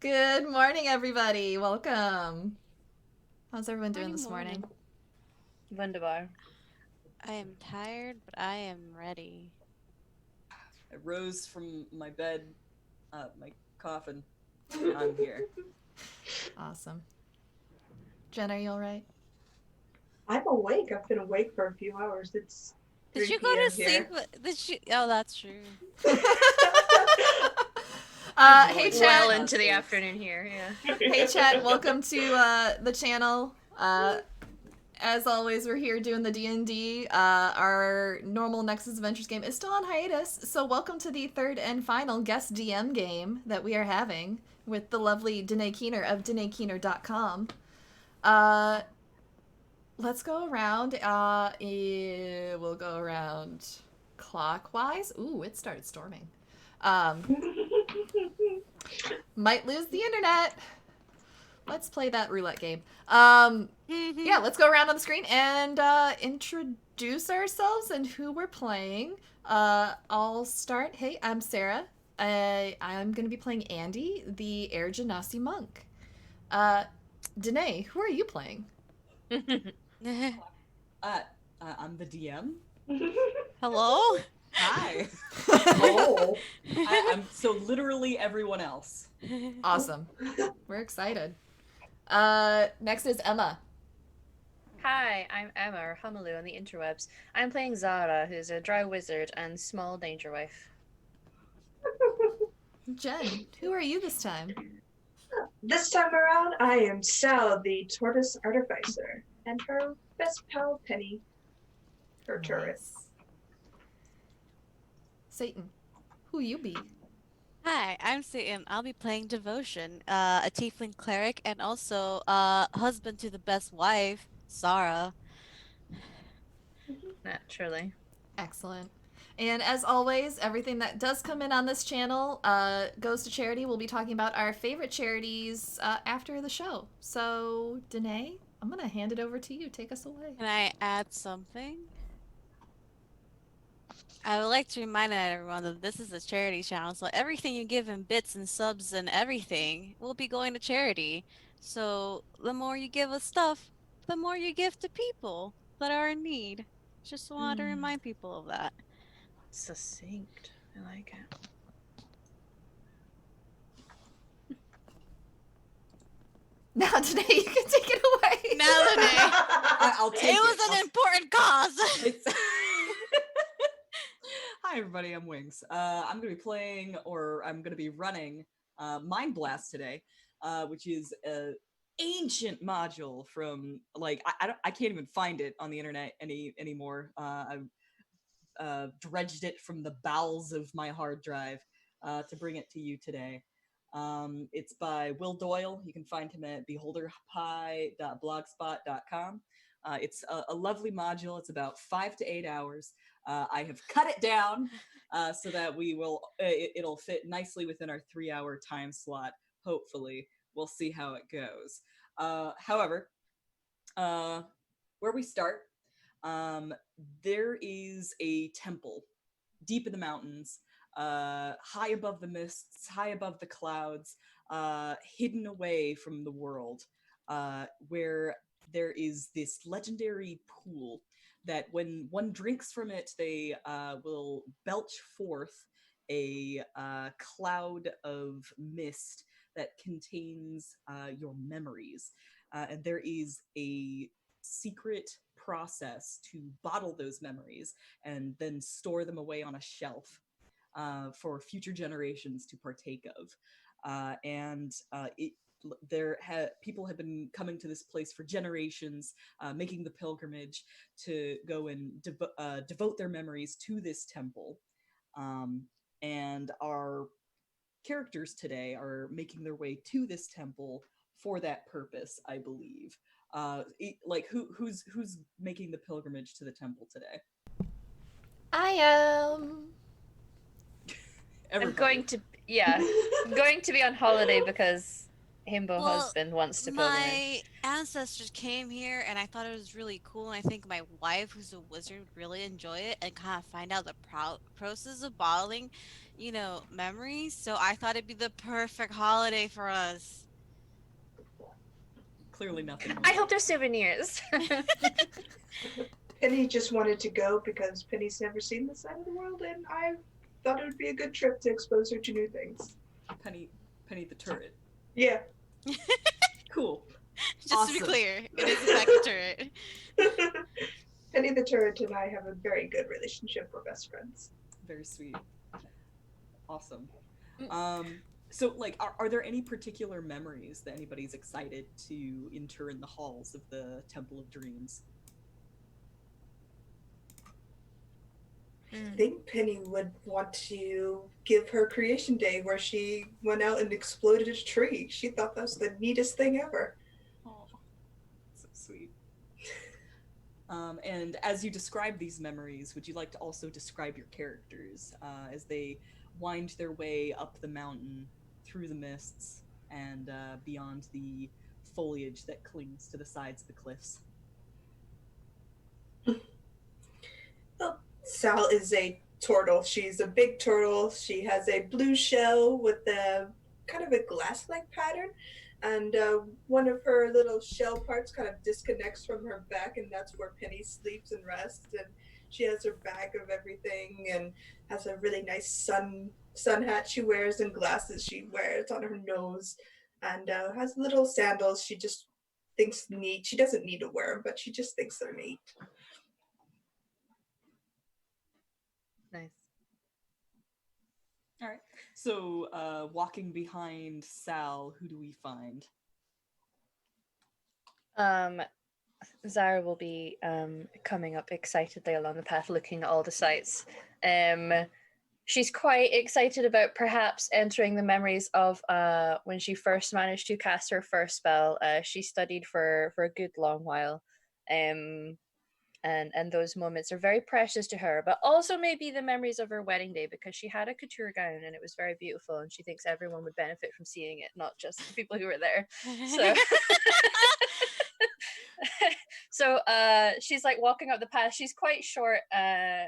Good morning, everybody. Welcome. How's everyone doing this morning? Wunderbar. I am tired, but I am ready. I rose from my bed, my coffin, and I'm here. Awesome. Jen, are you all right? I'm awake. I've been awake for a few hours. It's Did 3 you go to p.m. sleep? here. Did you? Oh, that's true. Hey, It's chat. well into the afternoon here, yeah. Hey, chat. Welcome to the channel. As always, we're here doing the D&D. Our normal Nexus Adventures game is still on hiatus, so welcome to the third and final guest DM game that we are having with the lovely Danae Keener of DanaeKeener.com. Let's go around. We'll go around clockwise. Ooh, it started storming. Might lose the internet. Let's play that roulette game. Yeah, let's go around on the screen and introduce ourselves and who we're playing. I'll start. Hey, I'm Sarah. I'm going to be playing Andy, the Air Genasi monk. Danae, who are you playing? I'm the DM. Hello? Hi. Oh. I'm so literally everyone else. Awesome. We're excited. Next is Emma. Hi, I'm Emma, or Humalu on the interwebs. I'm playing Zara, who's a dry wizard and small danger wife. Jen, who are you this time? This time around, I am Sal, the tortoise artificer, and her best pal, Penny, her turret. Satan, who you be? Hi, I'm Satan. I'll be playing Devotion, a tiefling cleric, and also husband to the best wife, Sarah. Naturally. Excellent. And as always, everything that does come in on this channel goes to charity. We'll be talking about our favorite charities after the show. So, Danae, I'm going to hand it over to you. Take us away. Can I add something? I would like to remind everyone that this is a charity channel, so everything you give in bits and subs and everything will be going to charity. So the more you give us stuff, the more you give to people that are in need. Just wanted to remind people of that. Succinct. I like it. Now, Danae, you can take it away. Now, Danae, I'll take it. it was an important cause. It's... Hi, everybody. I'm Wings. I'm going to be playing, or I'm going to be running Mind Blast today, which is an ancient module from, like, I can't even find it on the internet anymore. I've dredged it from the bowels of my hard drive to bring it to you today. It's by Will Doyle. You can find him at beholderpie.blogspot.com. It's a lovely module. It's about 5 to 8 hours. I have cut it down so that it'll fit nicely within our 3-hour time slot. Hopefully, we'll see how it goes. However, where we start, there is a temple deep in the mountains, high above the mists, high above the clouds, hidden away from the world, where there is this legendary pool that when one drinks from it, they will belch forth a cloud of mist that contains your memories. And there is a secret process to bottle those memories and then store them away on a shelf for future generations to partake of. People have been coming to this place for generations, making the pilgrimage to go and devote their memories to this temple. And our characters today are making their way to this temple for that purpose, I believe. Who's making the pilgrimage to the temple today? I am. I'm going to be on holiday because himbo Well, husband wants to pilgrimage. my ancestors came here and I thought it was really cool. And I think my wife, who's a wizard, would really enjoy it and kind of find out the process of bottling, memories. So I thought it'd be the perfect holiday for us. Clearly nothing. I hope there's souvenirs. Penny just wanted to go because Penny's never seen this side of the world, and I thought it would be a good trip to expose her to new things. Penny the turret. Yeah. Cool. Just to be Awesome. clear, it is in fact a turret. Penny the Turret and I have a very good relationship. We're best friends. Very sweet. Awesome. So, like, are there any particular memories that anybody's excited to enter in the halls of the Temple of Dreams? I think Penny would want to give her creation day where she went out and exploded a tree. She thought that was the neatest thing ever. Oh, so sweet. And as you describe these memories, would you like to also describe your characters as they wind their way up the mountain, through the mists, and beyond the foliage that clings to the sides of the cliffs? Well, Sal is a turtle. She's a big turtle. She has a blue shell with a kind of a glass-like pattern, and one of her little shell parts kind of disconnects from her back, and that's where Penny sleeps and rests. And she has her bag of everything and has a really nice sun hat she wears and glasses she wears on her nose, and has little sandals she just thinks neat. She doesn't need to wear them, but she just thinks they're neat. Nice. All right. So, walking behind Sal, who do we find? Zara will be coming up excitedly along the path, looking at all the sights. She's quite excited about perhaps entering the memories of when she first managed to cast her first spell. She studied for a good long while, and those moments are very precious to her. But also maybe the memories of her wedding day, because she had a couture gown and it was very beautiful, and she thinks everyone would benefit from seeing it, not just the people who were there. So. So she's like walking up the path. She's quite short, a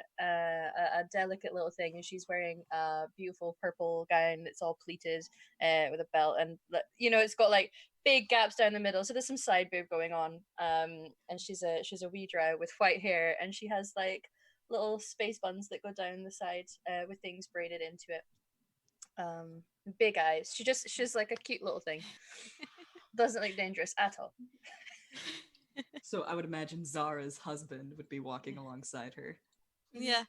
delicate little thing, and she's wearing a beautiful purple gown that's all pleated with a belt, and it's got like big gaps down the middle, so there's some side boob going on. And she's a wee drow with white hair, and she has like little space buns that go down the side with things braided into it. Big eyes. She's like a cute little thing. Doesn't look dangerous at all. So I would imagine Zara's husband would be walking alongside her. Yeah.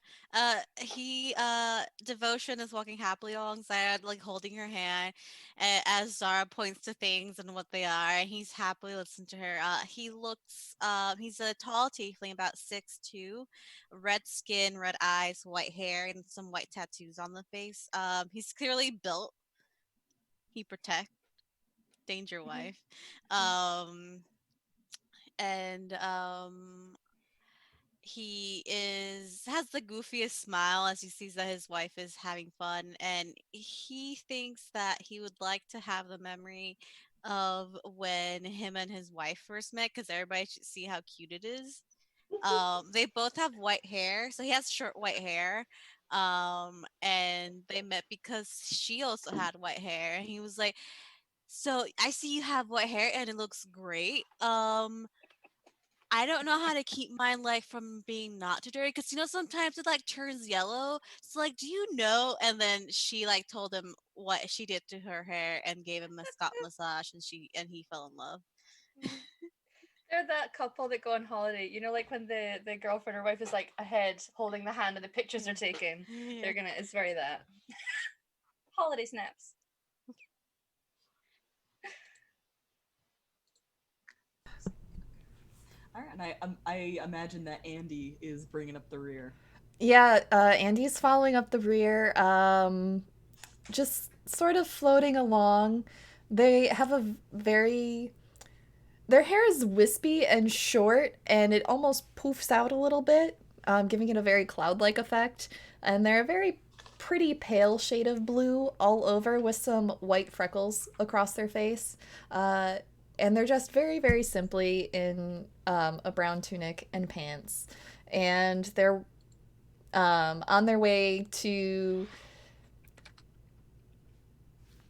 Devotion is walking happily alongside, like holding her hand, as Zara points to things and what they are, and he's happily listening to her. He's a tall tiefling, about 6'2", red skin, red eyes, white hair, and some white tattoos on the face. He's clearly built. He protect danger wife. He has the goofiest smile as he sees that his wife is having fun, and he thinks that he would like to have the memory of when him and his wife first met, because everybody should see how cute it is. They both have white hair, so he has short white hair. And they met because she also had white hair, and he was like, "So I see you have white hair, and it looks great. I don't know how to keep mine like from being not too dirty, because sometimes it like turns yellow. So like, do you know?" And then she like told him what she did to her hair and gave him a scalp massage, and he fell in love. They're that couple that go on holiday, like when the girlfriend or wife is like ahead holding the hand and the pictures are taken. It's very that. Holiday snaps. All right, and I imagine that Andy is bringing up the rear. Yeah, Andy's following up the rear, just sort of floating along. They have their hair is wispy and short, and it almost poofs out a little bit, giving it a very cloud-like effect. And they're a very pretty pale shade of blue all over with some white freckles across their face. And they're just very, very simply in a brown tunic and pants. And they're on their way to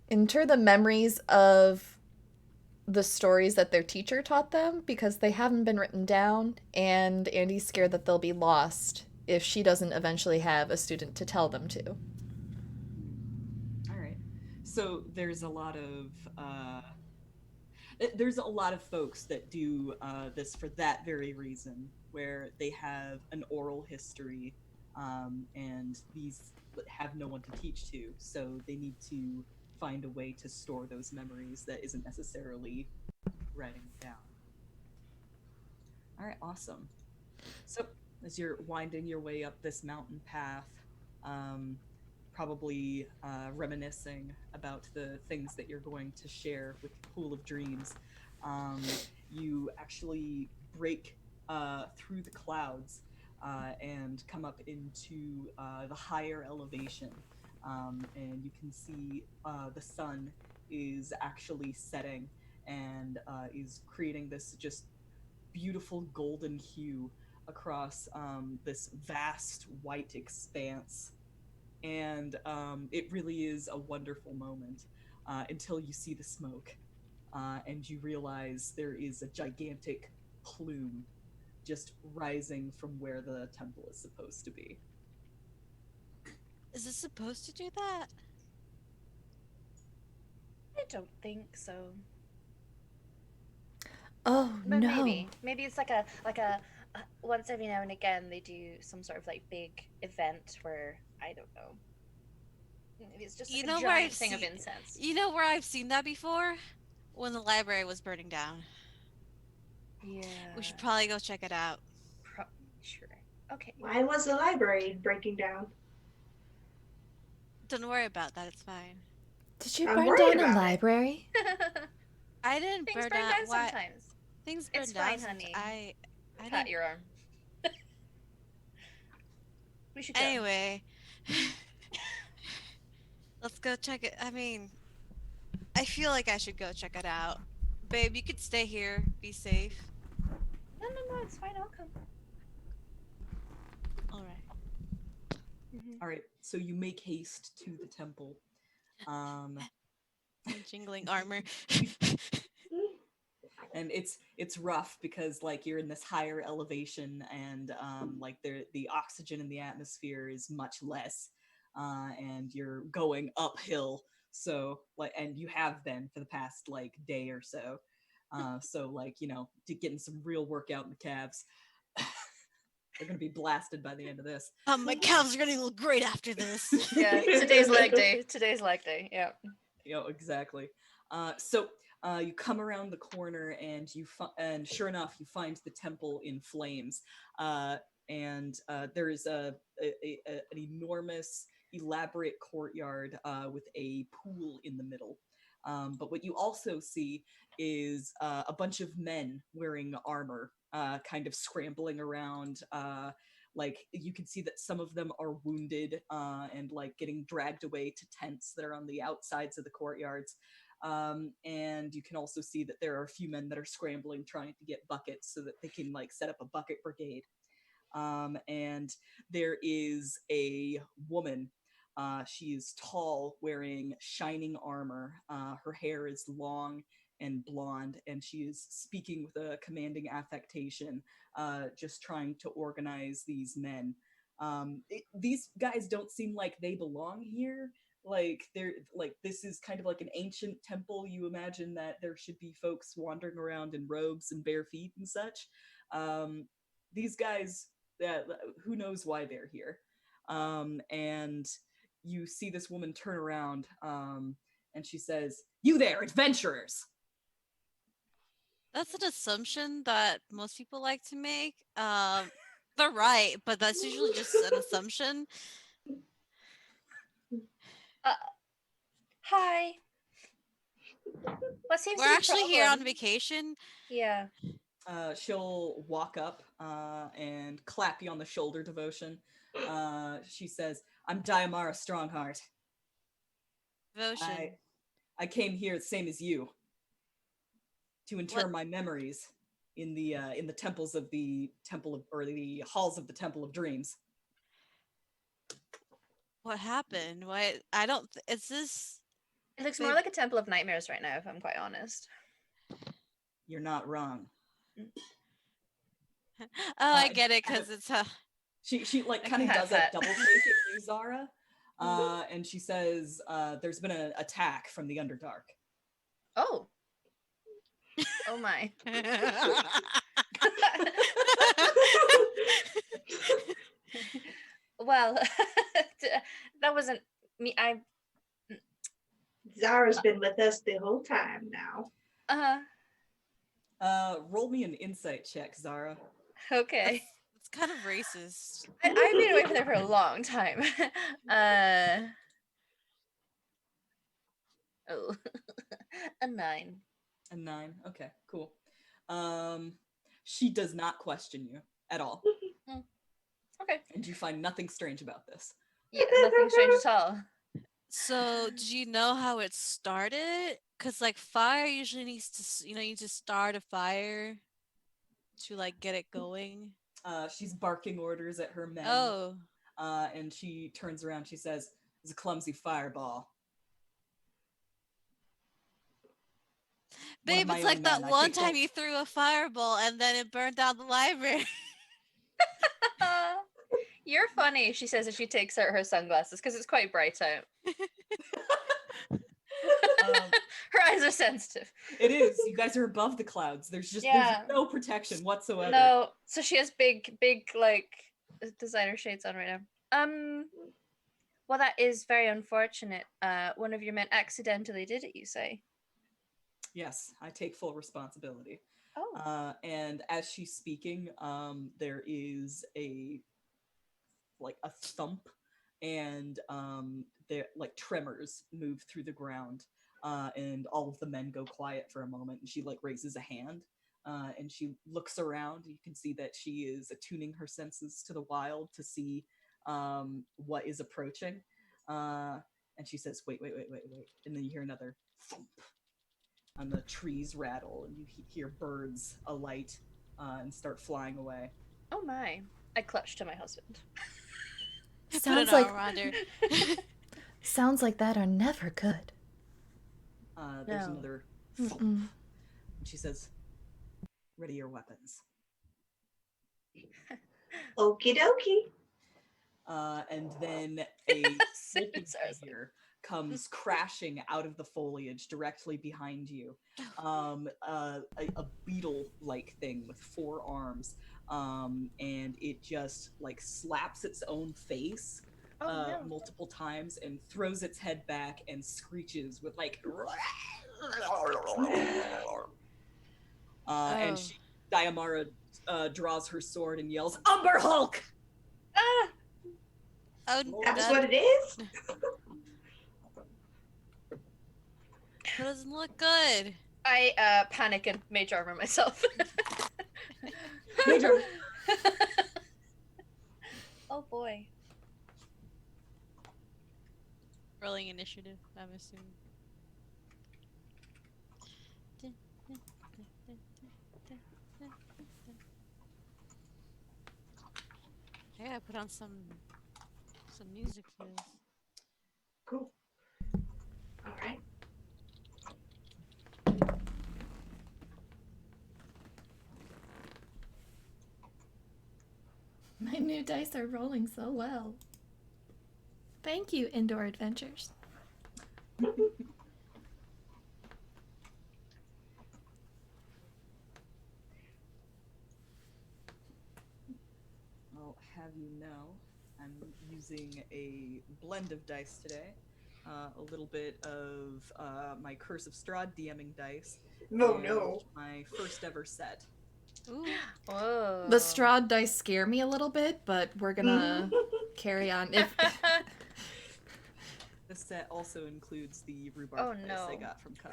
inter the memories of the stories that their teacher taught them because they haven't been written down, and Andy's scared that they'll be lost if she doesn't eventually have a student to tell them to. All right. So there's a lot of folks that do this for that very reason, where they have an oral history, and these have no one to teach to, so they need to find a way to store those memories that isn't necessarily writing it down. All right, awesome. So as you're winding your way up this mountain path, probably reminiscing about the things that you're going to share with the Pool of Dreams, you actually break through the clouds and come up into the higher elevation, and you can see the sun is actually setting and is creating this just beautiful golden hue across this vast white expanse. And it really is a wonderful moment until you see the smoke, and you realize there is a gigantic plume just rising from where the temple is supposed to be. Is this supposed to do that? I don't think so. Oh, But no. maybe it's like a once every now and again they do some sort of like big event where I don't know. Maybe it's just like a giant thing of incense. You know where I've seen that before? When the library was burning down. Yeah. We should probably go check it out. Sure. Okay. Why was the library breaking down? Don't worry about that, it's fine. Did you I'm burn worried down a about it. library? I didn't Things burn burn down. down Why? sometimes. Things burn It's down. fine, honey. I Pat didn't. your arm. We should go. Anyway, let's go check it. I mean, I feel like I should go check it out. Babe, you could stay here. Be safe. No, it's fine. I'll come. All right. All right, so you make haste to the temple. Jingling armor. And it's rough because like you're in this higher elevation, and like the oxygen in the atmosphere is much less, and you're going uphill. So like, and you have been for the past like day or so. So like, you know, getting some real workout in the calves. They're gonna be blasted by the end of this. My calves are gonna look great after this. Yeah, today's leg day. Yeah. You know, exactly. So you come around the corner, and and sure enough, you find the temple in flames. And there is an enormous, elaborate courtyard with a pool in the middle. But what you also see is a bunch of men wearing armor, kind of scrambling around. Like you can see that some of them are wounded and like getting dragged away to tents that are on the outsides of the courtyards. And you can also see that there are a few men that are scrambling, trying to get buckets so that they can like set up a bucket brigade. And there is a woman. She is tall, wearing shining armor. Her hair is long and blonde, and she is speaking with a commanding affectation, just trying to organize these men. These guys don't seem like they belong here. Like they're like, this is kind of like an ancient temple. You imagine that there should be folks wandering around in robes and bare feet and such. These guys, who knows why they're here. And you see this woman turn around, and she says, "You there, adventurers!" That's an assumption that most people like to make. They're right, but that's usually just an assumption. Hi. What seems We're to be actually problem? here on vacation. Yeah. She'll walk up and clap you on the shoulder, Devotion. She says, I'm Diamara Strongheart. Devotion. I came here the same as you to inter What? my memories in the temples of the the halls of the Temple of Dreams. What happened? Why? I don't. Is this? It looks more Big- like a Temple of Nightmares right now, if I'm quite honest. You're not wrong. Oh, I Uh, get it because it's She like I kind of have does that. a double take at you, Zara, and she says, "There's been an attack from the Underdark." Oh. Oh my. Well, that wasn't me. Zara's been with us the whole time now. Roll me an insight check, Zara. Okay. It's kind of racist. I've been away from there for a long time. Oh, a 9. A 9. Okay, cool. She does not question you at all, Okay. and you find nothing strange about this. Yeah, nothing strange at all. So, do you know how it started? Because like fire usually needs to, you need to start a fire to like get it going. She's barking orders at her men. Oh, And she turns around. She says, "It's a clumsy fireball." babe, it's like that one time you threw a fireball and then it burned down the library. You're funny, she says as she takes out her sunglasses because it's quite bright out. Her eyes are sensitive. It is. You guys are above the clouds. There's there's no protection whatsoever. No, so she has big like designer shades on right now. Well, that is very unfortunate. One of your men accidentally did it, you say? Yes, I take full responsibility. Oh. And as she's speaking, there is a thump, and there like tremors move through the ground, and all of the men go quiet for a moment. And she like raises a hand, and she looks around. You can see that she is attuning her senses to the wild to see what is approaching. And she says, "Wait," and then you hear another thump. And the trees rattle, and you hear birds alight and start flying away. Oh my. I clutch to my husband. Sounds like sounds like that are never good. There's No. another thump. And she says, "Ready your weapons." Okie dokie. And then a hulking figure comes crashing out of the foliage directly behind you. A beetle-like thing with 4 arms, and it just like slaps its own face multiple times and throws its head back and screeches with like and Diamara draws her sword and yells, "Umber Hulk!" Ah! Oh, That's what it is? That doesn't look good. I panic and mage armor myself. Mage armor. Oh boy. Rolling initiative, I'm assuming. I gotta put on some music for this. Cool. All right. My new dice are rolling so well. Thank you, Indoor Adventures. I'll have you know, I'm using a blend of dice today. A little bit of my Curse of Strahd DMing dice. No. My first ever set. Ooh. Whoa. The Strahd dice scare me a little bit, but we're gonna carry on. This set also includes the rhubarb dice I got from Cuz.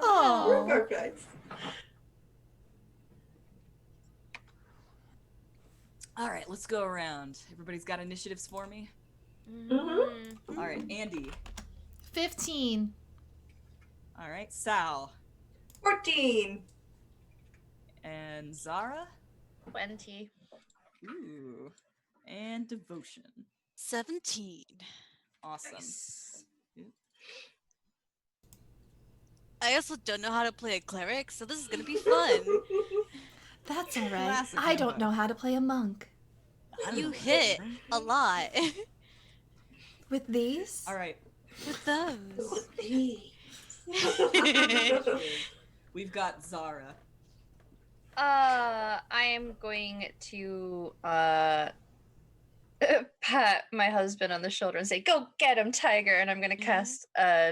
Oh, rhubarb dice. All right, let's go around. Everybody's got initiatives for me? Mm-hmm. All right, Andy. 15. All right, Sal. 14. And Zara. 20. Ooh. And Devotion. 17. Awesome. Nice. I also don't know how to play a cleric, so this is gonna be fun. That's all right. Classic I don't MMO. know how to play a monk. I don't You know hit either. a lot With these? All right. with those. We've got Zara. I am going to pat my husband on the shoulder and say, "Go get him, tiger!" And I'm going to cast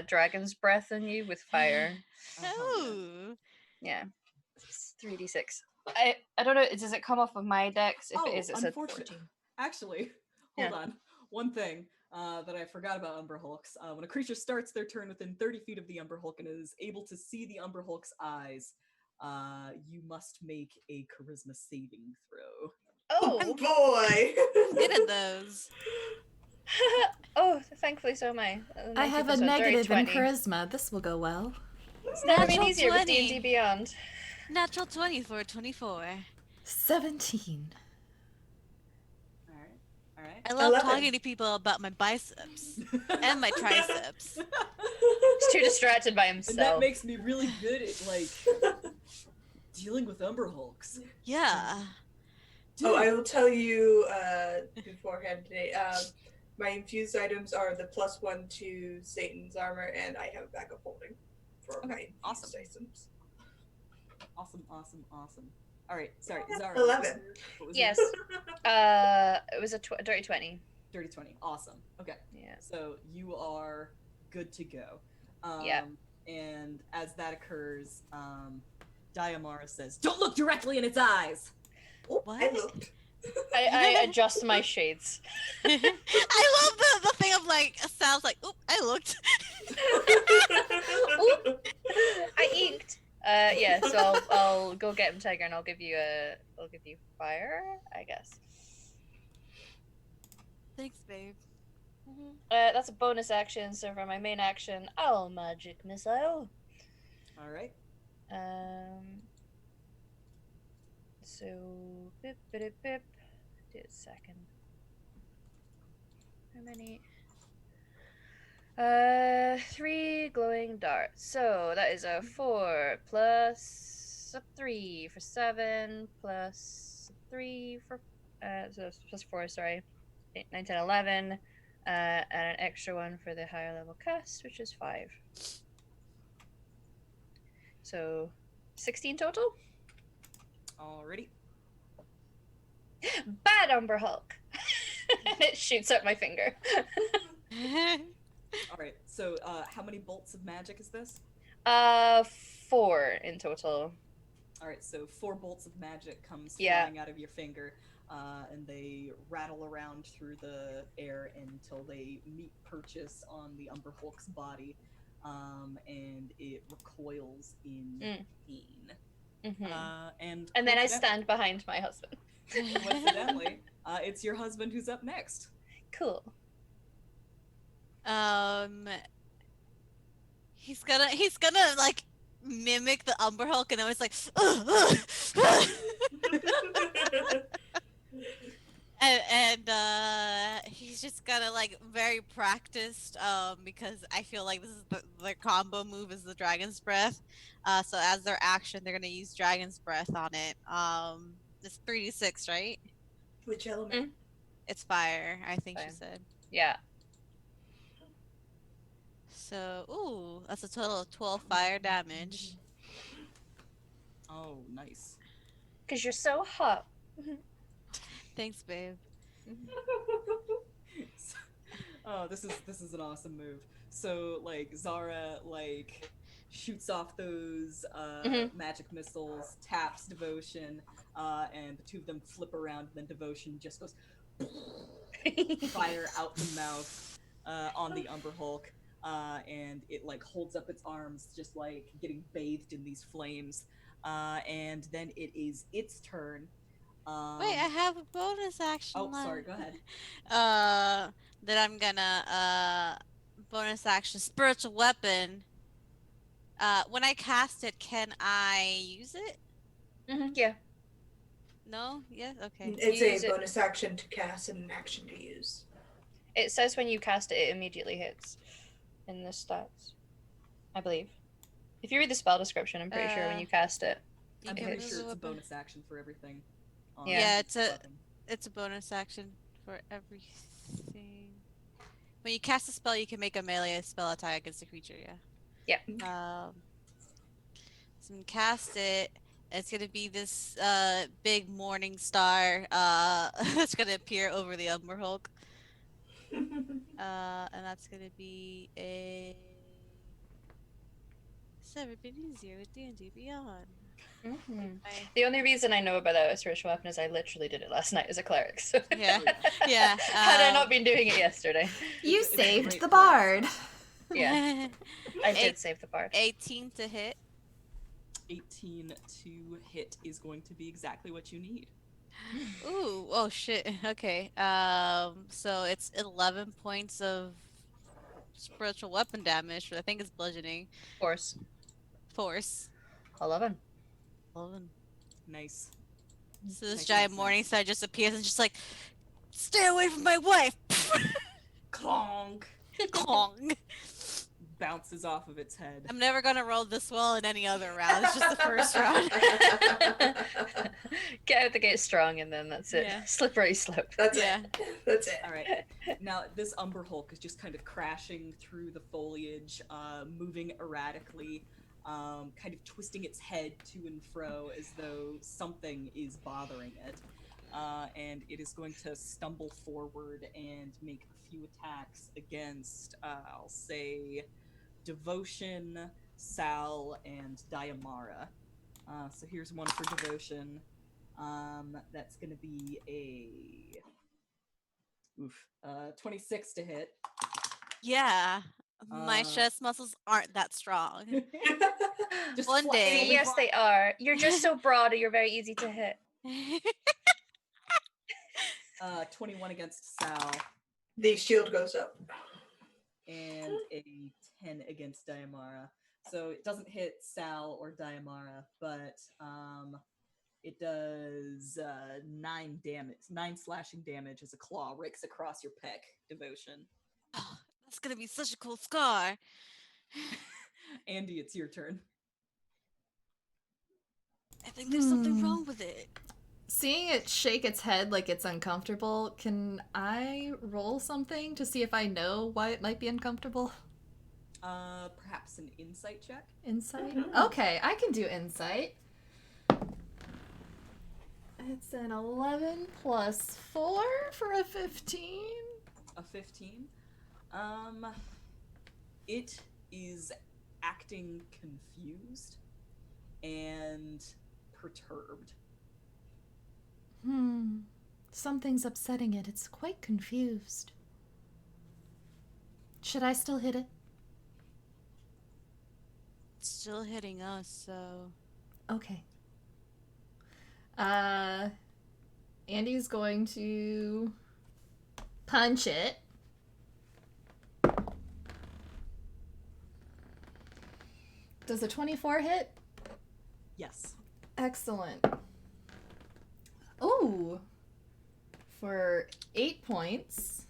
Dragon's Breath on you with fire. Oh. Yeah, it's 3d6. I don't know. Does it come off of my dex? If it is, it's a 14. Actually, hold on. One thing that I forgot about Umber Hulks. When a creature starts their turn within 30 feet of the Umber Hulk and is able to see the Umber Hulk's eyes, you must make a charisma saving throw. Oh boy! Good at those. Oh, thankfully so am I. I have a 19%, negative in 20. charisma. This will go well. It's never been Natural easier with 20. D&D Beyond. Natural 20 for a 24. 17. All right. I love 11. talking to people about my biceps and my triceps. He's too distracted by And that himself. makes me really good at like dealing with Umber Hulks. Yeah. Oh, I will tell you beforehand today. My infused items are the +1 to Satan's armor, and I have backup holding for my infused awesome. items. Awesome. All right, sorry, Zara. 11. What was Yes. your- It was a dirty 20. Dirty 20. Awesome. Okay. Yeah. So you are good to go. Yeah. And as that occurs, Diamara says, "Don't look directly in its eyes." Oh, What? I looked. I adjust my shades. I love the thing of like, sounds like, oop, I looked. I inked. Yeah. So I'll go get him, tiger, and I'll give you fire, I guess. Thanks, babe. That's a bonus action. So for my main action, I'll magic missile. All right. So bip bip bip. Do a second. How many? 3 glowing darts. So that is a 4 plus a 3 for 7 plus 3 for so it's plus 4. Sorry, 8, 9, 10, 11, and an extra one for the higher level cast, which is 5. So 16 total. Alrighty. Bad Umber Hulk. And it shoots out my finger. All right. So how many bolts of magic is this? 4 in total. All right. So 4 bolts of magic comes Yeah. flying out of your finger, and they rattle around through the air until they meet purchase on the Umber Hulk's body, and it recoils in pain. And then I stand behind my husband. Coincidentally, it's your husband who's up next. Cool. He's gonna like mimic the Umber Hulk, and I was like, and he's just gonna like very practiced, because I feel like this is the combo move is the Dragon's Breath. So as their action, they're gonna use Dragon's Breath on it. It's 3d6, right? Which element? It's fire, I think Fire. she said. Yeah. So, ooh, that's a total of 12 fire damage. Oh, nice. Because you're so hot. Thanks, babe. Oh, this is an awesome move. So like Zara like shoots off those magic missiles, taps Devotion, and the two of them flip around, and then Devotion just goes fire out the mouth on the Umber Hulk, and it like holds up its arms, just like getting bathed in these flames, and then it is its turn. Wait, I have a bonus action. Oh, sorry. Go ahead. Then I'm gonna bonus action spiritual weapon. When I cast it, can I use it? Yeah. No? Yes? Okay. It's You a use it. bonus action to cast and an action to use. It says when you cast it, it immediately hits in the stats, I believe. If you read the spell description, I'm pretty sure when you cast it. You I'm can pretty move sure the it's a weapon. bonus action for everything. On Yeah. Yeah, weapon. it's a bonus action for everything. When you cast a spell, you can make a melee spell attack against a creature, yeah. Yeah. So I'm gonna cast it. It's gonna be this big morning star. It's gonna appear over the Umber Hulk. And that's gonna be a 7 easier with D&D Beyond. The only reason I know about that spiritual weapon is I literally did it last night as a cleric. So Yeah, yeah. Had I not been doing it yesterday. You It's a saved great the cleric bard. spell. Yeah, I did save the bard. 18 to hit. 18 to hit is going to be exactly what you need. Ooh, oh shit. Okay. So it's 11 points of spiritual weapon damage. I think it's bludgeoning. Force. Force. 11. 11. Nice. So this Nice, giant nice, morning nice. star just appears and just like, stay away from my wife! Clonk! Kong. Bounces off of its head. I'm never gonna roll this well in any other round. It's just the first round. Get out the gate strong, and then that's it. Yeah. Slippery slope. That's Yeah. it. That's it. All right. Now this Umber Hulk is just kind of crashing through the foliage, moving erratically, kind of twisting its head to and fro as though something is bothering it. And it is going to stumble forward and make a few attacks against, I'll say, Devotion, Sal, and Diamara. So here's one for Devotion. That's going to be a 26 to hit. Yeah. My Uh, chest muscles aren't that strong. Just One flat- day. Yes, they are. You're just so broad, you're very easy to hit. 21 against Sal, The shield goes up. and a 10 against Diamara. So it doesn't hit Sal or Diamara, but it does 9 slashing damage as a claw rakes across your pec, Devotion. Oh, that's gonna be such a cool scar. Andy, it's your turn. I think there's something wrong with it. Seeing it shake its head like it's uncomfortable, can I roll something to see if I know why it might be uncomfortable? Perhaps an insight check? Insight? Mhm. Okay, I can do insight. It's an 11 plus 4 for a 15. A 15. It is acting confused and perturbed. Something's upsetting it. It's quite confused. Should I still hit it? It's still hitting us, so. Okay. Andy's going to punch it. Does a 24 hit? Yes. Excellent. Ooh. For 8 points.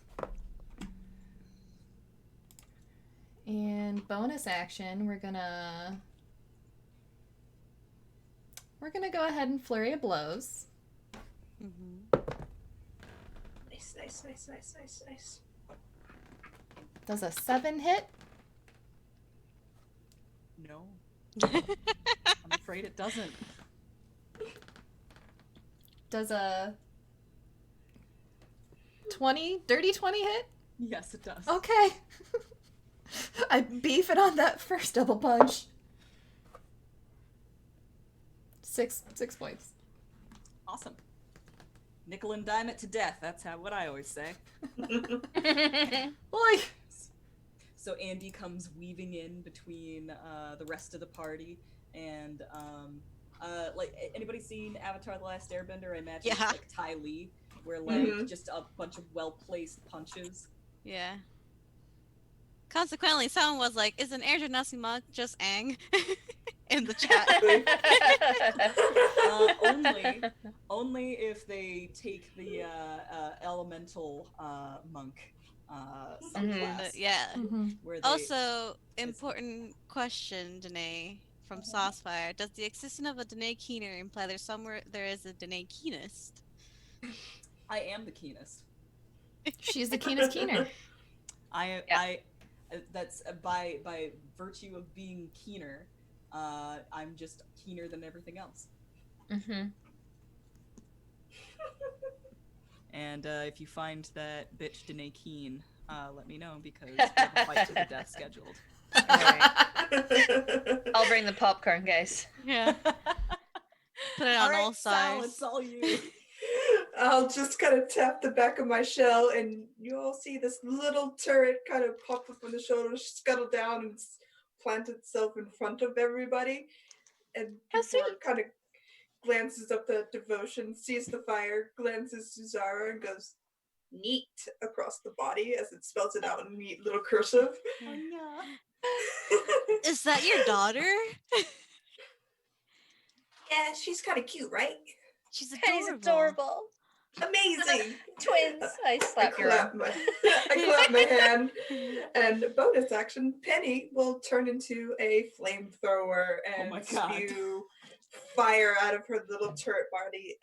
And bonus action, we're gonna go ahead and flurry of blows. Nice, nice, nice, nice, nice, nice. Does a 7 hit? No. I'm afraid it doesn't. Does a 20, dirty 20 hit? Yes, it does. Okay. I beef it on that first double punch. 6 points. Awesome. Nickel and dime it to death. That's what I always say. Like, So Andy comes weaving in between the rest of the party, and like anybody seen Avatar: The Last Airbender? I imagine it's Yeah. like Ty Lee, where like Mhm. just a bunch of well placed punches Yeah. Consequently, someone was like, "Is an air genasi monk just Aang?" in the chat. Only if they take the elemental monk subclass. Yeah. Where they Also, important question, Danae from Saucefire. Does the existence of a Danae Keener imply there's somewhere there is a Danae Keenest? I am the keenest. She's the keenest keener. That's by virtue of being keener. I'm just keener than everything else. And if you find that bitch Danae Keen, let me know because we have a fight to the death scheduled. I'll bring the popcorn, guys. Yeah. Put it on all Sal, sides. it's all you. I'll just kind of tap the back of my shell, and you'll see this little turret kind of pop up on the shoulder, scuttle down, and plant itself in front of everybody. And How before sweet. it kind of glances up at Devotion, sees the fire, glances to Zara, and goes, "Neat," across the body as it spells it out in neat little cursive. Oh, yeah. Is that your daughter? Yeah, she's kind of cute, right? She's Penny's adorable. adorable. Amazing. Twins. I slap your arm. I clap my hand, and bonus action, Penny will turn into a flamethrower and spew fire out of her little turret body.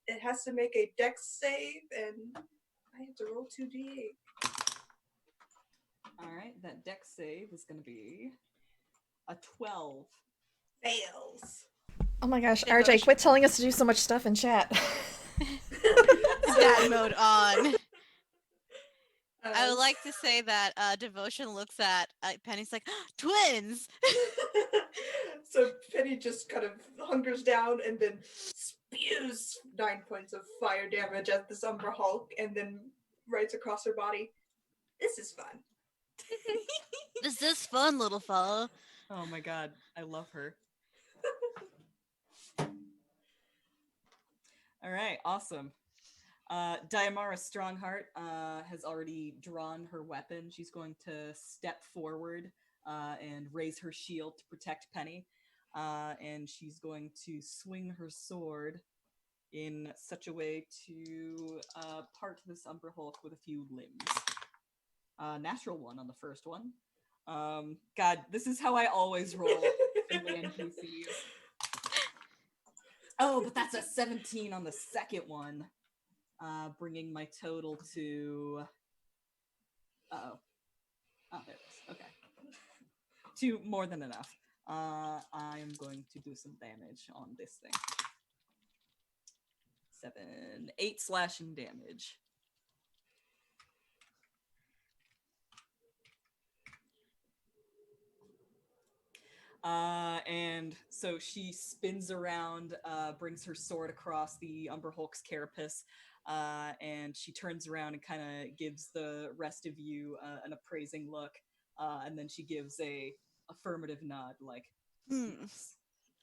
It has to make a dex save, and I have to roll 2d8. All right, that dex save is going to be a 12. Fails. Oh my gosh, RJ, quit telling us to do so much stuff in chat. That mode on. I would like to say that Devotion looks at Penny's like, twins! So Penny just kind of hunkers down and then spews 9 points of fire damage at this Umber Hulk and then writes across her body, "This is fun." This is fun, little fella. Oh my god, I love her. All right, awesome. Diamara Strongheart has already drawn her weapon. She's going to step forward and raise her shield to protect Penny. And she's going to swing her sword in such a way to part this Umber Hulk with a few limbs. Natural one on the first one. God, this is how I always roll in the NPCs. Oh, but that's a 17 on the second one. Bringing my total to... Oh, there it is. Okay. To more than enough. I'm going to do some damage on this thing. 8 slashing damage. And so she spins around, brings her sword across the Umber Hulk's carapace, and she turns around and kind of gives the rest of you an appraising look, and then she gives a affirmative nod, like, yes.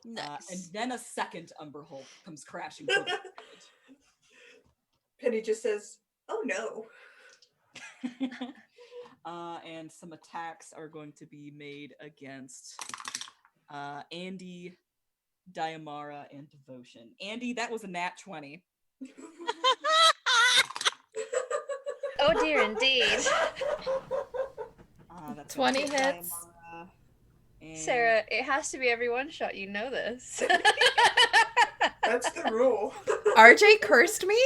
Nice. And then a second Umber Hulk comes crashing through the village. Penny just says, "Oh no." And some attacks are going to be made against Andy, Diamara, and Devotion. Andy, that was a nat 20. Oh dear, indeed. That's 20 hits. Sarah, it has to be every one shot. You know this. That's the rule. RJ cursed me,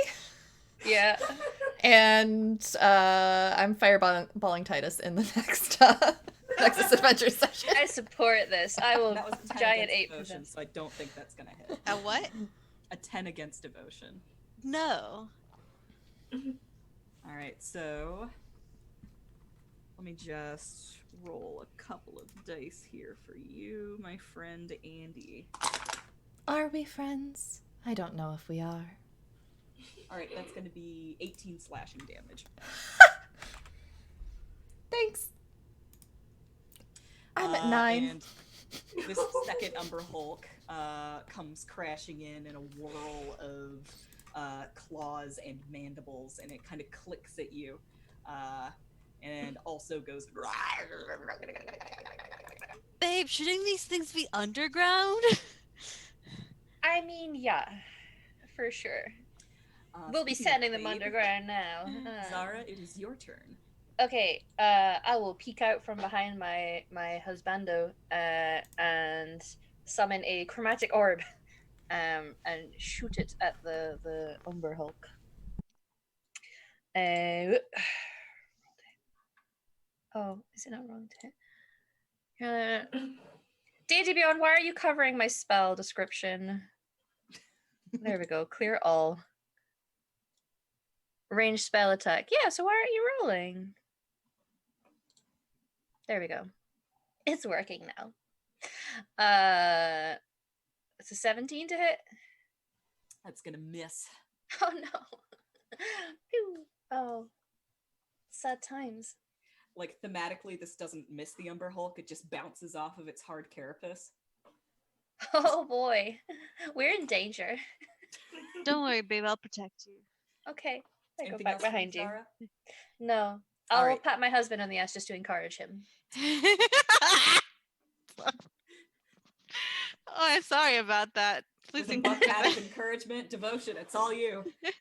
Yeah. and I'm fireballing Titus in the next Nexus Adventures session. I support this. I will That was a 10 giant against 8 for Devotion, this. so I don't think that's gonna hit. A what? A 10 against Devotion. No. Alright, so let me just roll a couple of dice here for you, my friend Andy. Are we friends? I don't know if we are. Alright, that's gonna be 18 slashing damage. Thanks. I'm at 9. And this second Umber Hulk comes crashing in a whirl of claws and mandibles, and it kind of clicks at you. and also goes. Babe, shouldn't these things be underground? I mean, yeah, for sure. We'll be Speaking of sending them babe, underground now. Zara, it is your turn. Okay, I will peek out from behind my husbando and summon a chromatic orb and shoot it at the Umber Hulk. Oh, is it not wrong to hit? Deity Beyond, why are you covering my spell description? There we go. Clear all. Ranged spell attack. Yeah, so why aren't you rolling? There we go. It's working now. It's a 17 to hit. That's gonna miss. Oh no. Pew. Oh. Sad times. Like thematically, this doesn't miss the Umber Hulk. It just bounces off of its hard carapace. Oh boy. We're in danger. Don't worry, babe. I'll protect you. Okay. I go Anything back else from behind you. Zara? No. All I'll right. pat my husband on the ass just to encourage him. Oh, I'm sorry about that. Please With a encourage buck hat of encouragement, devotion. It's all you. Do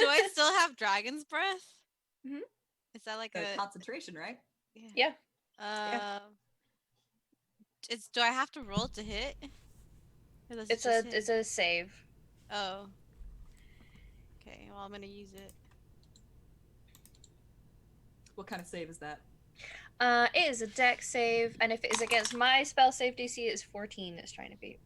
I still have dragon's breath? Mhm. Is that like The a concentration, right? Yeah. Do I have to roll to hit? Or does it It's just hit? a save. Oh. Okay, well I'm gonna use it. What kind of save is that? It is a dex save, and if it is against my spell save DC, it's 14 it's trying to beat.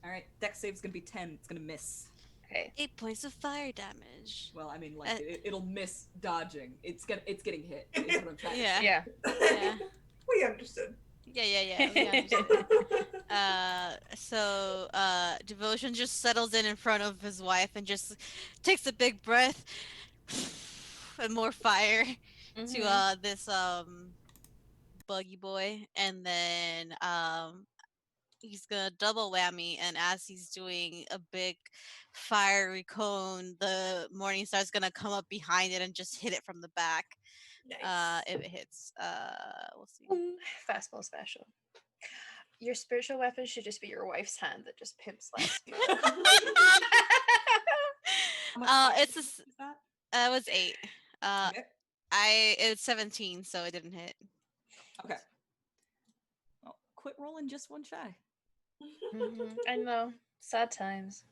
All right, dex save's gonna be 10. It's gonna miss. Okay. 8 points of fire damage. Well, I mean, like it'll miss dodging. It's getting hit. Is what I'm trying to Yeah. say. Yeah. Yeah. We understood. Yeah. We understand. So Devotion just settles in front of his wife and just takes a big breath and more fire to this buggy boy, and then he's gonna double whammy, and as he's doing a big fiery cone, the morning star's gonna come up behind it and just hit it from the back. Nice. If it hits, we'll see. Fastball special. Your spiritual weapon should just be your wife's hand that just pimp slaps you. How much It's a, is that? it was 8. Okay. It was 17, so it didn't hit. Okay. Well, quit rolling just one shy. I know. Sad times.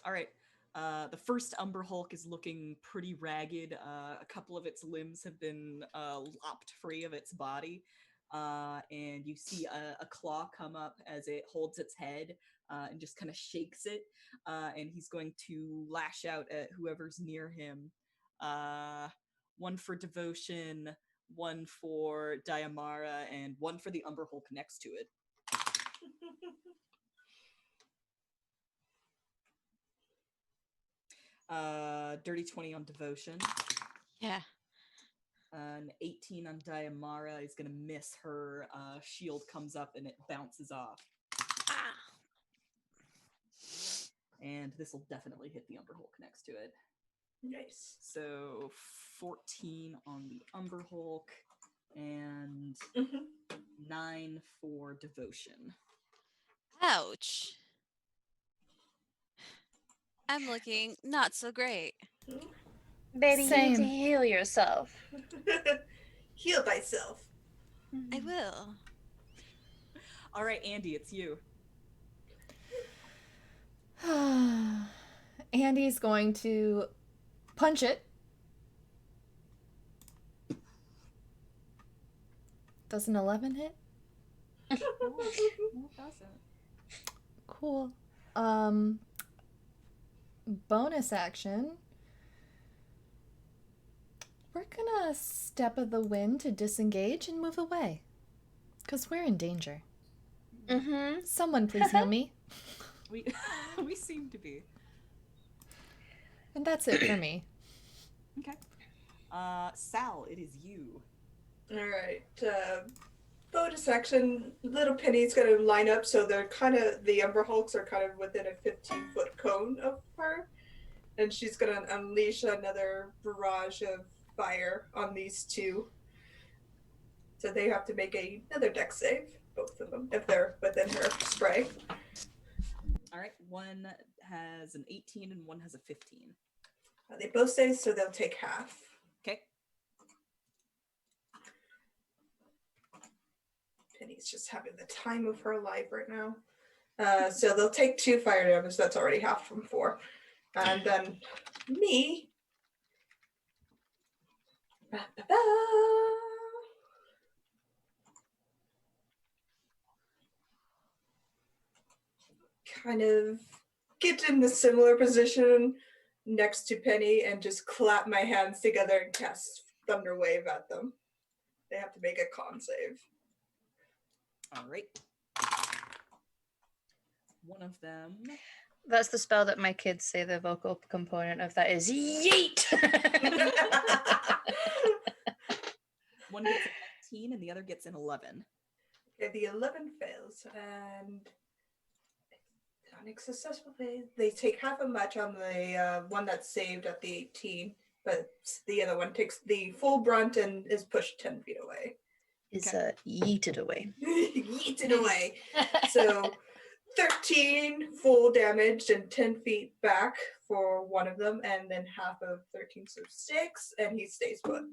All right. The first Umber Hulk is looking pretty ragged. A couple of its limbs have been lopped free of its body. And you see a claw come up as it holds its head and just kind of shakes it. And he's going to lash out at whoever's near him. One for Devotion, one for Diamara, and one for the Umber Hulk next to it. Dirty 20 on Devotion. Yeah. An 18 on Diamara is going to miss. Her shield comes up and it bounces off. Ah. And this will definitely hit the Umber Hulk next to it. Nice. So 14 on the Umber Hulk and 9 for Devotion. Ouch. I'm looking not so great. Baby, you need to Same. heal yourself. Heal thyself. I will. All right, Andy, it's you. Andy's going to punch it. Does an 11 hit? No, it doesn't. Cool. Bonus action. We're gonna step of the wind to disengage and move away. Because we're in danger. Mm-hmm. Someone please heal me. We seem to be. And that's it for me. Okay. Sal, it is you. All right. Bonus action. Little Penny's gonna line up so they're the Umber Hulks are kind of within a 15-foot cone of her, and she's gonna unleash another barrage of fire on these two. So they have to make another dex save, both of them, if they're within her spray. All right, one has an 18 and one has a 15. They both save, so they'll take half. Okay. Penny's just having the time of her life right now. So they'll take 2 fire damage. That's already half from 4. And then me. Ba-ba-ba. Kind of get in the similar position next to Penny and just clap my hands together and cast Thunder Wave at them. They have to make a con save. All right. One of them. That's the spell that my kids say the vocal component of that is yeet. One gets a 19 and the other gets an 11. Okay, the 11 fails, and on a successful phase, they take half a much on the one that's saved at the 18, but the other one takes the full brunt and is pushed 10 feet away. Is yeeted away. Yeeted away. So 13 full damage and 10 feet back for one of them, and then half of 13, so 6, and he stays put.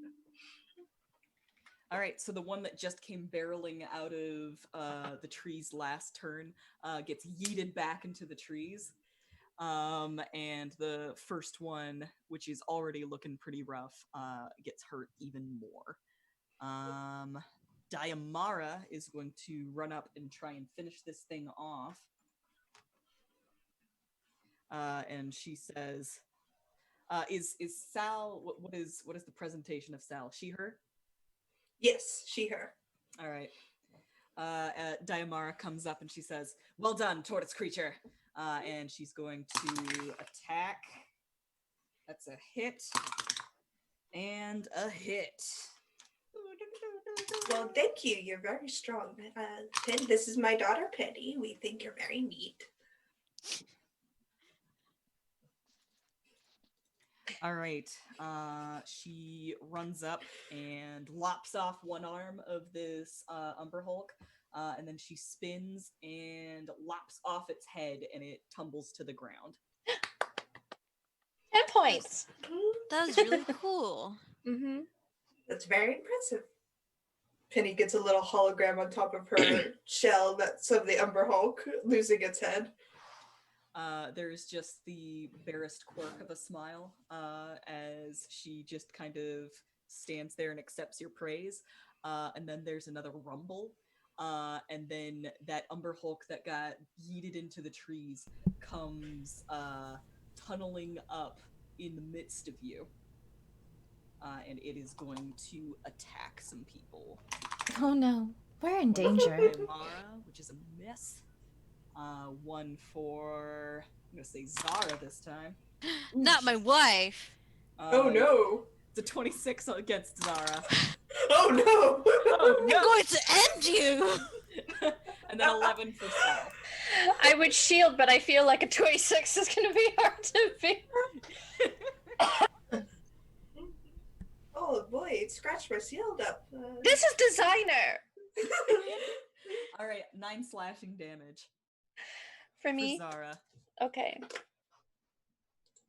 All right, so the one that just came barreling out of the trees last turn gets yeeted back into the trees. And the first one, which is already looking pretty rough, gets hurt even more. Diamara is going to run up and try and finish this thing off. And she says, is Sal, what is the presentation of Sal? She, her? Yes, she, her. All right. Diamara comes up and she says, well done, tortoise creature. And she's going to attack. That's a hit. And a hit. Well, thank you. You're very strong. Penny, this is my daughter, Penny. We think you're very neat. All right. She runs up and lops off one arm of this Umber Hulk, and then she spins and lops off its head, and it tumbles to the ground. 10 points. That was really cool. Mm-hmm. That's very impressive. Penny gets a little hologram on top of her shell that's of the Umber Hulk losing its head. There's just the barest quirk of a smile as she just kind of stands there and accepts your praise. And then there's another rumble. And then that Umber Hulk that got yeeted into the trees comes tunneling up in the midst of you. And it is going to attack some people. Oh no, we're in danger. Mara, which is a miss. One for, I'm going to say Zara this time. Not my wife. Oh no! It's a 26 against Zara. Oh no! Oh, I'm no. going to end you. And then 11 for Sal. I would shield, but I feel like a 26 is going to be hard to beat. Oh boy, it scratched my shield up. This is designer. All right, 9 slashing damage For me? for Zara. Okay.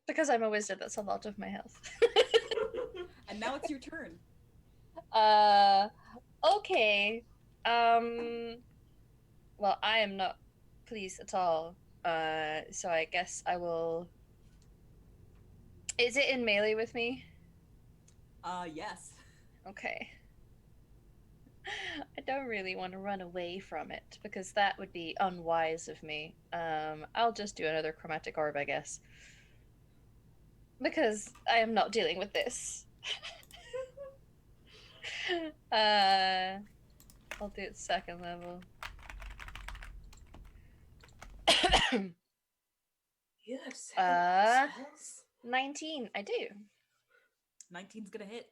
Because I'm a wizard, that's a lot of my health. And now it's your turn. Okay. Well, I am not pleased at all. So I guess I will... Is it in melee with me? Yes. Okay. I don't really want to run away from it, because that would be unwise of me. I'll just do another chromatic orb, I guess. Because I am not dealing with this. I'll do it second level. You have 7 spells? 19, I do. 19's gonna hit.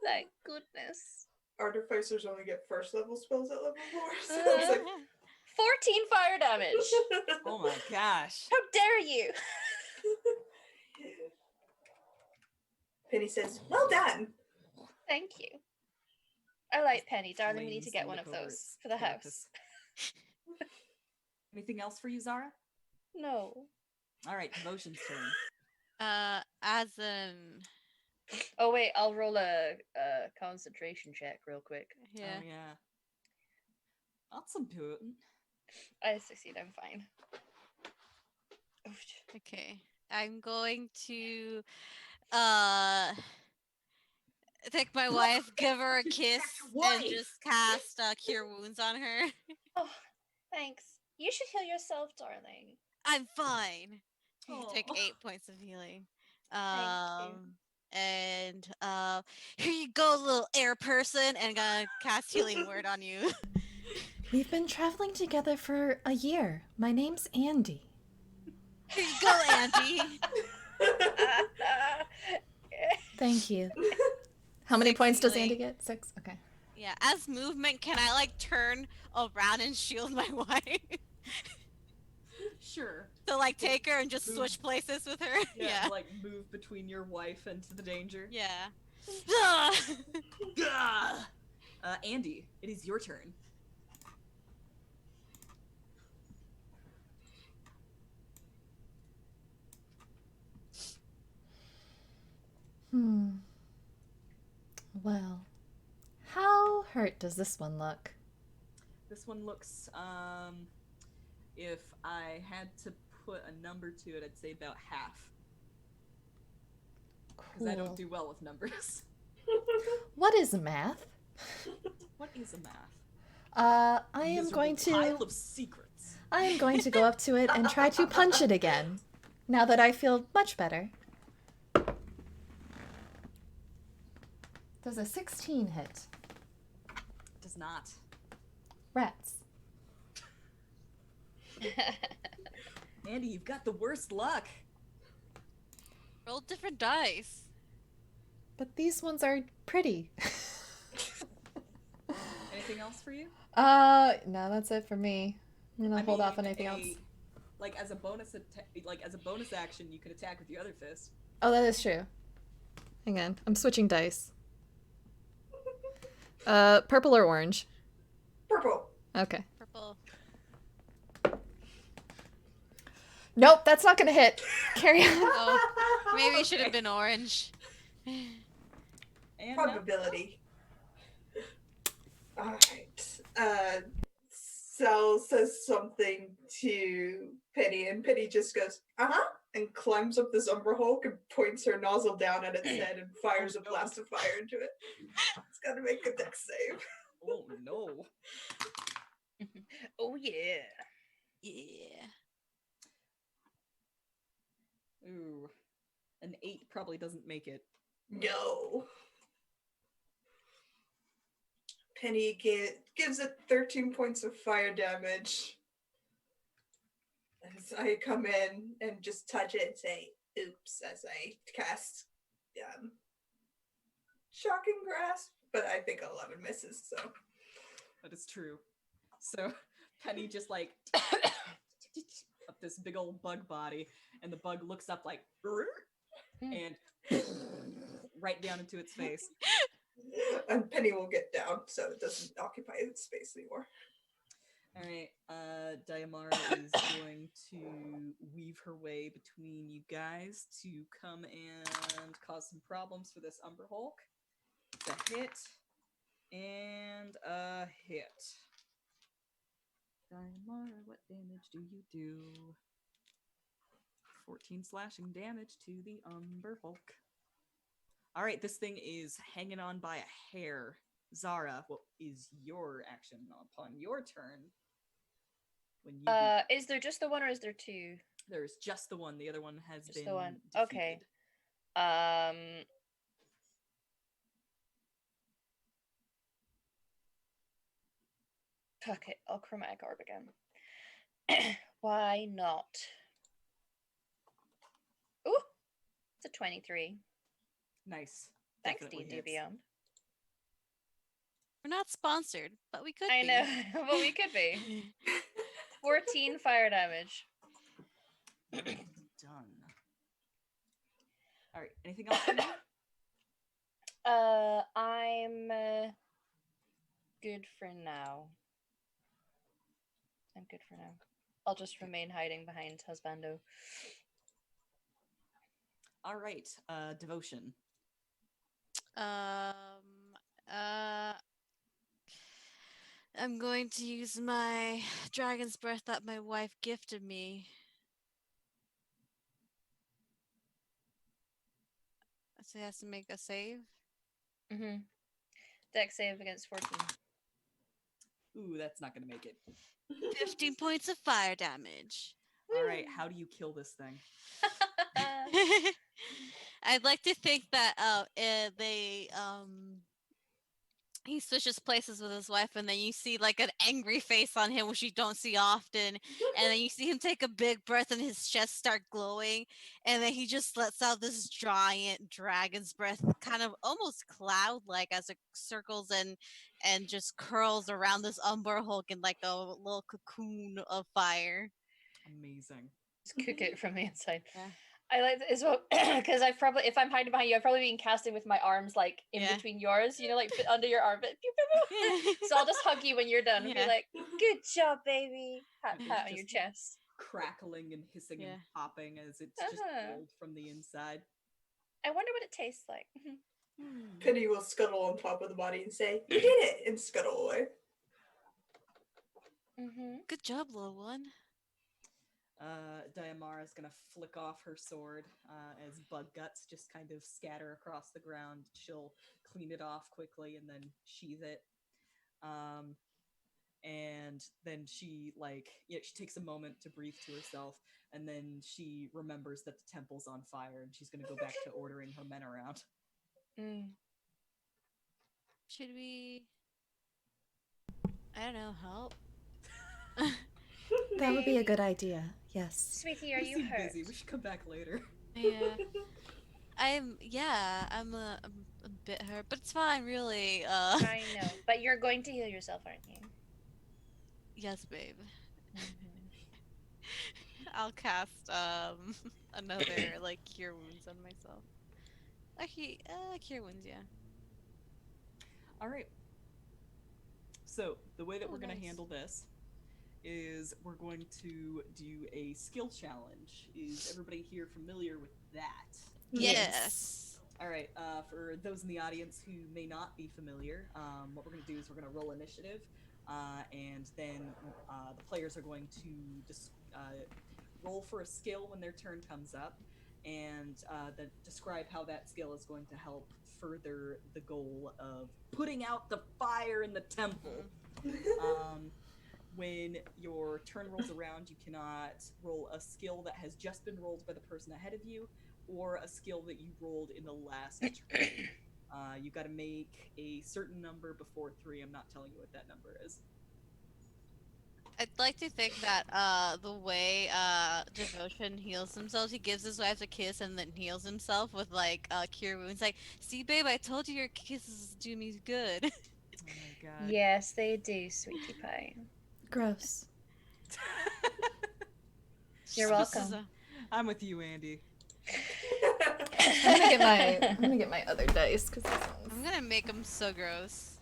Thank goodness. Artificers only get first level spells at level 4. So it's 14 like... fire damage. Oh my gosh. How dare you? Penny says, well done. Thank you. I like Penny, darling. We need to Flames get one look of over those its for the carapace. house. Anything else for you, Zara? No. All right, Devotion's turn. As in, Oh wait, I'll roll a concentration check real quick. yeah. Oh yeah. That's important. I succeed. I'm fine. Oh, Okay. I'm going to take my wife, give her a kiss, your and wife! just cast Cure Wounds on her. oh, thanks. You should heal yourself, darling. I'm fine. You can take Aw. 8 points of healing. Thank you. And here you go, little air person, and gonna cast Healing Word on you. We've been traveling together for a year. My name's Andy. Here you go, Andy. Thank you. How many 6 points does healing. Andy get? 6? Okay. Yeah, as movement, can I like turn around and shield my wife? Sure. To like take her and just Move. switch places with her? Yeah, like move between your wife and the danger. Yeah. Gah! Andy, it is your turn. Well, how hurt does this one look? This one looks, if I had to put a number to it, I'd say about half. Because I don't do well with numbers. What is math? What is a math? I am Miserable going to. pile of secrets. I am going to go up to it and try to punch it again. Now that I feel much better. Does a 16 hit? Does not. Rats. Andy, you've got the worst luck. Roll different dice. But these ones are pretty. Anything else for you? No, that's it for me. I'm gonna hold off on anything else. Like as a bonus action, you could attack with the other fist. Oh, that is true. Hang on, I'm switching dice. Purple or orange? Purple. Okay. Purple. Nope, that's not gonna hit. Carry on. Oh, maybe it should have been orange. And Probability. Alright. Sal says something to Penny, and Penny just goes, uh-huh, and climbs up this Umbra Hulk and points her nozzle down at its head and fires a blast of fire into it. It's gotta make a dex save. Oh no. Oh yeah. Yeah. Ooh. An 8 probably doesn't make it. No. Penny gives it 13 points of fire damage. As I come in and just touch it and say, oops, as I cast Shocking Grasp, but I think 11 misses, so. That is true. So Penny just like up this big old bug body, and the bug looks up like and right down into its face. And Penny will get down so it doesn't occupy its space anymore. Alright, Diamara is going to weave her way between you guys to come and cause some problems for this Umber Hulk. It's a hit and a hit. Diamara, what damage do you do? 14 slashing damage to the Umber Hulk. Alright, this thing is hanging on by a hair. Zara, what is your action upon your turn? When you Is there just the one or is there two? There's just the one. The other one has Just been the one. defeated. Okay. Fuck it. I'll chromatic orb again. Why not? Ooh, it's a 23. Nice. Thanks, Definitely D&D hits. Beyond. We're not sponsored, but we could I be. know, but we could be. 14 fire damage. Done. All right. Anything else for you? I'm good for now. I'm good for now. I'll just remain hiding behind husbando. All right, devotion. I'm going to use my dragon's breath that my wife gifted me. So he has to make a save. Mm-hmm. Dex save against 14. Ooh, that's not gonna make it. 15 points of fire damage. All right, how do you kill this thing? I'd like to think that he switches places with his wife, and then you see like an angry face on him, which you don't see often, and then you see him take a big breath and his chest start glowing, and then he just lets out this giant dragon's breath, kind of almost cloud-like, as it circles and just curls around this Umber Hulk in like a little cocoon of fire. Amazing. Just cook it from the inside. Yeah. I like that as well because I've probably, if I'm hiding behind you, I've probably been casting with my arms like in Yeah. between yours, you know, like under your armpit. So I'll just hug you when you're done and be Yeah. like, "Good job, baby." Pat It's pat on your just chest. crackling and hissing and Yeah. popping as it's just Uh-huh. cold from the inside. I wonder what it tastes like. Penny will scuttle on top of the body and say, "You did it!" and scuttle away. Mm-hmm. Good job, little one. Diamara is gonna flick off her sword as bug guts just kind of scatter across the ground. She'll clean it off quickly and then sheath it. And then she she takes a moment to breathe to herself, and then she remembers that the temple's on fire, and she's gonna go back to ordering her men around. Mm. Should we, I don't know, help? That would be a good idea. Yes. Sweetie, are We you seem hurt? busy. We should come back later. Yeah. I'm a bit hurt, but it's fine, really. I know, but you're going to heal yourself, aren't you? Yes, babe. Mm-hmm. I'll cast another like cure wounds on myself. Actually, cure wounds, yeah. All right. So the way that Oh, we're going to nice. handle this is we're going to do a skill challenge. Is everybody here familiar with that? Yes. All right. For those in the audience who may not be familiar, what we're going to do is we're going to roll initiative, and then the players are going to roll for a skill when their turn comes up, and then describe how that skill is going to help further the goal of putting out the fire in the temple. When your turn rolls around, you cannot roll a skill that has just been rolled by the person ahead of you, or a skill that you rolled in the last turn. You got to make a certain number before 3. I'm not telling you what that number is. I'd like to think that the way Devotion heals himself, he gives his wife a kiss and then heals himself with like cure wounds. Like, see, babe, I told you your kisses do me good. Oh my god. Yes, they do, sweetie pie. Gross. You're This is welcome. I'm with you, Andy. I'm gonna get my other dice because I'm gonna make him so gross.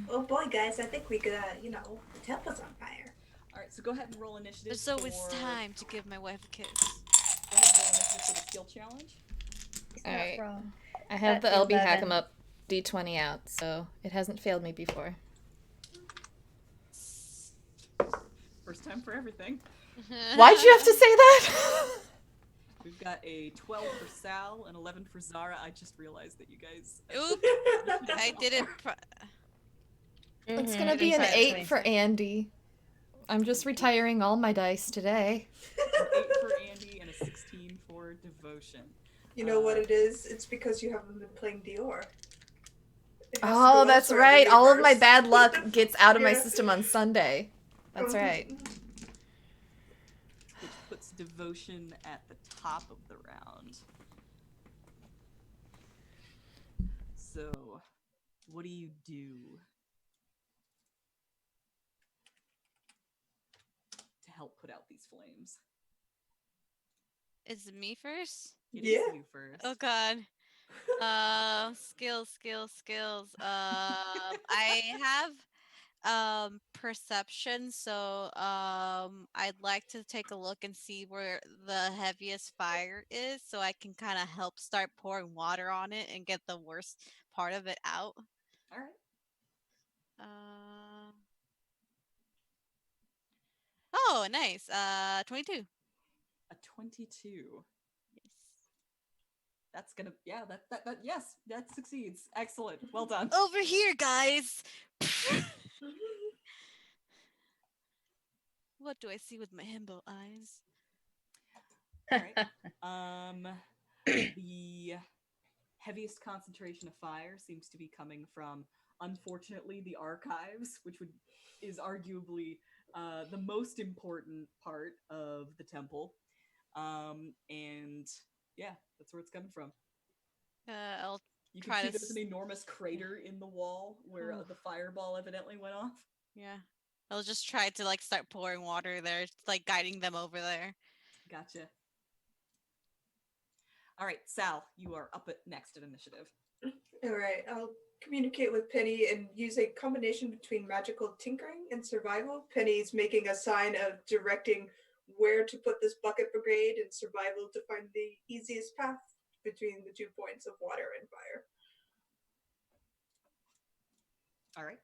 Oh boy, guys, I think we could, the temple's on fire. All right, so go ahead and roll initiative. So it's for- time to give my wife a kiss. Go ahead and roll initiative for the skill challenge. He's All not right. wrong. I have the That's LB 11. hack 'em up D20 out, so it hasn't failed me before. First time for everything. Why'd you have to say that? We've got a 12 for Sal, an 11 for Zara. I just realized that you guys. Oop! I didn't. It's Mhm, gonna be an exactly. 8 for Andy. I'm just retiring all my dice today. An 8 for Andy and a 16 for Devotion. You know what it is? It's because you haven't been playing Dior. It has to go Oh, that's elsewhere in the right. All of my universe. bad luck gets out of my Yeah. system on Sunday. That's right. Which puts Devotion at the top of the round. So, what do you do to help put out these flames? Is it me first? It is Yeah. you first. Oh God. Skills. I have perception, so I'd like to take a look and see where the heaviest fire is, so I can kind of help start pouring water on it and get the worst part of it out. All right. Uh, oh, nice. 22. A 22. Yes. That's gonna, yeah, that yes, that succeeds. Excellent. Well done. Over here, guys. What do I see with my himbo eyes? All right. The heaviest concentration of fire seems to be coming from, unfortunately, the archives, which is arguably the most important part of the temple. And yeah, that's where it's coming from. I'll You can try see to. there's an enormous crater in the wall where Oh. the fireball evidently went off. Yeah. I'll just try to like start pouring water there, like guiding them over there. Gotcha. All right, Sal, you are up at next at initiative. All right, I'll communicate with Penny and use a combination between magical tinkering and survival. Penny's making a sign of directing where to put this bucket brigade, and survival to find the easiest path between the 2 points of water and fire. All right.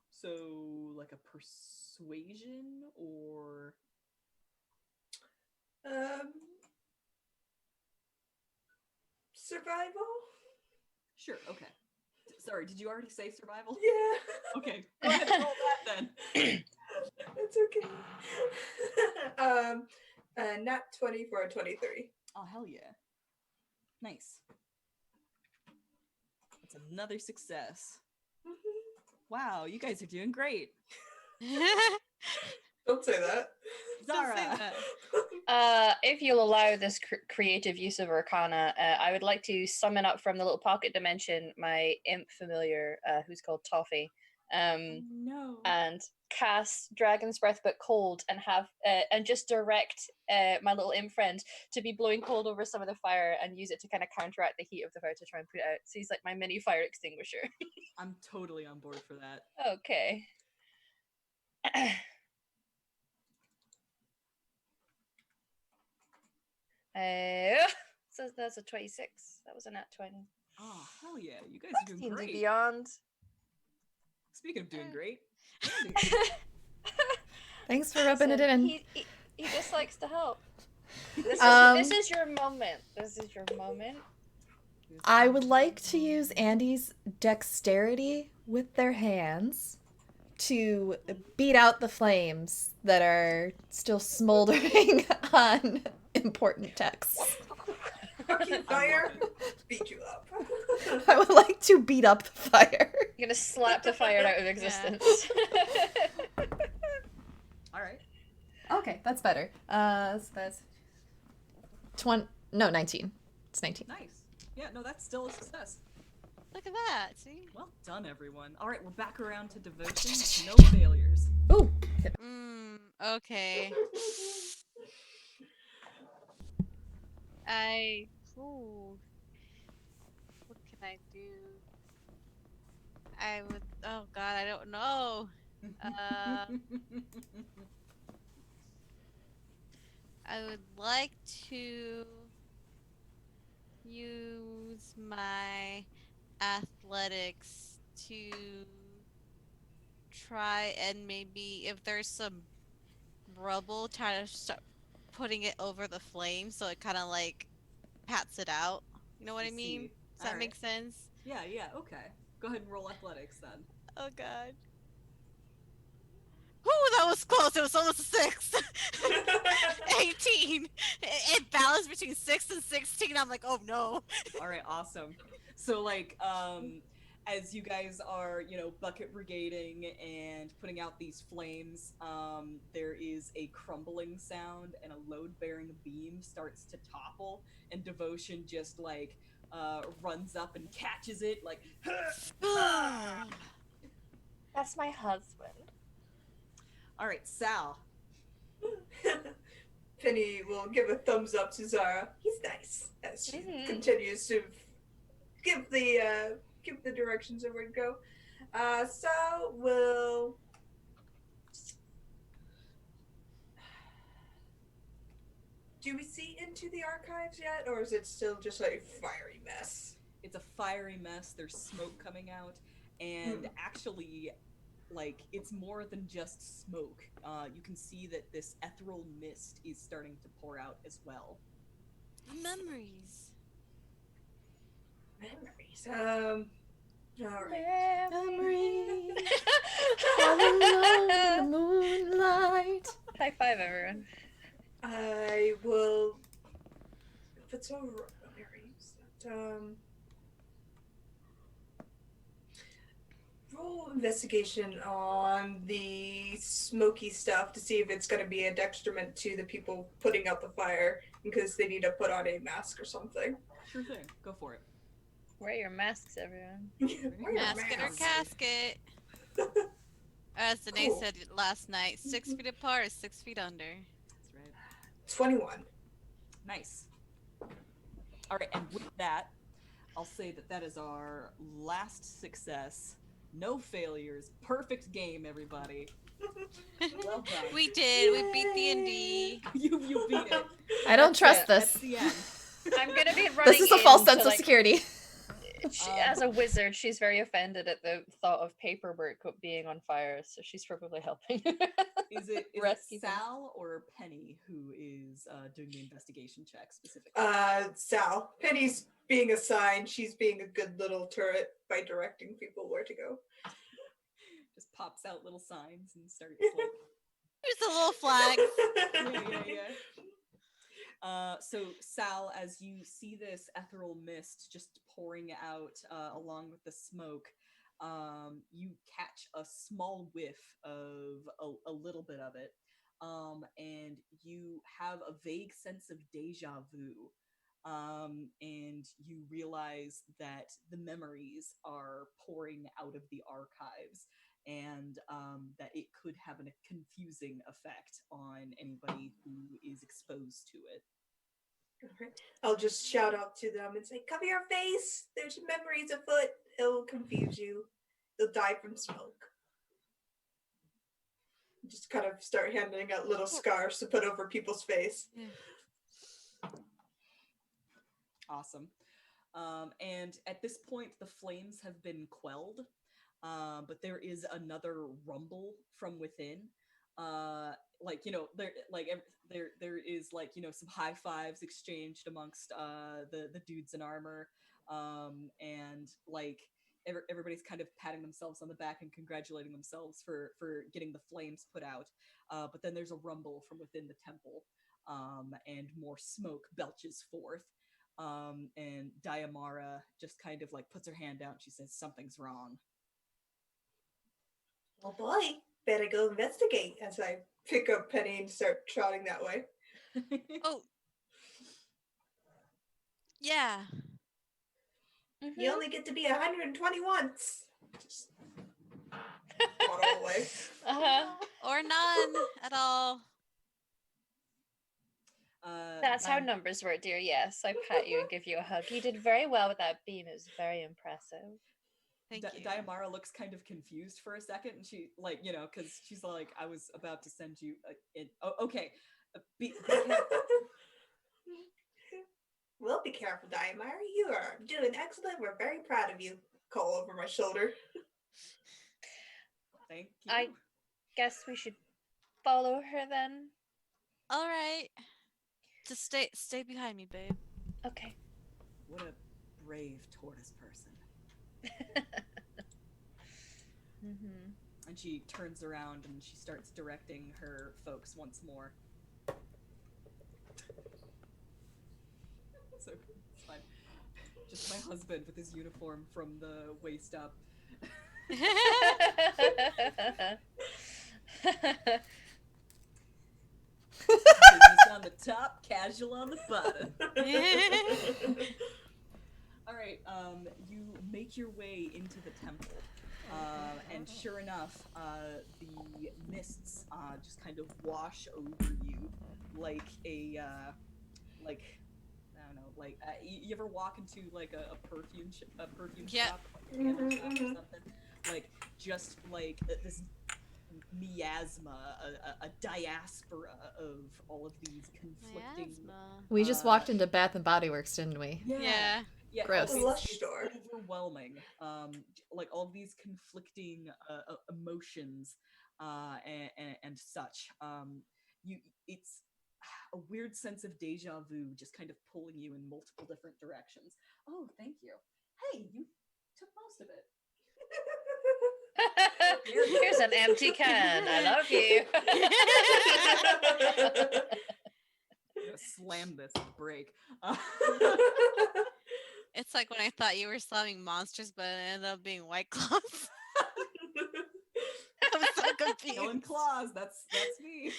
So, like a persuasion or Survival? sure, okay. Sorry, did you already say survival? Yeah. Okay, go ahead and roll that then. That's okay. Nat 20 for a 23. Oh, hell yeah. Nice. That's another success. Wow, you guys are doing great. Don't say that. Zara. Don't say that. If you'll allow this creative use of Arcana, I would like to summon up from the little pocket dimension my imp familiar, who's called Toffee, No. and cast Dragon's Breath but cold, and have and just direct my little imp friend to be blowing cold over some of the fire and use it to kind of counteract the heat of the fire to try and put it out. So he's like my mini fire extinguisher. I'm totally on board for that. Okay. So that's a 26. That was a nat 20. Oh, hell yeah. You guys are doing 16 great. beyond. Speaking of doing great. Thanks for rubbing it Listen, in. He just likes to help. This is your moment. This is your moment. I would like to use Andy's dexterity with their hands to beat out the flames that are still smoldering on important texts. Fucking fire. Beat you up. I would like to beat up the fire. You're gonna slap the fire out of existence. All right. Okay, that's better. So that's 19. It's 19. Nice. Yeah, no, that's still a success. Look at that. See? Well done, everyone. All right, we're back around to devotion. No failures. Ooh. Okay. Ooh. What can I do? I would. Oh God, I don't know. I would like to use my athletics to try and maybe if there's some rubble, try to start putting it over the flame so it kind of like pats it out. You know what I mean? see. Does that All make right. sense? Yeah, okay. Go ahead and roll athletics then. Oh God. Ooh, that was close. It was almost a 6. 18. It balanced between 6 and 16. I'm like, oh no. All right, awesome. So like as you guys are, bucket brigading and putting out these flames, there is a crumbling sound and a load-bearing beam starts to topple, and Devotion just like runs up and catches it like That's my husband. All right, Sal. Penny will give a thumbs up to Zara. He's nice, as she Mhm. continues to give the directions of where to go. So we'll. Do we see into the archives yet, or is it still just a fiery mess? It's a fiery mess. There's smoke coming out, and actually, like, it's more than just smoke. You can see that this ethereal mist is starting to pour out as well. Memories. Memories. All right. Memories all alone in the moonlight. High five, everyone. I will. If it's all right, roll investigation on the smoky stuff to see if it's going to be a detriment to the people putting out the fire because they need to put on a mask or something. Sure thing. Go for it. Wear your masks, everyone. Wear your Mask in her mask. casket. As Danae Cool. said last night, 6 feet apart, 6 feet under. That's right. 21. Nice. All right, and with that, I'll say that is our last success. No failures. Perfect game, everybody. Well done. We did. We beat D&D. You beat it. I don't trust That's this. the end. I'm gonna be running. This is a false in to, sense of like, security. As a wizard, she's very offended at the thought of paperwork being on fire, so she's probably helping. Is it Rescue things. Sal or Penny who is doing the investigation check specifically? Sal. Penny's being assigned. She's being a good little turret by directing people where to go. Just pops out little signs and starts like There's a little flag. So Sal, as you see this ethereal mist just pouring out along with the smoke, you catch a small whiff of a little bit of it, and you have a vague sense of deja vu, and you realize that the memories are pouring out of the archives, and that it could have a confusing effect on anybody who is exposed to it. Okay. I'll just shout out to them and say, cover your face! There's memories afoot. It'll confuse you. You'll die from smoke. Just kind of start handing out little scarves to put over people's face. Yeah. Awesome. And at this point, the flames have been quelled, but there is another rumble from within. Like, you know, there is, like, you know, some high fives exchanged amongst the dudes in armor, and like everybody's kind of patting themselves on the back and congratulating themselves for getting the flames put out. But then there's a rumble from within the temple, and more smoke belches forth. And Diamara just kind of like puts her hand out and she says, something's wrong. Oh boy, better go investigate as I pick up Penny and start trotting that way. Oh. Yeah. Mm-hmm. You only get to be 120 once. Just waddle away. Or none at all. That's how numbers work, dear. Yes, I pat you and give you a hug. You did very well with that beam. It was very impressive. Thank you. Diamara looks kind of confused for a second, and she, like, you know, because she's like, I was about to send you in. Oh, okay. Be Well, be careful, Diamara. You are doing excellent. We're very proud of you. Call over my shoulder. Thank you. I guess we should follow her then. All right. Just stay behind me, babe. Okay. What a brave tortoise person. Mm-hmm. And she turns around and she starts directing her folks once more. So it's fine. Just my husband with his uniform from the waist up. Business on the top, casual on the bottom. All right, you make your way into the temple, And sure enough, the mists just kind of wash over you like a like I don't know, like you ever walk into like a perfume Yeah. shop, like a candle shop or something, like just like this miasma, a diaspora of all of these conflicting. Miasma. We just walked into Bath and Body Works, didn't we? Yeah. Yeah, Gross. The Lush store. overwhelming. Like all these conflicting emotions, and such. It's a weird sense of deja vu, just kind of pulling you in multiple different directions. Oh, thank you. Hey, you took most of it. Here's an empty can. I love you. I'm gonna slam this break. It's like when I thought you were slamming monsters, but it ended up being White Claws. I'm so confused. Killing claws. That's me.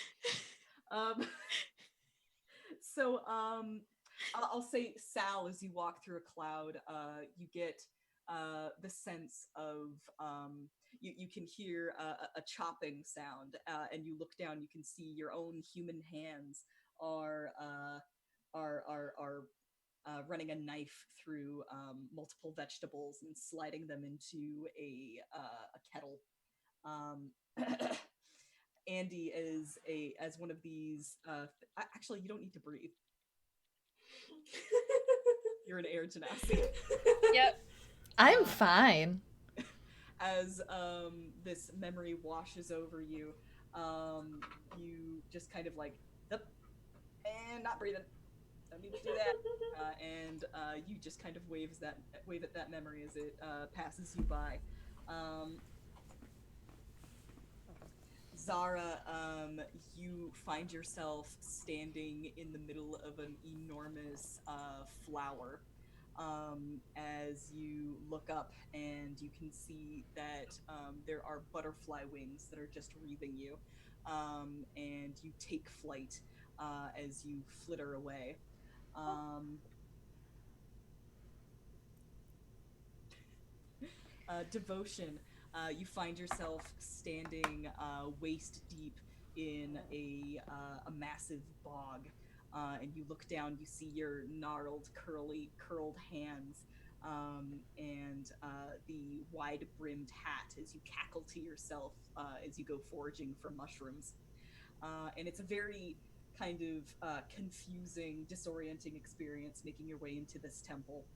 So I'll say, Sal, as you walk through a cloud, you get the sense of you can hear a chopping sound, and you look down. You can see your own human hands are running a knife through multiple vegetables and sliding them into a kettle. Andy is as one of these. Actually, you don't need to breathe. You're in air genasi. Yep. I'm fine. As this memory washes over you, you just kind of like, yep, and not breathing. Don't need to do that. And you just kind of wave at that memory as it passes you by. Zara, you find yourself standing in the middle of an enormous flower. As you look up, and you can see that there are butterfly wings that are just wreathing you, and you take flight as you flitter away. Devotion, you find yourself standing waist deep in a massive bog, and you look down. You see your gnarled, curled hands, and the wide-brimmed hat as you cackle to yourself as you go foraging for mushrooms. And it's a very kind of confusing, disorienting experience making your way into this temple.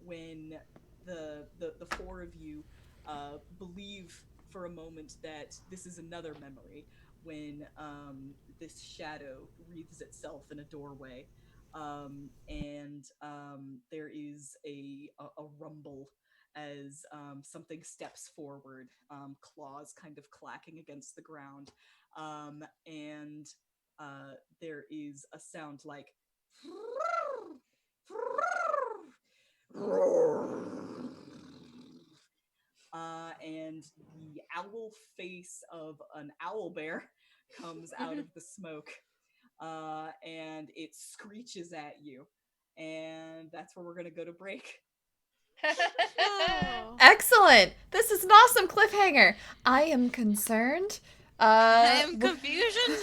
When the four of you believe for a moment that this is another memory, when this shadow wreathes itself in a doorway, and there is a rumble as something steps forward, claws kind of clacking against the ground, and there is a sound like and the owl face of an owl bear comes out of the smoke, and it screeches at you, and that's where we're gonna go to break. Oh. Excellent. This is an awesome cliffhanger. I am concerned. I am confusion.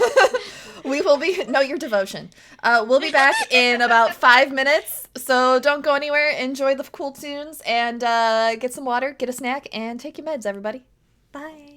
We will be no, your devotion. We'll be back in about 5 minutes, so don't go anywhere. Enjoy the cool tunes and get some water, get a snack, and take your meds, everybody. Bye.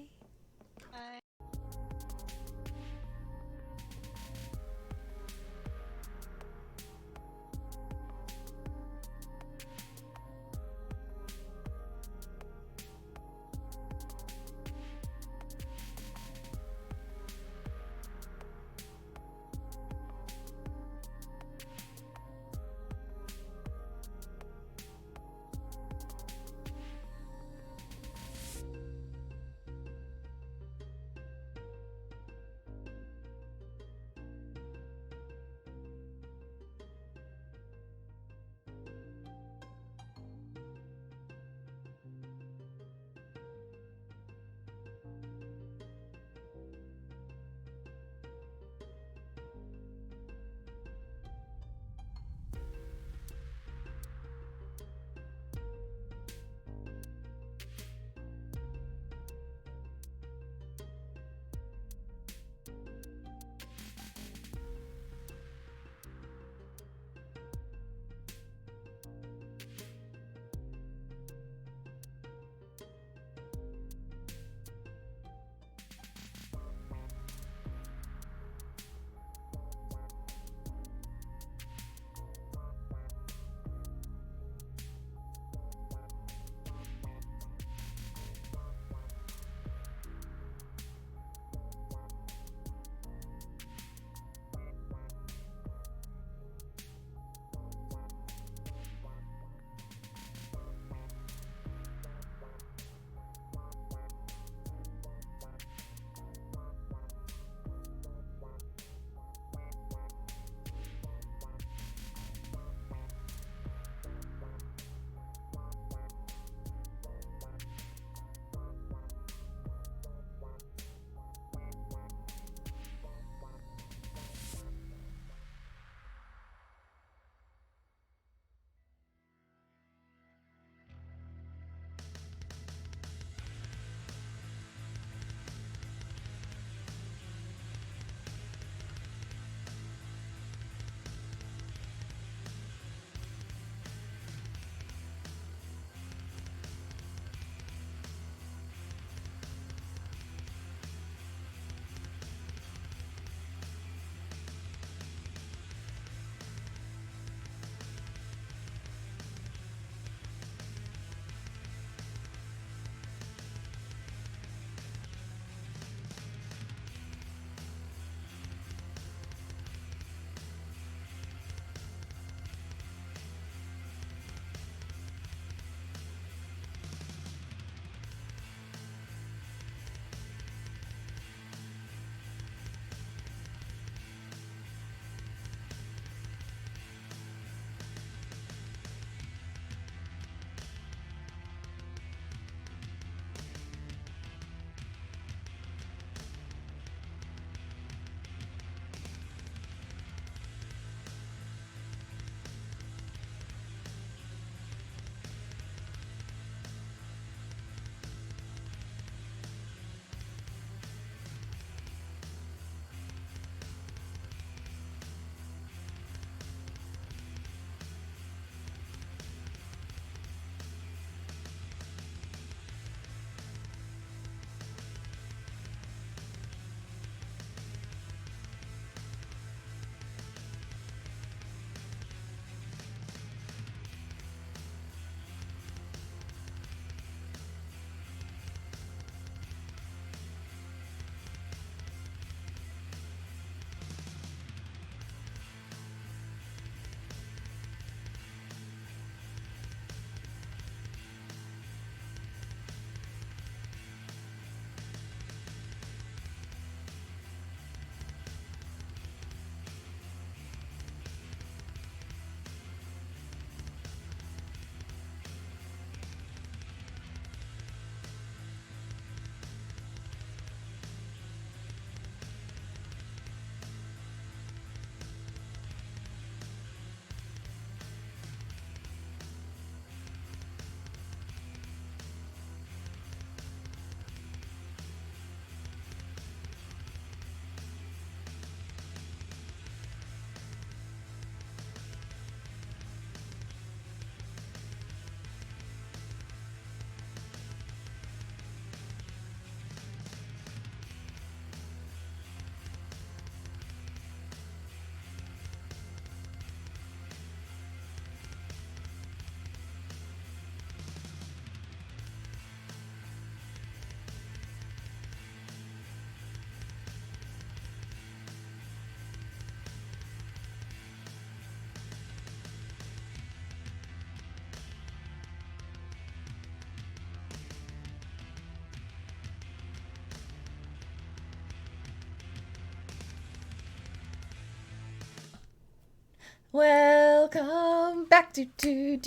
Welcome back to do.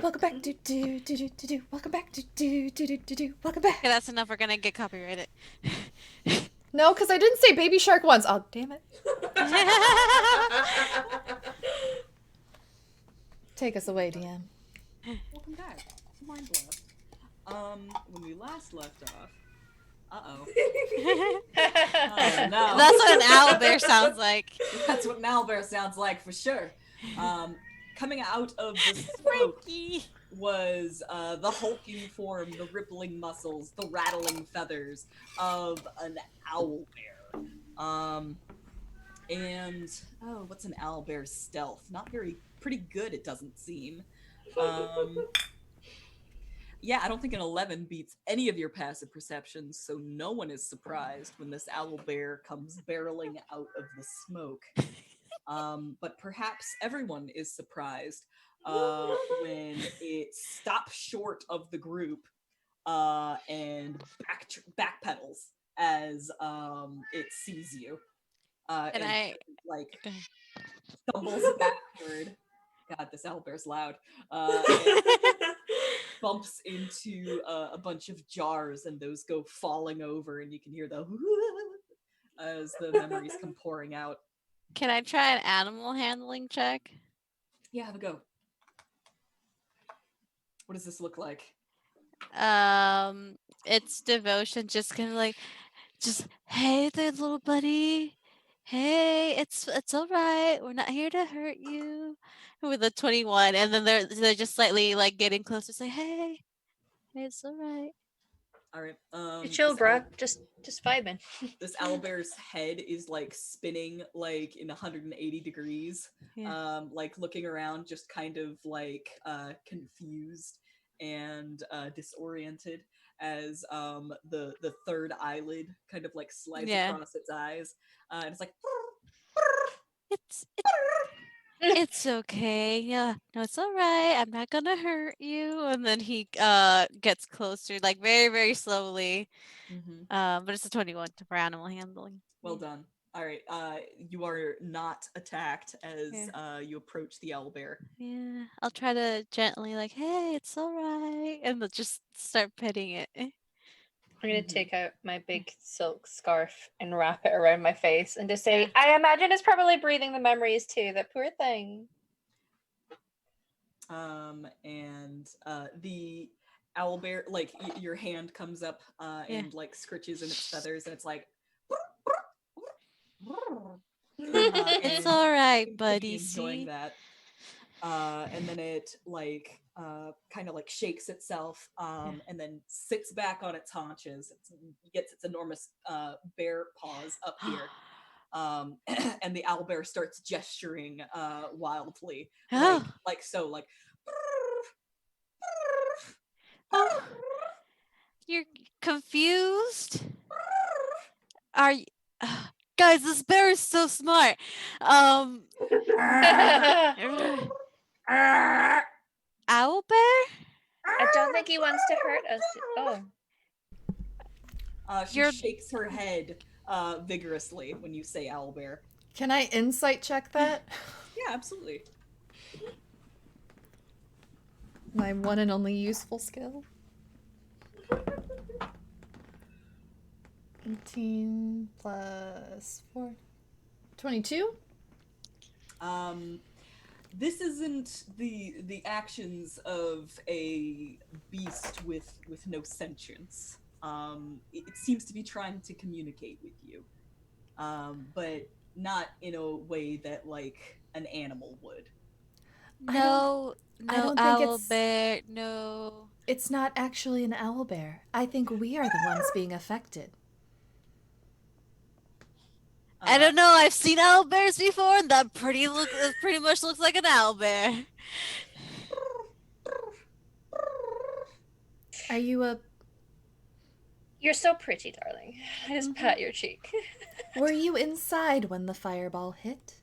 Welcome back to do. Welcome back to do. Welcome back. Okay, that's enough. We're gonna get copyrighted. No, because I didn't say Baby Shark once. Oh, damn it. Take us away, DM. Welcome back. Mind blast. When we last left off. Uh-oh. Oh, no. That's what an owlbear sounds like. That's what an owlbear sounds like for sure. Coming out of the smoke Frankie. was the hulking form, the rippling muscles, the rattling feathers of an owlbear. And what's an owlbear's stealth? Not pretty good, it doesn't seem. Yeah, I don't think an 11 beats any of your passive perceptions, so no one is surprised when this owlbear comes barreling out of the smoke. But perhaps everyone is surprised when it stops short of the group and backpedals as it sees you. And I like Go ahead. stumbles backward. God, this owlbear's loud. And bumps into a bunch of jars, and those go falling over, and you can hear the as the memories come pouring out. Can I try an animal handling check? Yeah, have a go. What does this look like? It's devotion, just kind of like, just hey there, little buddy. Hey, it's all right. We're not here to hurt you. With a 21, and then they're just slightly like getting closer, say hey, it's all right. All right. You're chill, bro. Just vibing. This owlbear's head is like spinning like in 180 degrees. Yeah. Like looking around, just kind of like confused and disoriented as the third eyelid kind of like slides Yeah. across its eyes, and it's like It's okay. Yeah, no, it's all right. I'm not gonna hurt you. And then he gets closer, like very, very slowly. But it's a 21 for animal handling. Well done. All right. You are not attacked as you approach the owlbear. Yeah, I'll try to gently like, hey, it's all right, and then just start petting it. I'm gonna take out my big silk scarf and wrap it around my face and just say, I imagine it's probably breathing the memories too, that poor thing. And the owlbear, like your hand comes up and like scritches in its feathers, and it's like It's all right, buddy. Enjoying See? that. And then it like kind of like shakes itself and then sits back on its haunches. It gets its enormous bear paws up here. And the owlbear starts gesturing wildly, like so, like. Oh, you're confused? Are you? Guys, this bear is so smart. Owl bear? I don't think he wants to hurt us. Oh. She shakes her head vigorously when you say owlbear. Can I insight check that? Yeah, absolutely. My one and only useful skill. 18 plus 4. 22? This isn't the actions of a beast with no sentience. It seems to be trying to communicate with you, but not in a way that like an animal would. No, I don't think owl it's- bear, no. It's not actually an owlbear. I think we are the ones being affected. I don't know. I've seen owl bears before, and that pretty much looks like an owl bear. Are you a... You're so pretty, darling. I just pat your cheek. Were you inside when the fireball hit?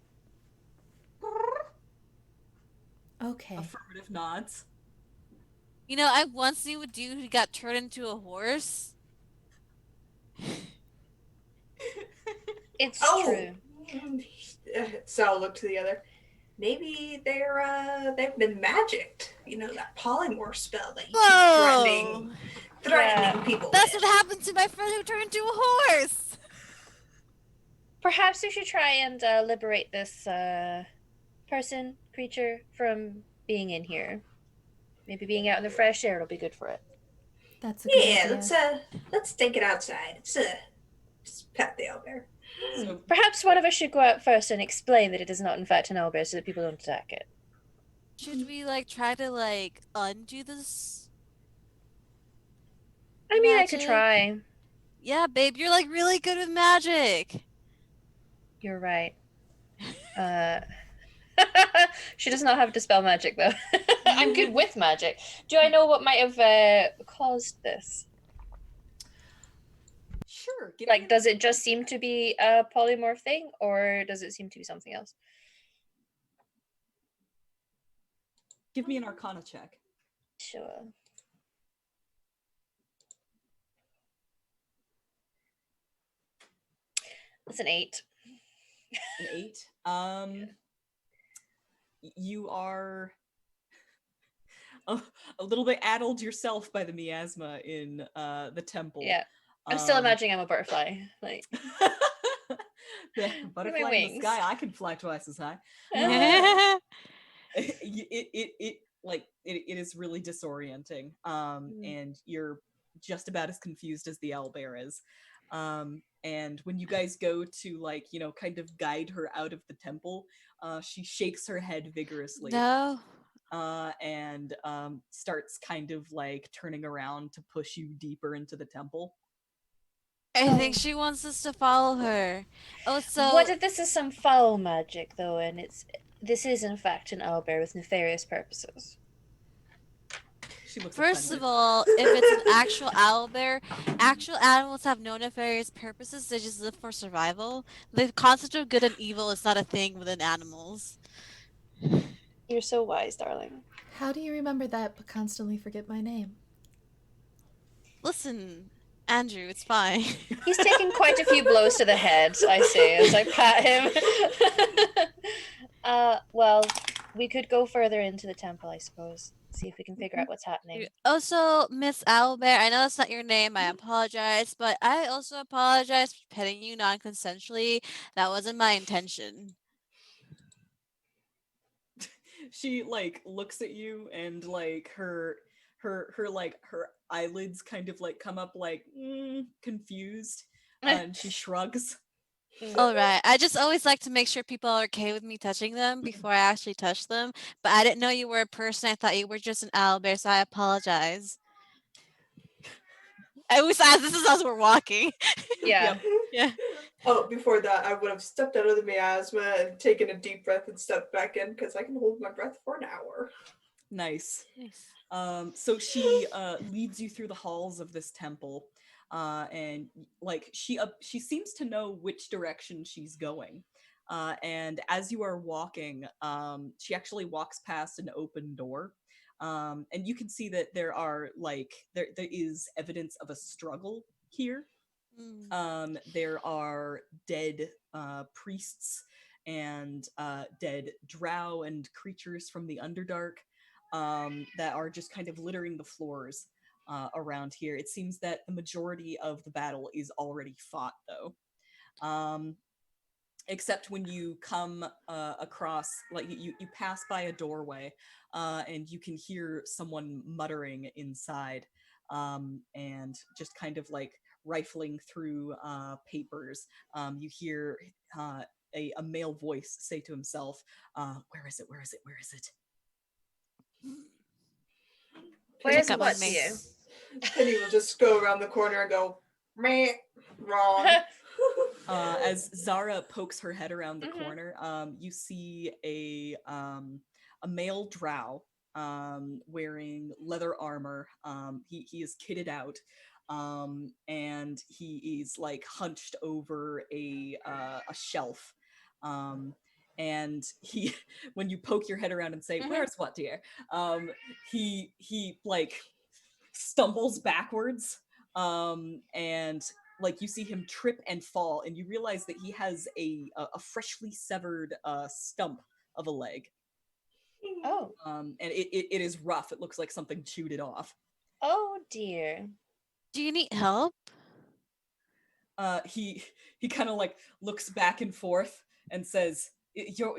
Okay. Affirmative nods. You know, I once knew a dude who got turned into a horse. It's Oh! true. Sal looked to the other. maybe they've been magicked. You know, that polymorph spell that you keep Whoa! threatening Yeah. people That's with. what happened to my friend who turned into a horse! Perhaps we should try and liberate this person, creature, from being in here. Maybe being out in the fresh air will be good for it. That's a good Yeah, idea. let's take it outside. Just pet the owlbear. So Perhaps one of us should go out first and explain that it is not in fact an owlbear so that people don't attack it. Should we, like, try to, like, undo this I mean, I could magic? try. Yeah, babe, you're, like, really good with magic! You're right. She does not have dispel magic though. I'm good with magic. Do I know what might have caused this? sure. Like, does it just seem to be a polymorph thing, or does it seem to be something else? Give me an Arcana check. Sure. That's an 8. An 8. You are a little bit addled yourself by the miasma in the temple. Yeah. I'm still imagining I'm a butterfly. Like, the butterfly in the wings. sky. I can fly twice as high. It is really disorienting. And you're just about as confused as the owlbear is. And when you guys go to, like, you know, kind of guide her out of the temple, she shakes her head vigorously. No. And starts kind of like turning around to push you deeper into the temple. I think she wants us to follow her. Oh, so what if this is some foul magic though, and this is in fact an owlbear with nefarious purposes? She looks first offended. of all, if it's an actual owlbear, actual animals have no nefarious purposes. They just live for survival. The concept of good and evil is not a thing within animals. You're so wise, darling. How do you remember that but constantly forget my name? Listen, Andrew, it's fine. He's taking quite a few blows to the head, I say, as I pat him. Well, we could go further into the temple, I suppose. See if we can figure out what's happening. Also, Miss Owlbear, I know that's not your name. I apologize, but I also apologize for petting you non-consensually. That wasn't my intention. She like looks at you and like her eyelids kind of like come up like confused, and she shrugs. All right. I just always like to make sure people are okay with me touching them before I actually touch them. But I didn't know you were a person. I thought you were just an owlbear, so I apologize. This is as we're walking. Yeah. Yeah. Oh, before that, I would have stepped out of the miasma and taken a deep breath and stepped back in because I can hold my breath for an hour. Nice. Nice. So she leads you through the halls of this temple, and like she seems to know which direction she's going. And as you are walking, she actually walks past an open door, and you can see that there is evidence of a struggle here. There are dead priests and dead drow and creatures from the Underdark that are just kind of littering the floors around here. It seems that the majority of the battle is already fought, though. Except when you come across, like you pass by a doorway, and you can hear someone muttering inside, and just kind of like rifling through papers. You hear a male voice say to himself, "Where is it? Where is it? Where is it?" Where's Pick up what on to me. you? Penny will just go around the corner and go, meh, wrong. As Zara pokes her head around the Mhm. corner, you see a male drow wearing leather armor. He is kitted out, and he is like hunched over a shelf. And he, when you poke your head around and say, Mhm. "Where's what, dear?" He like stumbles backwards, and like you see him trip and fall, and you realize that he has a freshly severed stump of a leg. Oh. And it is rough. It looks like something chewed it off. Oh dear. Do you need help? He kind of like looks back and forth and says, You're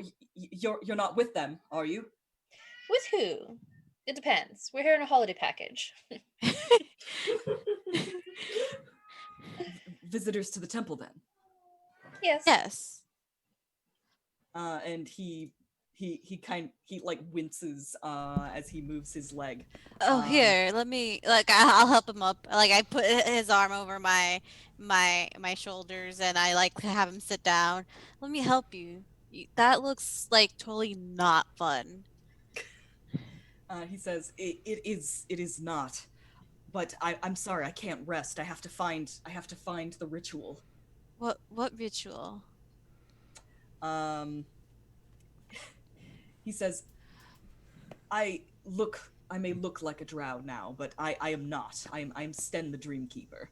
not with them, are you?" With who? It depends. We're here on a holiday package. Visitors to the temple, then. Yes. Yes. And he like winces as he moves his leg. Oh, here, let me, like, I'll help him up. Like, I put his arm over my shoulders, and I like have him sit down. Let me help you. That looks like totally not fun. He says, it is not. But I'm sorry, I can't rest. I have to find the ritual. What ritual? He says, I may look like a drow now, but I am not. I'm Sten the Dreamkeeper.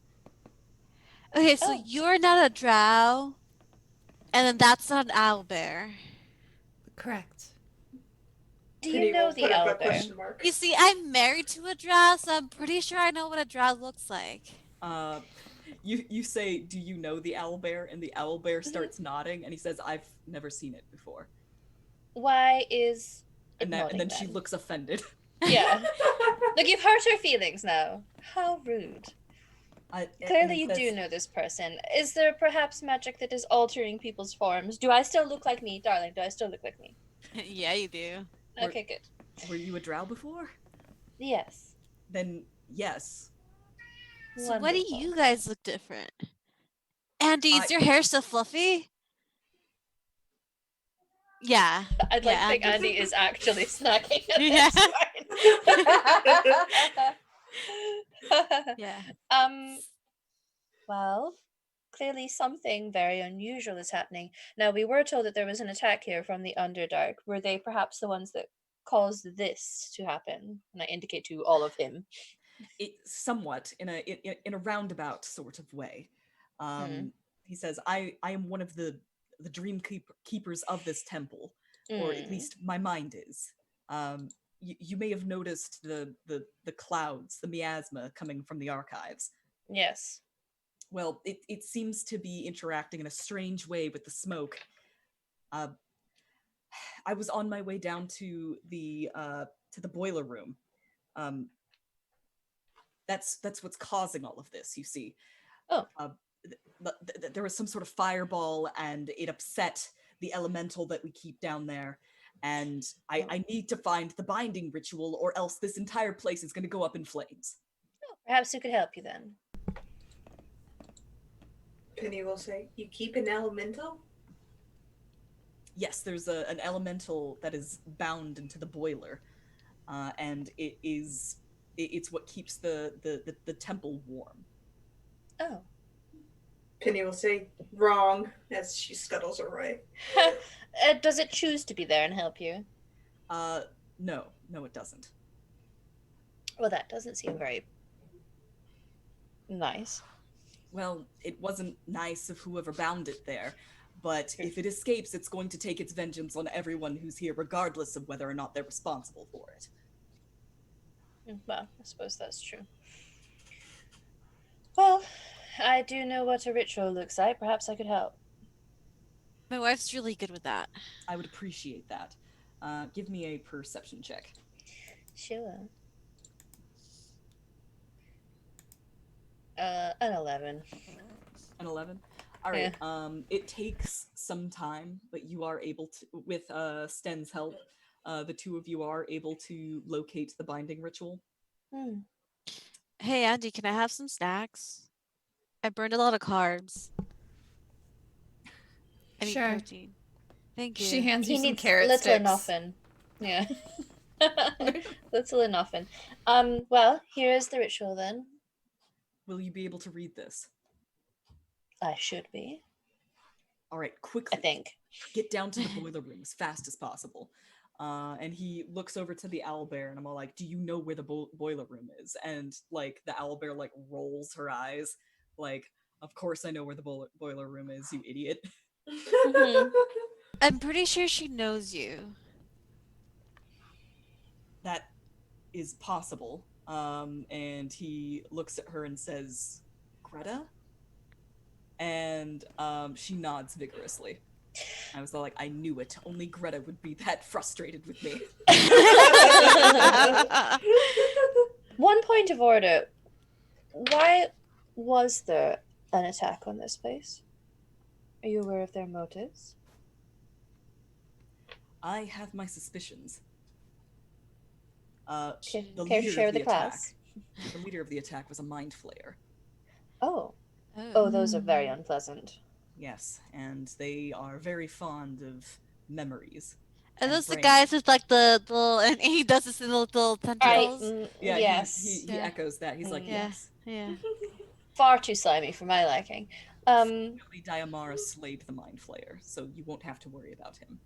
Okay, so Oh. you're not a drow, and then that's not an owlbear. Correct. Do Penny you know will the put up a owlbear? question mark. You see, I'm married to a drow, so I'm pretty sure I know what a drow looks like. You say, do you know the owlbear? And the owlbear starts nodding, and he says, I've never seen it before. Why is it And nodding then she then? looks offended. Yeah. Look, you've hurt her feelings now. How rude. And Clearly he you says, do know this person. Is there perhaps magic that is altering people's forms? Do I still look like me, darling? Do I still look like me? Yeah, you do. Okay, good. Were you a drow before? Yes. Then yes. So why do Wonderful. you guys look different? Andy, is your hair still fluffy? Yeah. I'd like to think Andy. Andy is actually snacking at Yeah. this point. Yeah. Well, clearly something very unusual is happening. Now, we were told that there was an attack here from the Underdark. Were they perhaps the ones that caused this to happen? And I indicate to all of him. It somewhat in a roundabout sort of way. He says, I am one of the dream keepers of this temple, or at least my mind is. You may have noticed the clouds, the miasma coming from the archives. Yes. Well, it seems to be interacting in a strange way with the smoke. I was on my way down to the boiler room. That's what's causing all of this, you see. Oh. There was some sort of fireball, and it upset the elemental that we keep down there. And I need to find the binding ritual, or else this entire place is going to go up in flames. Oh, perhaps we could help you then. Penny will say, "You keep an elemental?" Yes, there's an elemental that is bound into the boiler, and it's what keeps the temple warm. Oh. Penny will say, "Wrong," as she scuttles away. Does it choose to be there and help you? No, it doesn't. Well, that doesn't seem very nice. Well, it wasn't nice of whoever bound it there, but if it escapes, it's going to take its vengeance on everyone who's here, regardless of whether or not they're responsible for it. Well, I suppose that's true. Well, I do know what a ritual looks like. Perhaps I could help. My wife's really good with that. I would appreciate that. Give me a perception check. Sure. An 11. An 11? All right. Yeah. It takes some time, but you are able to, with Sten's help, the two of you are able to locate the binding ritual. Hey, Andy, can I have some snacks? I burned a lot of carbs. I need protein. Thank you. She hands you some needs carrot little sticks. and often. Yeah. Little and often. Well, here is the ritual then. Will you be able to read this? I should be. All right, quickly. I think. Get down to the boiler room as fast as possible. And he looks over to the owlbear, and I'm all like, do you know where the boiler room is? And, like, the owlbear, like, rolls her eyes. Like, of course I know where the boiler room is, you idiot. I'm pretty sure she knows you. That is possible. And he looks at her and says, Greta? And she nods vigorously. I was like, I knew it. Only Greta would be that frustrated with me. One point of order. Why was there an attack on this place? Are you aware of their motives? I have my suspicions. Care The to leader share of the with the attack. class? The leader of the attack was a mind flayer. Oh. Oh. Oh, those are very unpleasant. Yes, and they are very fond of memories. Are and those the brains. guys with like the little, and he does this in the little tentacles? Yeah, yes. he Yeah. echoes that. He's like, Yeah. yes. Yeah. Far too slimy for my liking. Fortunately, Diamara slayed the mind flayer, so you won't have to worry about him.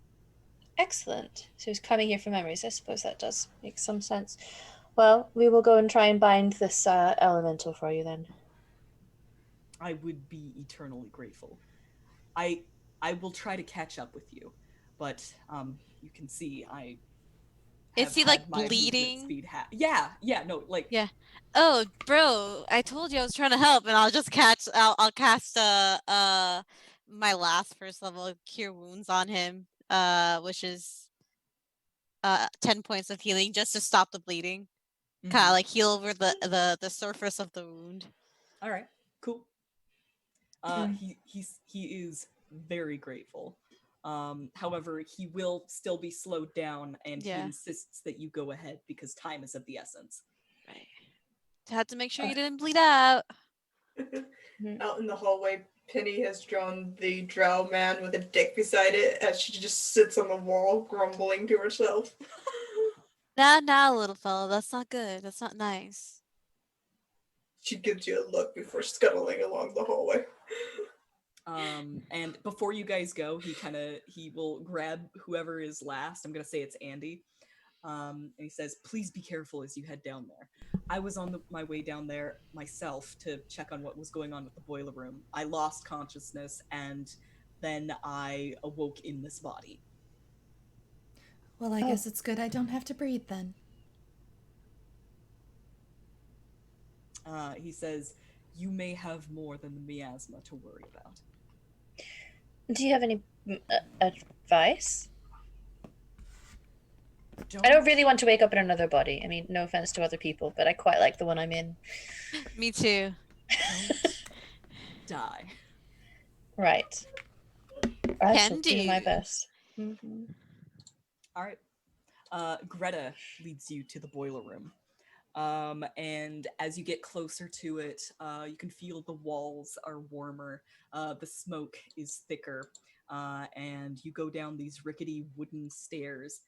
Excellent. So he's coming here for memories. I suppose that does make some sense. Well, we will go and try and bind this elemental for you then. I would be eternally grateful. I will try to catch up with you, but you can see I have Is he had like my movement bleeding? speed yeah, no, like Yeah. Oh, bro, I told you I was trying to help, and I'll just catch. I'll cast my last first level cure wounds on him, which is 10 points of healing just to stop the bleeding. Kind of like heal over the surface of the wound. All right, cool. He is very grateful. However, he will still be slowed down, and he insists that you go ahead because time is of the essence. Right. Had to make sure you didn't bleed out. Out in the hallway, Penny has drawn the drow man with a dick beside it as she just sits on the wall, grumbling to herself. Nah, little fella, that's not good. That's not nice. She gives you a look before scuttling along the hallway. And before you guys go, he will grab whoever is last. I'm gonna say it's Andy. And he says, please be careful as you head down there. I was on my way down there myself to check on what was going on with the boiler room. I lost consciousness, and then I awoke in this body. Well, I guess it's good I don't have to breathe then. He says, you may have more than the miasma to worry about. Do you have any advice? I don't really want to wake up in another body. I mean, no offense to other people, but I quite like the one I'm in. Me too. Don't die. Right. I Can shall do my best. Mm-hmm. All right. Greta leads you to the boiler room. And as you get closer to it, you can feel the walls are warmer, the smoke is thicker, and you go down these rickety wooden stairs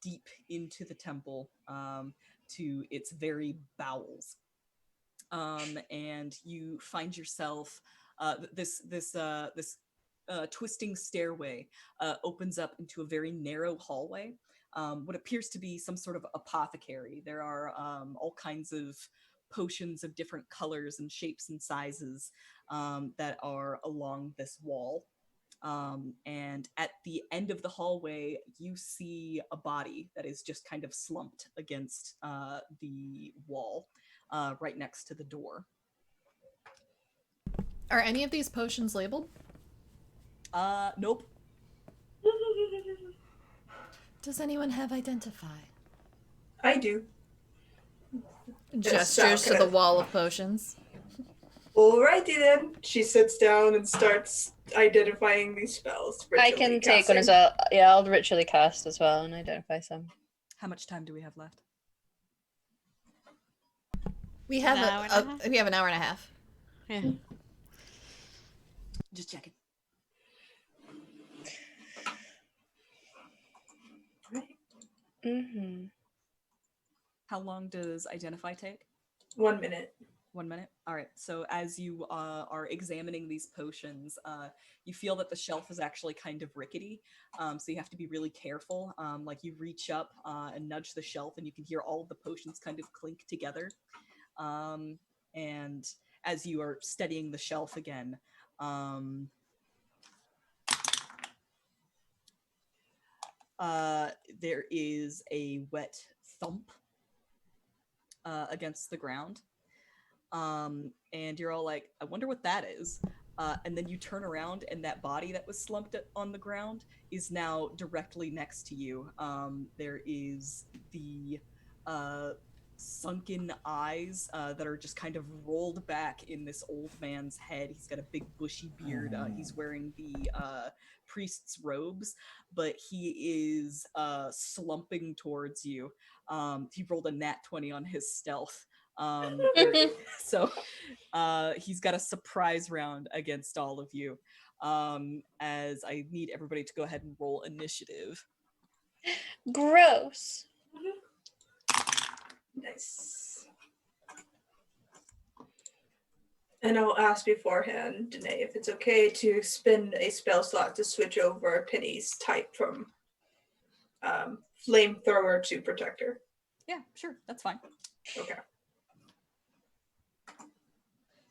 deep into the temple to its very bowels. And you find yourself this twisting stairway opens up into a very narrow hallway. What appears to be some sort of apothecary. There are all kinds of potions of different colors and shapes and sizes that are along this wall. And at the end of the hallway, you see a body that is just kind of slumped against the wall right next to the door. Are any of these potions labeled? Nope. Does anyone have identify? I do. Gestures to the wall of potions. Alrighty then. She sits down and starts identifying these spells. I can take one as well. Yeah, I'll ritually cast as well and identify some. How much time do we have left? We have an hour and a half. Yeah. Just checking. Mm-hmm. How long does identify take? 1 minute. 1 minute? All right. So as you are examining these potions, you feel that the shelf is actually kind of rickety. So you have to be really careful. Like you reach up and nudge the shelf and you can hear all of the potions kind of clink together. And as you are steadying the shelf again, there is a wet thump against the ground. And you're all like, I wonder what that is. And then you turn around, and that body that was slumped on the ground is now directly next to you. There is the sunken eyes that are just kind of rolled back in this old man's head. He's got a big bushy beard. He's wearing the priest's robes, but he is slumping towards you. He rolled a nat 20 on his stealth. So he's got a surprise round against all of you, as I need everybody to go ahead and roll initiative. Gross. Nice. And I'll ask beforehand, Danae, if it's okay to spend a spell slot to switch over Penny's type from flamethrower to protector. Yeah, sure, that's fine. Okay.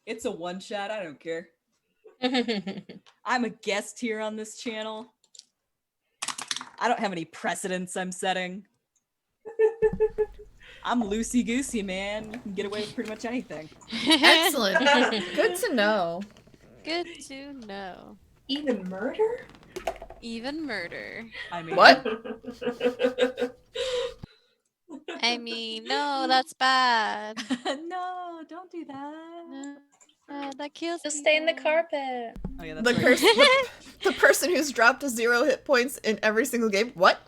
It's a one-shot, I don't care. I'm a guest here on this channel. I don't have any precedents I'm setting. I'm loosey-goosey, man. You can get away with pretty much anything. Excellent. Good to know. Good to know. Even murder? Even murder. I mean, What? I mean, no, that's bad. No, don't do that. No, that kills Just stain the people. carpet. Oh yeah, that's The right. person, the person who's dropped to 0 hit points in every single game. What?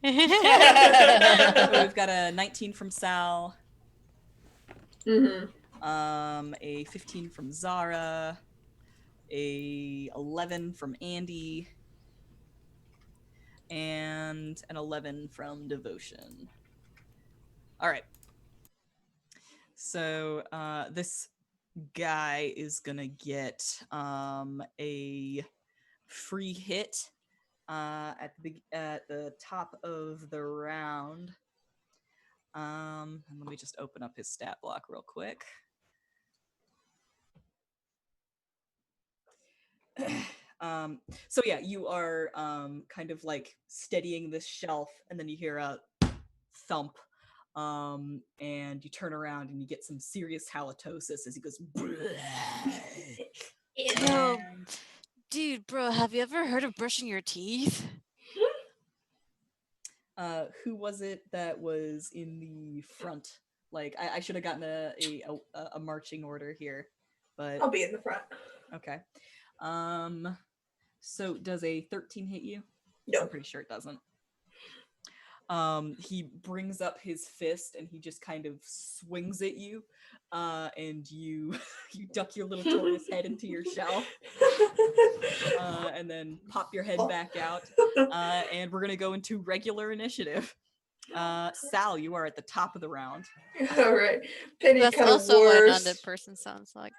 So we've got a 19 from Sal, a 15 from Zara, a 11 from Andy, and an 11 from Devotion. All right. So this guy is gonna get a free hit at the top of the round. And let me just open up his stat block real quick. So yeah, you are kind of like steadying this shelf, and then you hear a thump, and you turn around and you get some serious halitosis as he goes. Yo, dude, bro, have you ever heard of brushing your teeth? Who was it that was in the front? Like, I should have gotten a marching order here, but I'll be in the front. okay. So does a 13 hit you? No. I'm pretty sure it doesn't. He brings up his fist and he just kind of swings at you, and you you duck your little tortoise head into your shell, and then pop your head back out, and we're gonna go into regular initiative. Sal, you are at the top of the round. All right. Penny That's kind of also what an whirs. undead person sounds like.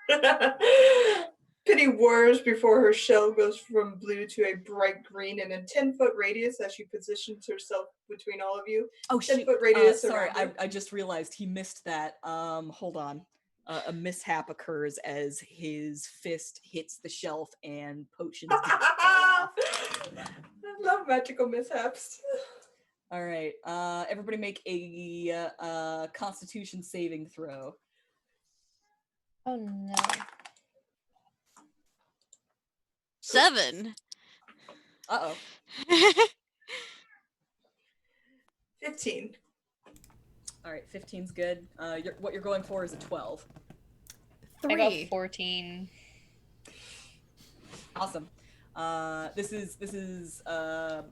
Penny whirs before her shell goes from blue to a bright green in a 10-foot radius as she positions herself between all of you. Oh 10-foot radius sorry, around you. I just realized he missed that. Hold on. A mishap occurs as his fist hits the shelf and potions fall off. I love magical mishaps. All right. Everybody make a Constitution saving throw. Oh no. 7. Uh-oh. 15. All right, 15's good. What you're going for is a 12. I got 3. 14. Awesome. This is a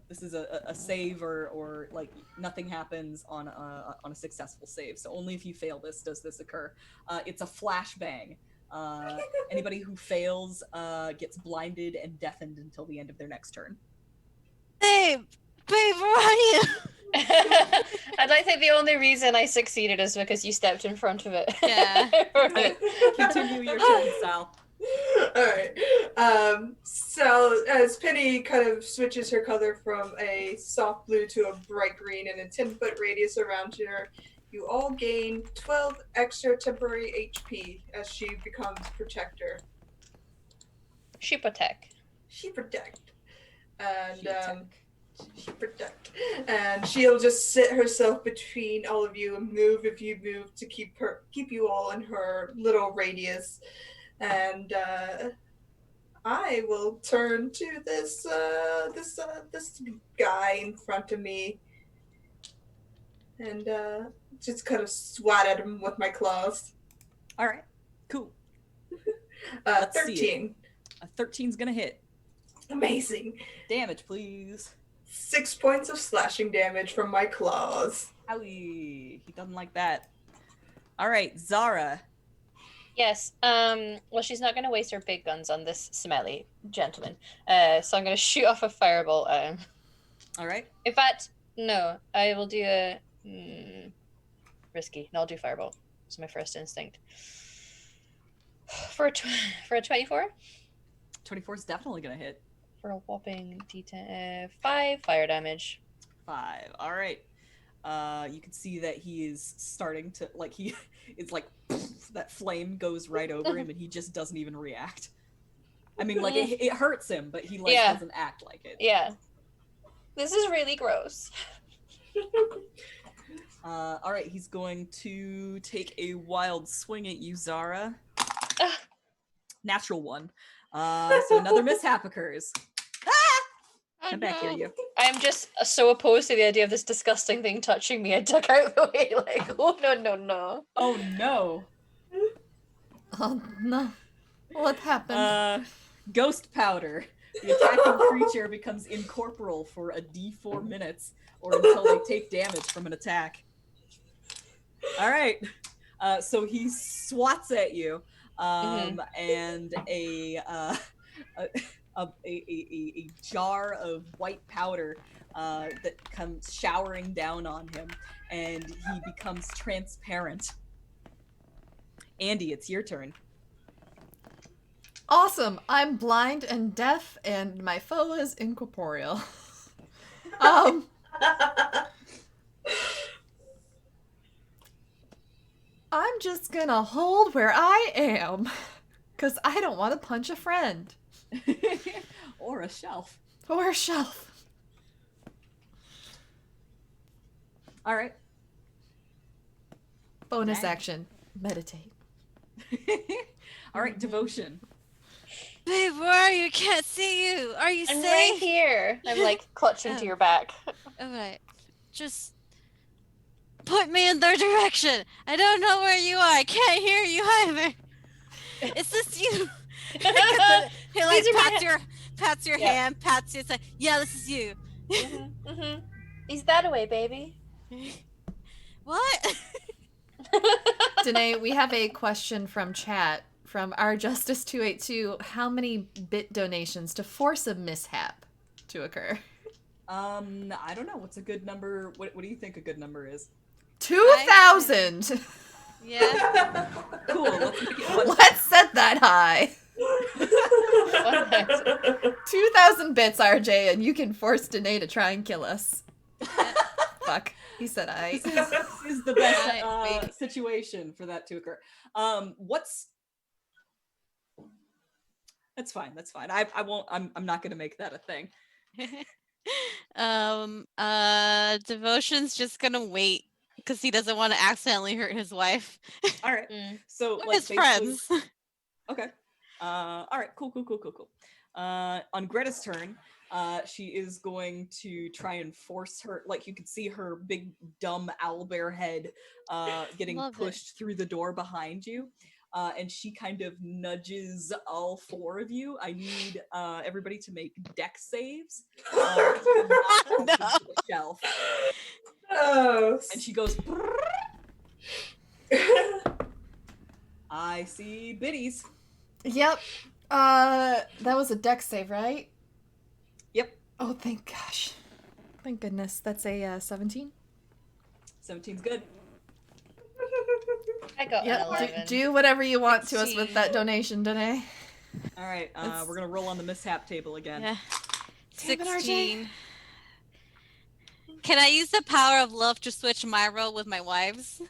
save or like nothing happens on a successful save. So only if you fail this does this occur. It's a flashbang. Anybody who fails gets blinded and deafened until the end of their next turn. Babe, where are you? I'd like to think the only reason I succeeded is because you stepped in front of it. Yeah. Okay, continue your turn, Sal. All right. So as Penny kind of switches her color from a soft blue to a bright green in a 10-foot radius around her, you all gain 12 extra temporary HP as she becomes protector. She protect. She protect. And protect. And she'll just sit herself between all of you and move if you move to keep you all in her little radius. And I will turn to this guy in front of me and just kind of swat at him with my claws. All right, cool. Let's 13. see a 13's gonna hit. Amazing. Damage, please. 6 points of slashing damage from my claws. Owie, he doesn't like that. All right, Zara. Yes. Well, she's not going to waste her big guns on this smelly gentleman. So I'm going to shoot off a fireball at him. All right. In fact, no. I will do a risky. No, I'll do fireball. It's my first instinct. For a 24. 24 is definitely gonna hit. For a whopping D10, 5 fire damage. 5. All right. You can see that he is starting to it's like that flame goes right over him and he just doesn't even react. I mean, like it hurts him, but he doesn't act like it. Yeah. This is really gross. All right, he's going to take a wild swing at you, Zara. Natural 1. So another mishap occurs. Come back here, you. I'm just so opposed to the idea of this disgusting thing touching me. I duck out the way, like, oh no. Oh no. Oh no. What happened? Ghost powder. The attacking creature becomes incorporeal for a D4 minutes or until they take damage from an attack. All right. So he swats at you, and a jar of white powder that comes showering down on him, and he becomes transparent. Andy, it's your turn. Awesome. I'm blind and deaf, and my foe is incorporeal. I'm just gonna hold where I am, because I don't want to punch a friend. Or a shelf. Or a shelf. All right. Bonus Dang. action. Meditate. All right, devotion. Babe, where are you? Can't see you. Are you I'm safe? right here. I'm like clutching to your back. Alright. Just put me in their direction. I don't know where you are. I can't hear you either. Is this you? He like These are my pats your Yeah. hand, pats you, say, yeah, this is you. He's that away, baby. What? Danae, we have a question from chat from our Justice 282. How many bit donations to force a mishap to occur? I don't know. What's a good number? What do you think a good number is? 2,000! Yeah. Cool. Let's make it Let's set that high. 2,000 bits, RJ, and you can force Danae to try and kill us. Fuck. He said I. This is the best Wait. situation for that to occur. That's fine. That's fine. I won't. I'm not gonna make that a thing. Devotion's just gonna wait because he doesn't want to accidentally hurt his wife. All right. So Or like his basically- friends. Okay. All right. Cool. On Greta's turn, she is going to try and force her. Like you can see her big dumb owlbear head getting Love it. pushed through the door behind you. And she kind of nudges all 4 of you. I need everybody to make dex saves. No. The shelf. Oh. And she goes, I see biddies. Yep. That was a dex save, right? Yep. Oh, thank gosh. Thank goodness. That's a 17? 17's good. I got an Yep. 11. Do whatever you want to us with that donation, Danae. All right, It's- we're gonna roll on the mishap table again. Yeah. Damn it, RJ. 16. Can I use the power of love to switch my role with my wives?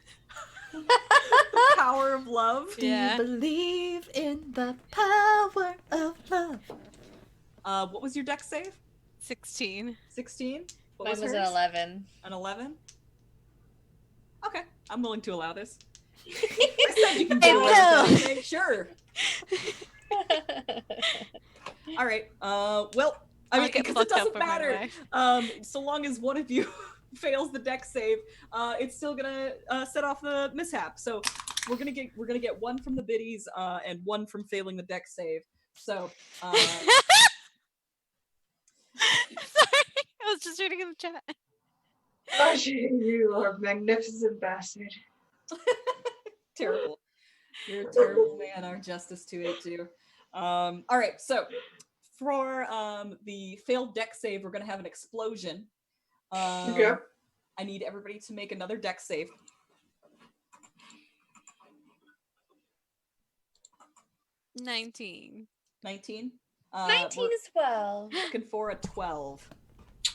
The power of love. Do Yeah. you believe in the power of love? What was your dex save? 16. 16. What Mine was an hers? 11. An 11. Okay, I'm willing to allow this. I said you can get away with anything. Sure. All right. Well, I I'll mean, get because it fucked up doesn't for my matter. wife. So long as one of you fails the deck save, it's still gonna set off the mishap. So we're gonna get one from the biddies and one from failing the deck save. So Sorry, I was just reading in the chat. Archie, you are a magnificent bastard. terrible. You're a terrible man. Our Justice 282. All right. So for the failed deck save, we're gonna have an explosion. Okay. I need everybody to make another deck save. 19. 19. 19 as well. We're looking for a 12.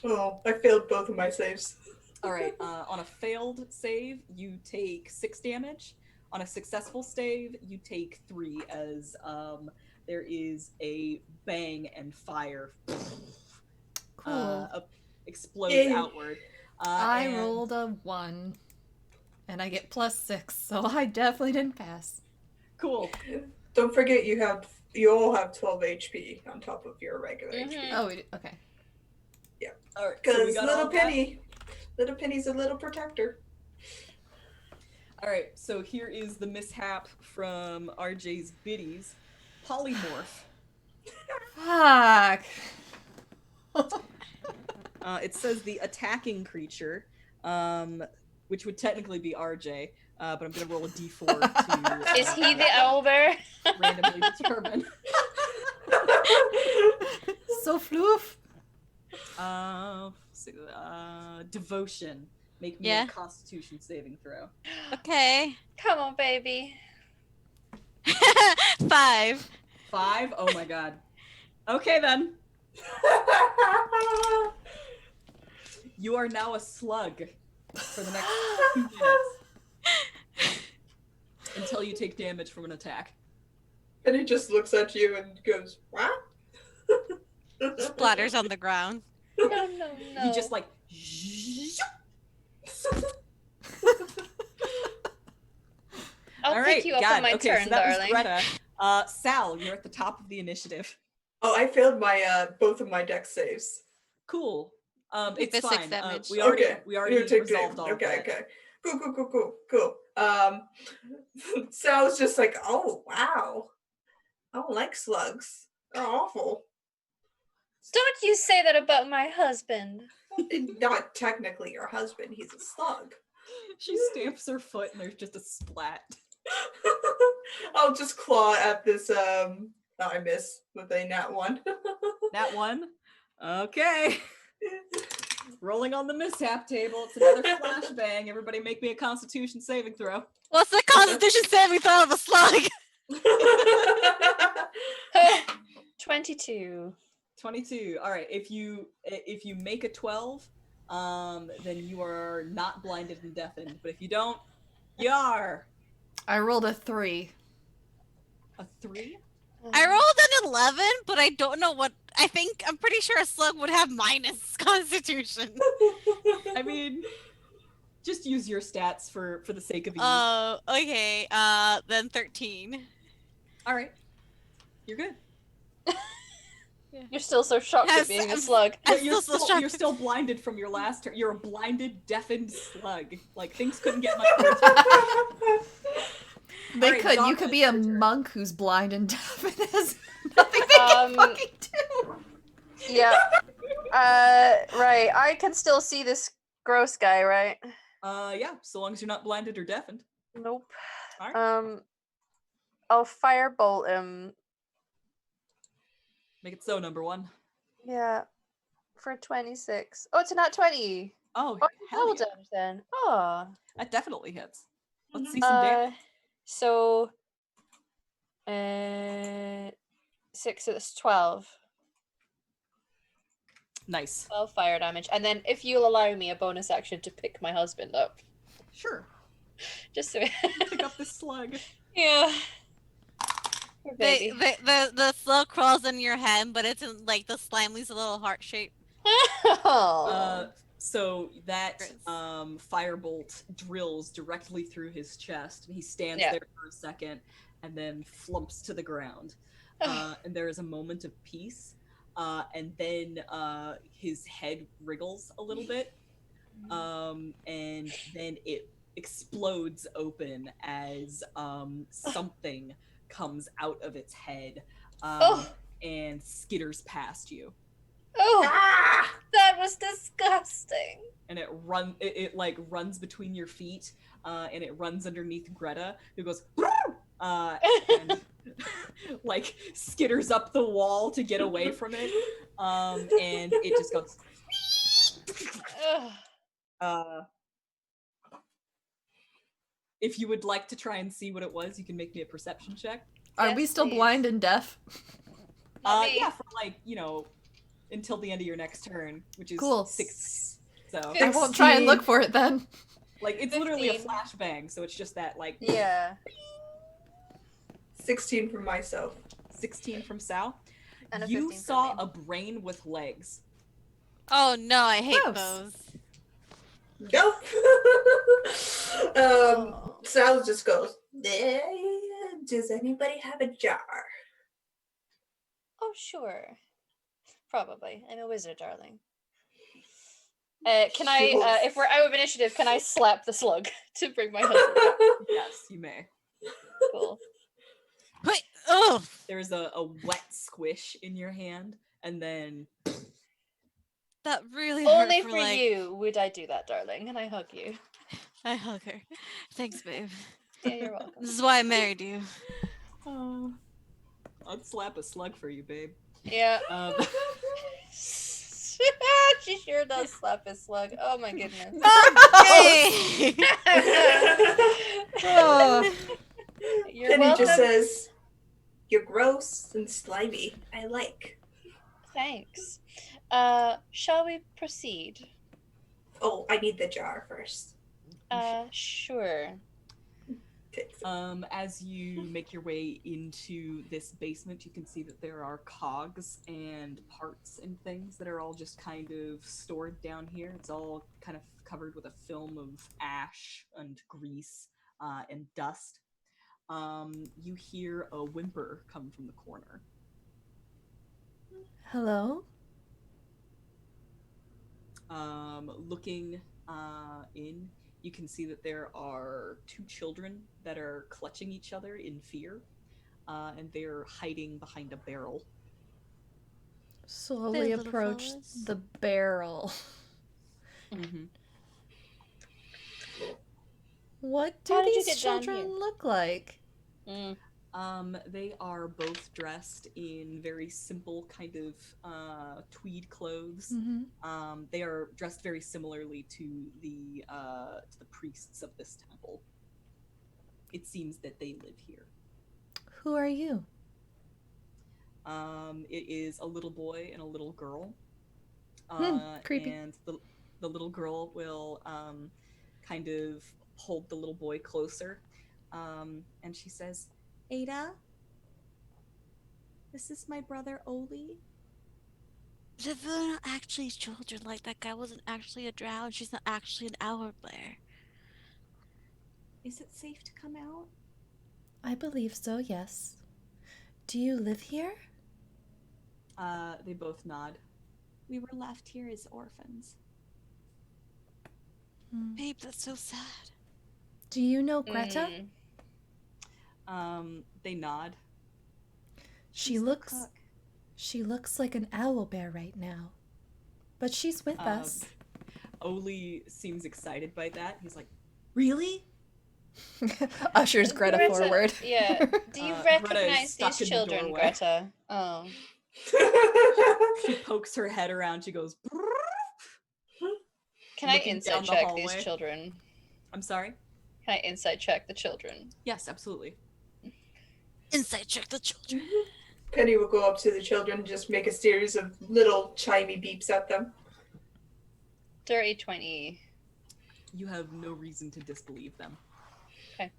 Oh, I failed both of my saves. All right. On a failed save, you take 6 damage. On a successful save, you take 3 as there is a bang and fire Cool. explodes Yay. outward. I rolled a 1, and I get +6, so I definitely didn't pass. Cool. Don't forget you all have 12 HP on top of your regular HP. Oh, okay. All right. So we Because got all Little Penny's a little protector. All right. So here is the mishap from RJ's biddies. Polymorph. Fuck. It says the attacking creature, which would technically be RJ, but I'm gonna roll a d4 to. Is he the elder? randomly determine? So floof. Devotion. Make me Yeah. a Constitution saving throw. Okay. Come on, baby. 5. 5? Oh my god. Okay then. You are now a slug for the next 2 minutes. Until you take damage from an attack. And he just looks at you and goes, what? Splatters on the ground. No, no, no. He just like. I'll All pick right, you up God. on my Okay, turn, so that darling. was Greta. Sal, you're at the top of the initiative. Oh, I failed my both of my deck saves. Cool. It's It's 6 fine. damage. We already You take resolved all of Okay, that. okay. Cool. Sal's just like, oh wow. I don't like slugs. They're awful. Don't you say that about my husband. Not technically your husband, he's a slug. She stamps her foot and there's just a splat. I'll just claw at this I miss with a nat 1. Nat 1. Okay. Rolling on the mishap table. It's another flashbang. Everybody make me a Constitution saving throw. What's the Constitution saving throw of a slug? 22. 22. All right. If you make a 12, then you are not blinded and deafened. But if you don't, you are. I rolled a 3. A 3? I rolled an 11, but I don't know what. I'm pretty sure a slug would have minus Constitution. I mean, just use your stats for the sake of ease. Oh, okay. Then 13. All right. You're good. You're still so shocked at being a slug. I'm You're still shocked. you're still blinded from your last turn. You're a blinded, deafened slug. Like, things couldn't get much worse. They Alright, could. You Donna, could be it's a your turn. monk who's blind and deaf and has nothing they can fucking do. Yeah. Right. I can still see this gross guy, right? Yeah, so long as you're not blinded or deafened. Nope. All right. I'll firebolt him. Make it so, number 1. Yeah. For 26. Oh, it's a nat 20. Oh, Oh, hell double yeah. damage then. Oh. That definitely hits. Let's see some damage. So 6, it's 12. Nice. 12 fire damage. And then if you'll allow me a bonus action to pick my husband up. Sure. Just so Pick up this slug. yeah. Poor baby. The slug crawls in your hand, but it's in like the slime leaves a little heart shape. So that Chris. firebolt drills directly through his chest, and he stands Yeah. there for a second, and then flumps to the ground. And there is a moment of peace, and then his head wriggles a little bit, and then it explodes open as something comes out of its head and skitters past you. Oh, that was disgusting. And it like runs between your feet, and it runs underneath Greta, who goes and like skitters up the wall to get away from it, and it just goes. If you would like to try and see what it was, you can make me a perception check. Are we Yes, still please. blind and deaf? Not me. Yeah, for like, until the end of your next turn, which is Cool. 6. So I won't try and look for it then. like it's literally a 15. flashbang, so it's just that like Yeah. 16 for myself. 16 from Sal. And a You 15 for saw me. a brain with legs. Oh no, I hate Gross. those. Go. Oh. Sal just goes, does anybody have a jar? Oh, sure. Probably. I'm a wizard, darling. Can I, if we're out of initiative, can I slap the slug to bring my husband back? Yes, you may. Cool. Wait, oh, There's a wet squish in your hand, and then that really hurt. Only for like, you would I do that, darling, and I hug you. I hug her. Thanks, babe. Yeah, you're welcome. This is why I married you. I'd slap a slug for you, babe. Yeah. Um, She sure does slap his slug. Oh my goodness. Hey! Oh. You're Penny welcome. just says, you're gross and slimy. I like. Thanks. Shall we proceed? Oh, I need the jar first. Sure. As you make your way into this basement, you can see that there are cogs and parts and things that are all just kind of stored down here. It's all kind of covered with a film of ash and grease and dust. You hear a whimper come from the corner. Hello? Looking in, you can see that there are 2 children that are clutching each other in fear, and they're hiding behind a barrel. Slowly Little approach fellas. the barrel. Mm-hmm. What do How did you these get down children here? look like? They are both dressed in very simple kind of tweed clothes. Mm-hmm. They are dressed very similarly to the priests of this temple. It seems that they live here. Who are you? It is a little boy and a little girl. Creepy. And the little girl will kind of hold the little boy closer, and she says, "Ada, this is my brother Oli." They're not actually children. Like, that guy wasn't actually a drow, and she's not actually an owlbear. Is it safe to come out? I believe so, yes. Do you live here? They both nod. We were left here as orphans. Babe, that's so sad. Do you know Greta? They nod. She She's the looks cook. she looks like an owlbear right now. But she's with us. Oli seems excited by that. He's like, "Really?" Ushers Greta forward. Yeah. Do you Greta is recognize stuck these in the children, doorway. Greta? Oh. She pokes her head around. She goes, Can I Looking insight down the check these hallway. children? "I'm sorry." Can I insight check the children? Yes, absolutely. Inside check the children. Penny will go up to the children and just make a series of little chimey beeps at them. Dirty 20. You have no reason to disbelieve them. Okay.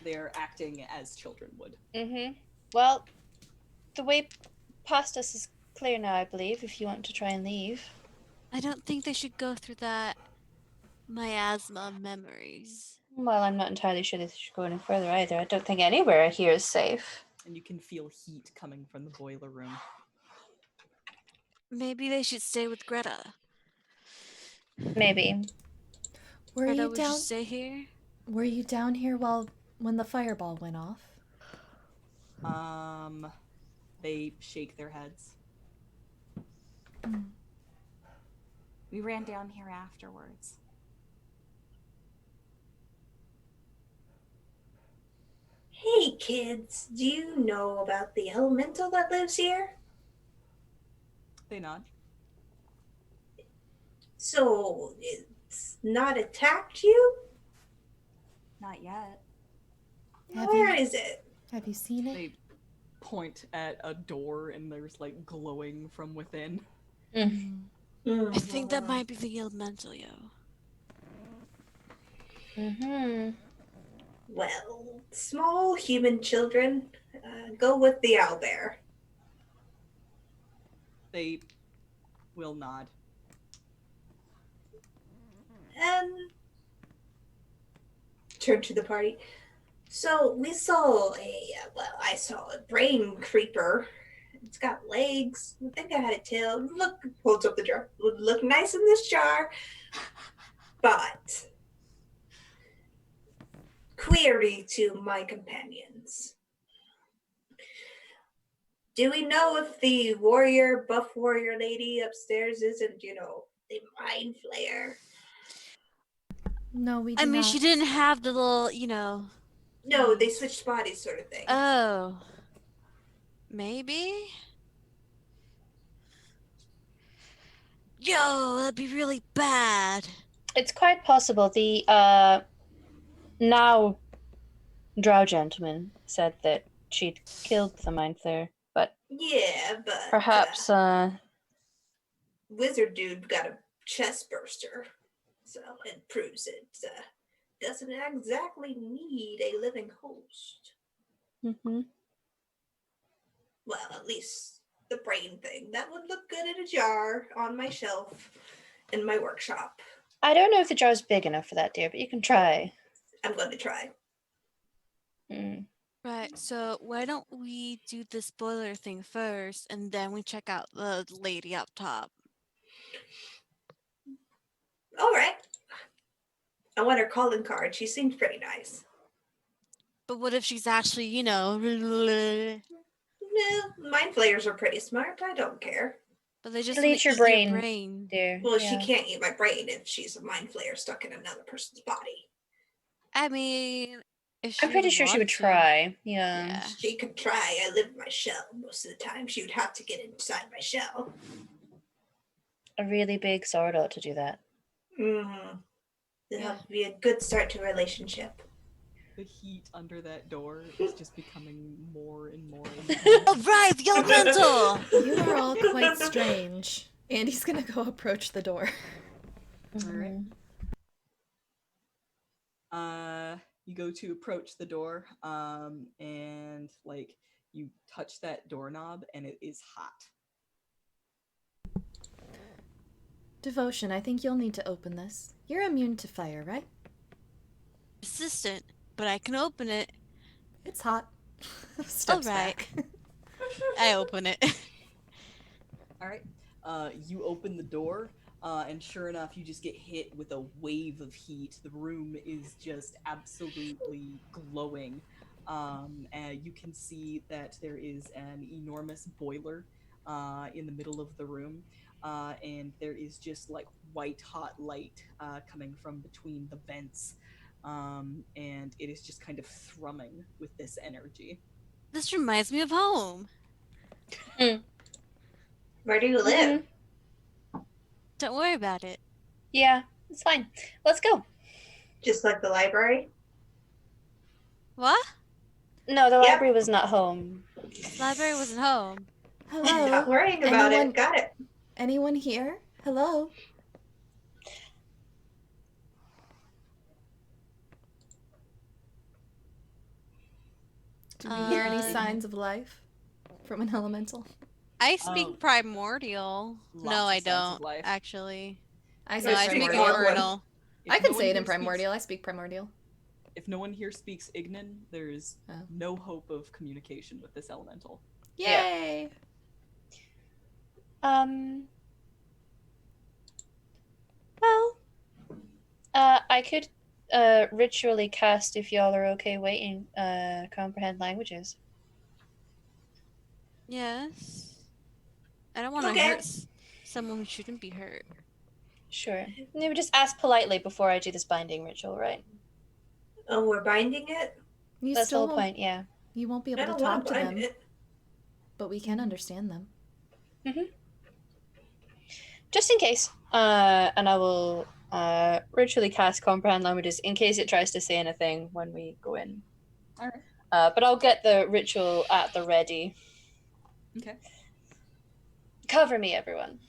They are acting as children would. Well, the way past us is clear now, I believe, if you want to try and leave. I don't think they should go through that miasma of memories. Well, I'm not entirely sure they should go any further either. I don't think anywhere here is safe. And you can feel heat coming from the boiler room. Maybe they should stay with Greta. Maybe. Were Greta, you would you down? stay here? Were you down here when the fireball went off? They shake their heads. We ran down here afterwards. Hey kids, do you know about the elemental that lives here? They nod. So it's not attacked you? Not yet. Where is it? Have you seen it? They point at a door and there's like glowing from within. I think that might be the elemental, yo. Mm-hmm. Well, small human children, go with the owlbear. They will nod. Turn to the party. So we saw I saw a brain creeper. It's got legs. I think I had a tail. Look, holds up the jar. Would look nice in this jar. But, query to my companions. Do we know if the buff warrior lady upstairs isn't, the mind flayer? No, we do I mean, not. she didn't have the little, No, they switched bodies sort of thing. Oh. Maybe? Yo, that'd be really bad. It's quite possible. The now drow gentleman said that she'd killed the mind flayer, but Yeah, but perhaps wizard dude got a chest burster, so it proves it doesn't exactly need a living host. Mm-hmm. Well, at least the brain thing. That would look good in a jar on my shelf in my workshop. I don't know if the jar's big enough for that, dear, but you can try. I'm going to try. Right, so why don't we do the spoiler thing first, and then we check out the lady up top? All right. I want her calling card. She seems pretty nice. But what if she's actually, No, mind flayers are pretty smart. I don't care. but they just She'll want eat to your eat brain. your brain. Dear. Well, yeah. she can't eat my brain if she's a mind flayer stuck in another person's body. I mean, if she I'm pretty sure she would try. Yeah. Yeah. She could try. I live in my shell most of the time. She would have to get inside my shell. A really big sword ought to do that. Mm-hmm. It'll Yeah. have to be a good start to a relationship. The heat under that door is just becoming more and more. All right, the elemental! You are all quite strange. Andy's gonna go approach the door. Alright. You go to approach the door, and like you touch that doorknob and it is hot. Devotion, I think you'll need to open this. You're immune to fire, right? Resistant, but I can open it. It's hot. Steps Alright. back. I open it. Alright. You open the door, and sure enough, you just get hit with a wave of heat. The room is just absolutely glowing. And you can see that there is an enormous boiler in the middle of the room. And there is just like white hot light coming from between the vents. And it is just kind of thrumming with this energy. This reminds me of home. Where do you live? Don't worry about it. Yeah, it's fine. Let's go. Just like the library? What? No, the Yep. library was not home. The library wasn't home. Hello? Not worrying about Anyone- it. Got it. Anyone here? Hello? Do we hear any signs of life from an elemental? I speak Oh. primordial. Lots No, of I signs of don't, life. actually. I No, say I speak primordial. infernal. I If can no say one it in here speaks- primordial. I speak primordial. If no one here speaks Ignan, there's Oh. no hope of communication with this elemental. Yay! Well, I could ritually cast if y'all are okay waiting. Comprehend languages. Yes. I don't want to Okay. hurt someone who shouldn't be hurt. Sure. Maybe just ask politely before I do this binding ritual, right? Oh, we're binding it? You That's the still whole won't. point. Yeah. You won't be I able to don't want talk to to bind them, it. but we can understand them. Just in case. And I will ritually cast comprehend languages in case it tries to say anything when we go in. All right. But I'll get the ritual at the ready. Okay. Cover me, everyone.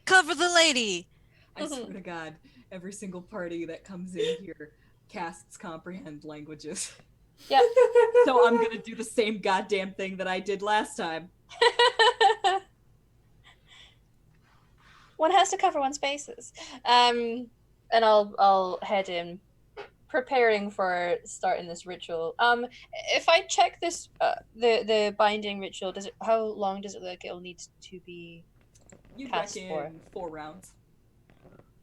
Cover the lady! I swear to God, every single party that comes in here casts comprehend languages. Yep. So I'm gonna do the same goddamn thing that I did last time. One has to cover one's bases. And I'll head in, preparing for starting this ritual. If I check this, the binding ritual, how long does it look it'll need to be You cast reckon 4 rounds.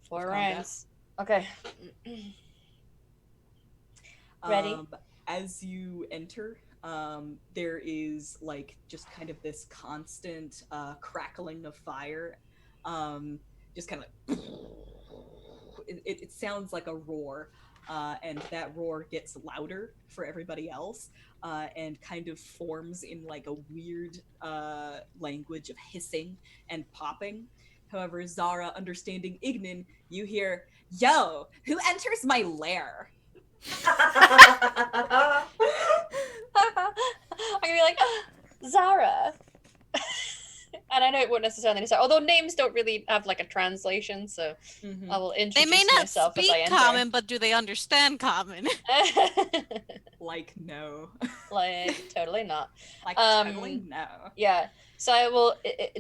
4 combat. rounds? Okay. Ready? As you enter, there is like just kind of this constant crackling of fire. Just kind of it sounds like a roar, and that roar gets louder for everybody else, and kind of forms in like a weird language of hissing and popping. However, Zara, understanding Ignan, you hear, "Yo, who enters my lair?" I'm gonna be like, Zara. And I know it won't necessarily be Zara, although names don't really have like a translation, so I will They introduce may not myself as I speak enter. common, but do they understand common? Like, no. Like, totally not. Like, totally no. Yeah. So I will.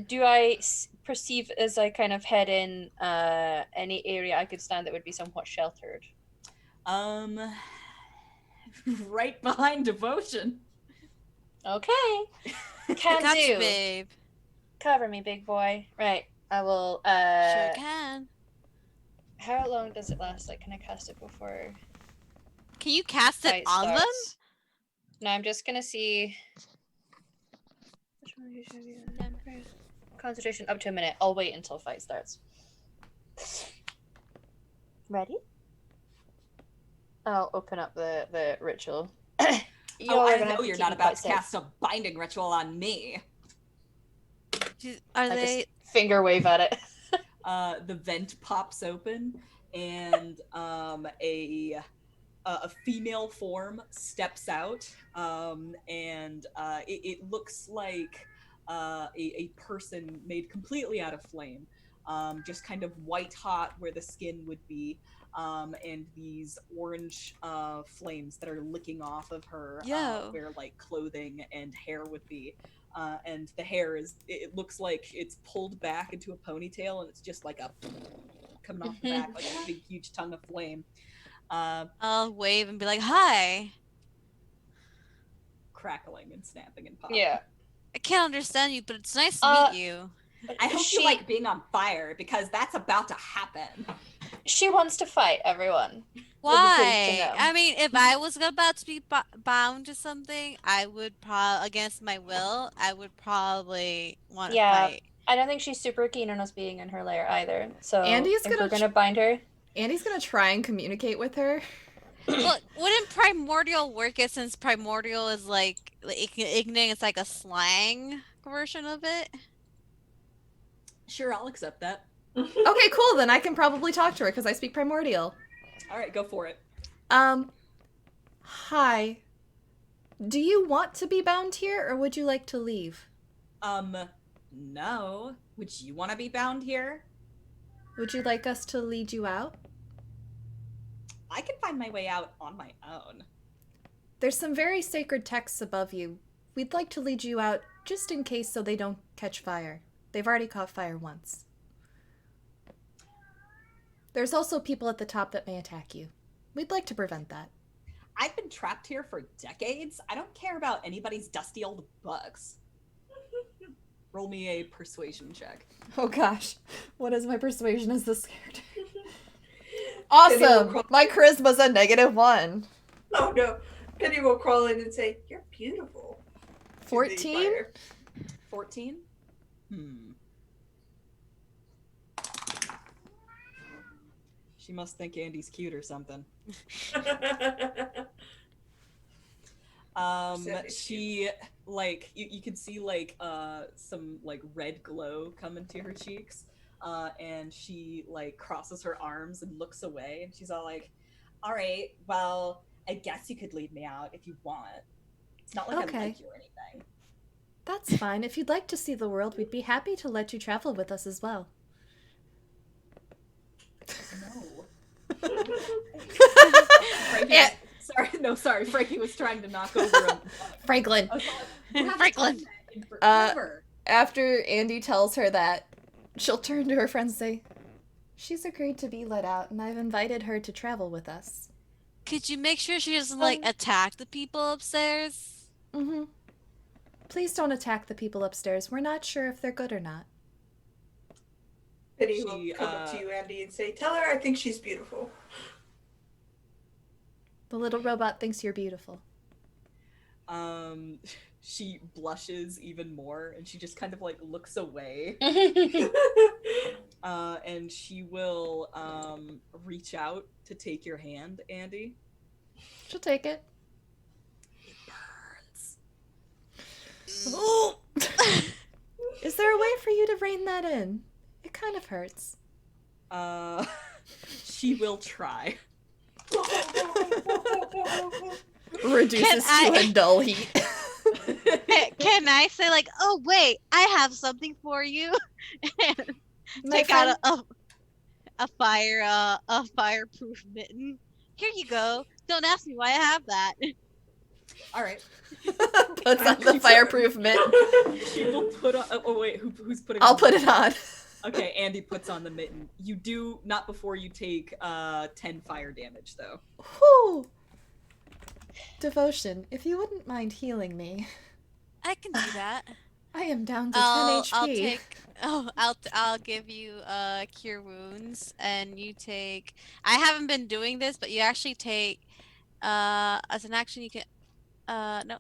Do I perceive as I kind of head in any area I could stand that would be somewhat sheltered? Right behind devotion. Okay. Can Gotcha, do. babe. Cover me, big boy. Right. I will. Sure can. How long does it last? Like, can I cast it before Can you cast it fight on them? starts? No, I'm just gonna see. Which one should I be? Concentration up to a minute. I'll wait until fight starts. Ready? I'll open up the ritual. Oh, Y'all are I gonna have know to you're keep not me about quite to safe. cast a binding ritual on me. Are I they? just finger wave at it. The vent pops open, and a female form steps out, and it looks like a person made completely out of flame, just kind of white hot where the skin would be, and these orange flames that are licking off of her, Yo. where like clothing and hair would be. And the hair it looks like it's pulled back into a ponytail, and it's just like a coming off the back like a big huge tongue of flame. I'll wave and be like, "Hi." Crackling and snapping and popping. Yeah. I can't understand you, but it's nice to meet you. I hope you like being on fire, because that's about to happen. She wants to fight everyone. Why? know. I mean, if I was about to be bound to something, I would probably, against my will, I would probably want to Yeah. fight. I don't think she's super keen on us being in her lair either. So Andy's if gonna we're gonna bind her. Andy's gonna try and communicate with her. Well, wouldn't primordial work it, since primordial is like ignorant? It's like a slang version of it. Sure, I'll accept that. Okay, cool. Then I can probably talk to her because I speak primordial. All right, go for it. Hi. Do you want to be bound here, or would you like to leave? No. Would you want to be bound here? Would you like us to lead you out? I can find my way out on my own. There's some very sacred texts above you. we'd like to lead you out just in case so they don't catch fire. They've already caught fire once. There's also people at the top that may attack you. We'd like to prevent that. I've been trapped here for decades. I don't care about anybody's dusty old bugs. Roll me a persuasion check. Oh gosh, what is my persuasion as this character? Awesome! My charisma's a -1. Oh no. Penny will crawl in and say, "You're beautiful." 14? 14? She must think Andy's cute or something. She like you can see like some like red glow come into her cheeks, and she like crosses her arms and looks away, and she's all like, "All right, well, I guess you could lead me out if you want. It's not like I like you or anything." That's fine. If you'd like to see the world, we'd be happy to let you travel with us as well. No. Sorry. Frankie was trying to knock over him. Franklin. Franklin. After Andy tells her that, she'll turn to her friends and say, "She's agreed to be let out, and I've invited her to travel with us." Could you make sure she doesn't like attack the people upstairs? Mm-hmm. Please don't attack the people upstairs. We're not sure if they're good or not. Penny will come up to you, Andy, and say, "Tell her I think she's beautiful." The little robot thinks you're beautiful. She blushes even more, and she just kind of like looks away. And she will reach out to take your hand, Andy. She'll take it. It burns. Oh! Is there a way for you to rein that in? It kind of hurts. She will try. Reduces to a dull heat. Can I say like, "Oh wait, I have something for you," and take out a fireproof mitten? Here you go. Don't ask me why I have that. All right. Puts on the fireproof mitt. She will put on. Oh wait, who's putting? I'll put it on. Okay, Andy puts on the mitten. You do not before you take 10 fire damage though. Whew. Devotion, if you wouldn't mind healing me. I can do that. I am down to 10 HP. I'll give you cure wounds, and you take. I haven't been doing this, but you actually take as an action you can. No.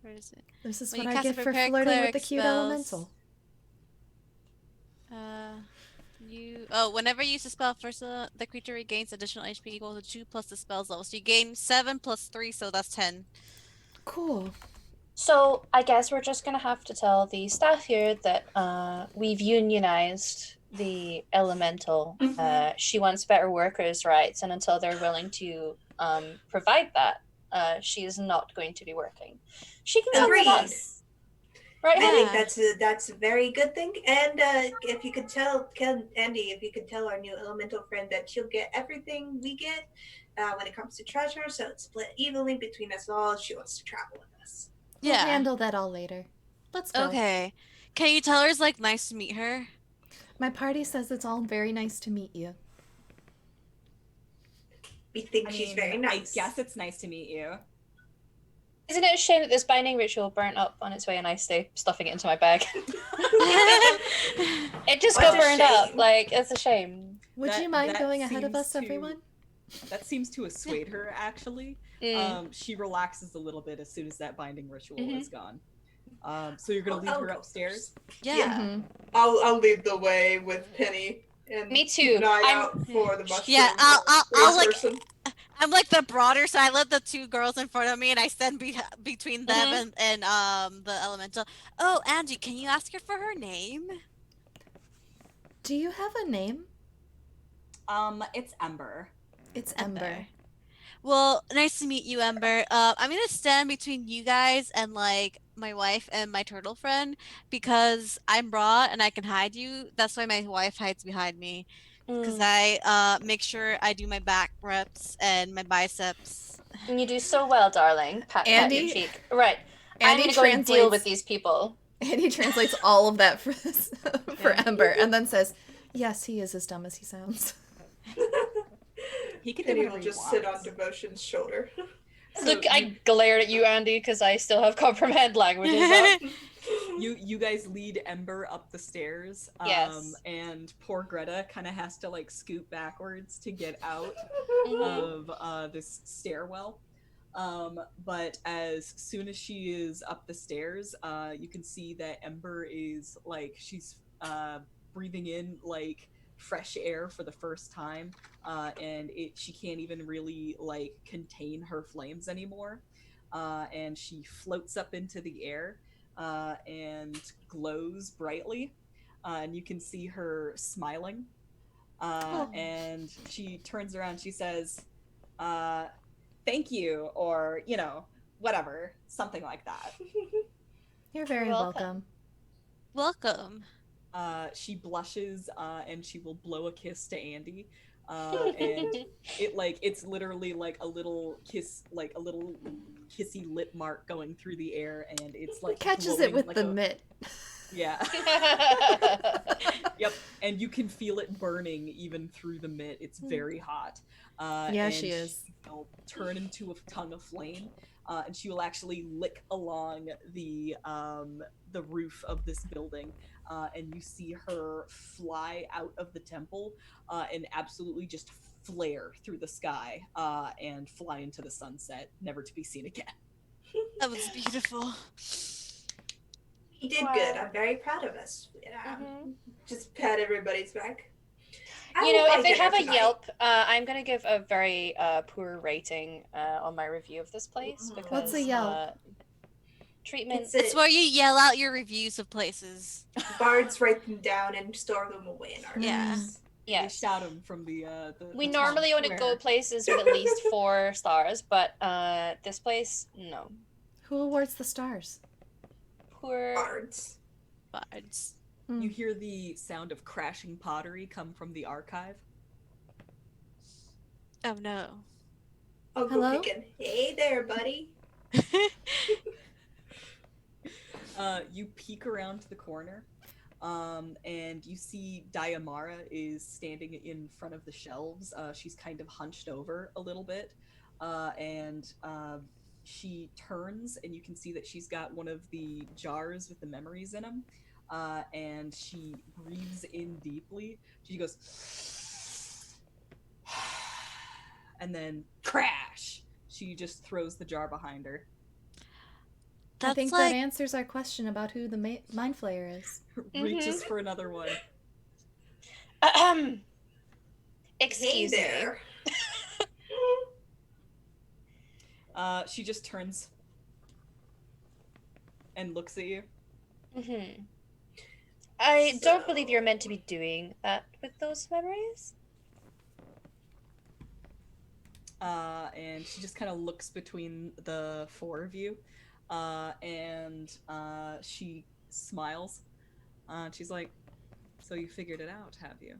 Where is it? This is When what you I cast get a for prepared flirting with cleric the cute spells, elemental. Whenever you use a spell, first the creature regains additional HP equal to 2 plus the spell's level. So you gain 7 plus 3, so that's 10. Cool. So I guess we're just gonna have to tell the staff here that we've unionized the elemental. She wants better workers' rights, and until they're willing to provide that, she is not going to be working. She can come with us. Right. I think that's a very good thing. And if you could tell Andy, if you could tell our new elemental friend that she'll get everything we get when it comes to treasure, so it's split evenly between us all. She wants to travel with us. We'll handle that all later. Let's go. Okay. Can you tell her it's like nice to meet her? My party says it's all very nice to meet you. We think she's very nice. I guess it's nice to meet you. Isn't it a shame that this binding ritual burnt up on its way and I stay stuffing it into my bag? It just got burned up. Like, it's a shame. Would you mind going ahead of us, everyone? That seems to assuade her, actually. She relaxes a little bit as soon as that binding ritual is gone. So you're going to lead her upstairs? Yeah. I'll lead the way with Penny. And me too. Keep an eye out for the mushroom. Yeah, I'll like. I'm like the broader, so I let the 2 girls in front of me, and I stand between them and the elemental. Oh, Angie, can you ask her for her name? Do you have a name? It's Ember. It's Ember. Well, nice to meet you, Ember. I'm gonna stand between you guys and like my wife and my turtle friend because I'm raw and I can hide you. That's why my wife hides behind me. Because I make sure I do my back reps and my biceps. You do so well, darling. Pat your Andy? cheek. Right. I'm Andy going to go and deal with translates these people. Andy translates all of that for Yeah. Ember and then says, "Yes, he is as dumb as he sounds." He can do Penny whatever will he just sit on wants. Devotion's shoulder. So Look, I glared at you, Andy, because I still have comprehend languages up. you guys lead Ember up the stairs. Yes. And poor Greta kind of has to like scoot backwards to get out Mhm. of this stairwell. But as soon as she is up the stairs, you can see that Ember is like she's breathing in like fresh air for the first time, and she can't even really like contain her flames anymore, and she floats up into the air and glows brightly, and you can see her smiling, and she turns around. She says, thank you, or whatever, something like that. You're very welcome. Welcome. She blushes, and she will blow a kiss to Andy, and it's literally like a little kiss, like a little kissy lip mark going through the air, and it's like Catches it glowing with like the a, mitt. yeah. Yep, and you can feel it burning even through the mitt. It's very hot. Yeah, and she is. will turn into a tongue of flame, and she will actually lick along the roof of this building, and you see her fly out of the temple, and absolutely just flare through the sky, and fly into the sunset, never to be seen again. That was beautiful. He did Wow. good. I'm very proud of us. Mhm. Just pat everybody's back. You know, if they dinner have a tonight. Yelp, I'm going to give a very poor rating on my review of this place because What's a Yelp? treatment. It's where you yell out your reviews of places. Bards write them down and store them away in our Yeah. lives. Yes. They shout them from the We the normally town only go square. places with at least 4 stars, but this place, no. Who awards the stars? Poor. Bards. Bards. You hear the sound of crashing pottery come from the archive. Oh no. Uncle Hello? Picken. Hey there, buddy. You peek around the corner, and you see Diamara is standing in front of the shelves. She's kind of hunched over a little bit, and she turns, and you can see that she's got one of the jars with the memories in them, and she breathes in deeply. She goes, and then crash! She just throws the jar behind her. I think like that answers our question about who the Mind Flayer is. Reaches for another one. Excuse hey me. there. She just turns and looks at you. Mm-hmm. I don't believe you're meant to be doing that with those memories. And she just kind of looks between the 4 of you, and she smiles. She's like, "So you figured it out, have you?"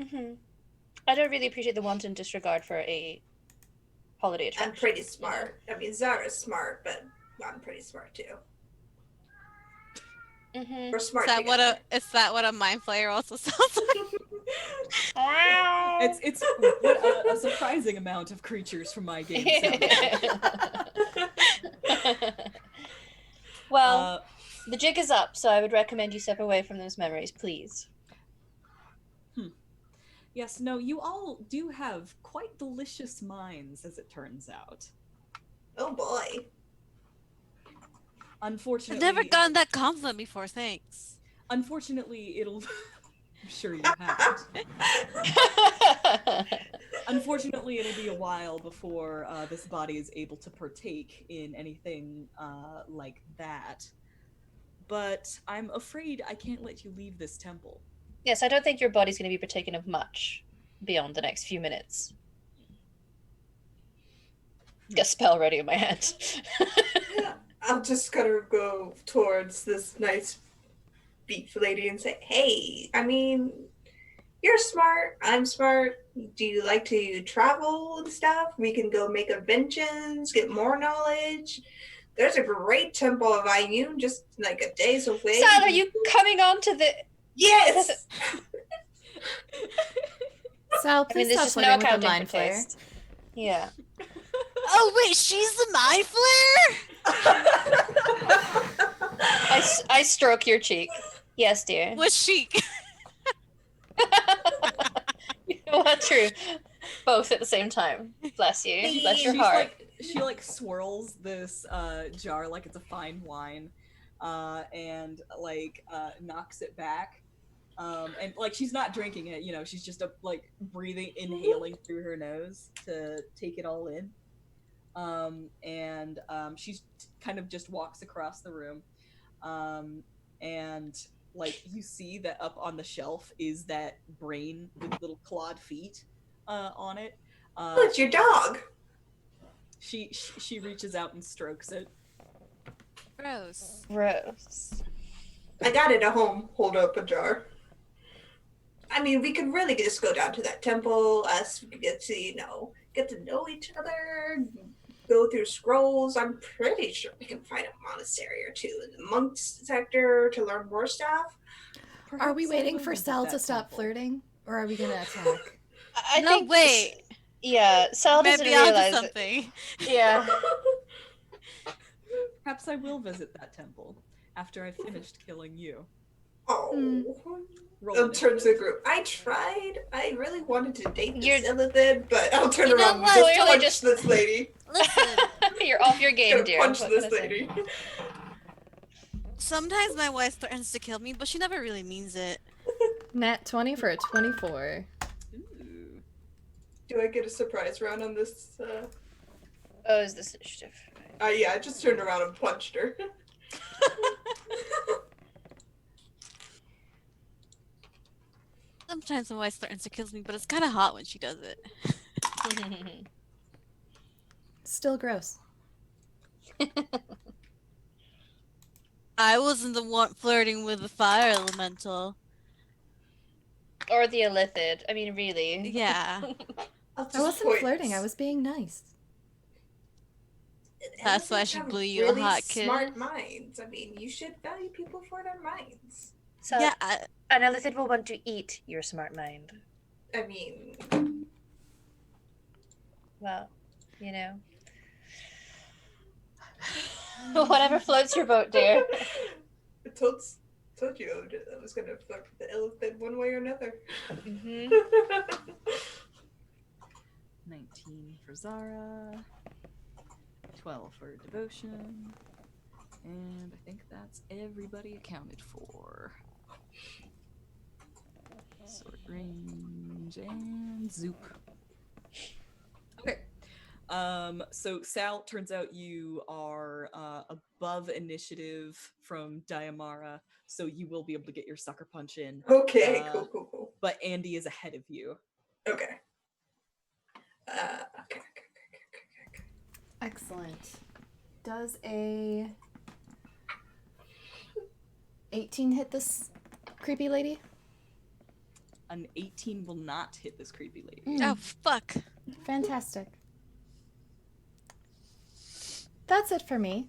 Mm-hmm. I don't really appreciate the wanton disregard for a holiday attraction. I'm pretty smart. I mean, Zara's smart, but I'm pretty smart too. Mm-hmm. We're smart is that what a mind flayer also sounds like? It's what a surprising amount of creatures from my game sound like. Well, the jig is up, so I would recommend you step away from those memories, please. Yes, no, you all do have quite delicious minds, as it turns out. Oh boy. Unfortunately, I've never gotten that compliment before, thanks. Unfortunately, it'll. I'm sure you haven't. Unfortunately, it'll be a while before this body is able to partake in anything like that. But I'm afraid I can't let you leave this temple. Yes, I don't think your body's going to be partaken of much beyond the next few minutes. Got a spell ready in my hand. I'm just gonna go towards this nice beach lady and say, "Hey, I mean, You're smart. I'm smart. Do you like to travel and stuff? We can go make inventions, get more knowledge. There's a great temple of Ayun just like a day's away. Sal, are you coming on to the... Yes! Sal, I mean, please there's stop just no flirting with a accounting mind for flare. taste. Yeah. Oh wait, she's the mind flare? I stroke your cheek. Yes, dear. Was she? Well, true. Both at the same time. Bless you. Bless your She's heart. she swirls this jar like it's a fine wine, and knocks it back. And like she's not drinking it, she's just breathing, inhaling through her nose to take it all in. And she's kind of just walks across the room, and you see that up on the shelf is that brain with little clawed feet on it. Oh, it's your dog. She reaches out and strokes it. Gross. Gross. I got it at home. Hold up a jar. I mean, we could really just go down to that temple. Us, we could get to know each other, go through scrolls. I'm pretty sure we can find a monastery or two in the monks sector to learn more stuff. Are we Perhaps I waiting will for visit Sal that to stop temple. flirting? Or are we gonna attack? I No, think wait. Yeah, Sal doesn't Maybe onto realize it. something. Yeah. Perhaps I will visit that temple after I've finished killing you. Oh. Roll Turn to the initiative. group. I tried. I really wanted to date this You're- illithid, but I'll turn You know around and what? just Clearly punch just- this lady. Listen, You're off your game, Gonna dear. punch What this can I say? lady. sometimes my wife threatens to kill me, but she never really means it. Nat 20 for a 24. Ooh. Do I get a surprise round on this? Oh, is this initiative? Yeah, I just turned around and punched her. Sometimes my wife threatens to kill me, but it's kind of hot when she does it. Still gross. I wasn't the one flirting with the fire elemental. Or the illithid. I mean, really. Yeah, I'll I just wasn't point. flirting, I was being nice. That's why Illithids she have blew you a really hot kiss. smart minds. I mean, you should value people for their minds. So, yeah. an illithid will want to eat your smart mind. I mean, Well, you know. Whatever floats your boat, dear. I told you I was gonna flirt with the illithid one way or another. Mm-hmm. 19 for Zara, 12 for devotion, and I think that's everybody accounted for. Sword range and zoop. Okay. So Sal, turns out you are above initiative from Diamara, so you will be able to get your sucker punch in. Okay, cool. But Andy is ahead of you. Okay. Okay. Excellent. Does a 18 hit this creepy lady? An 18 will not hit this creepy lady. Oh fuck. Fantastic. That's it for me.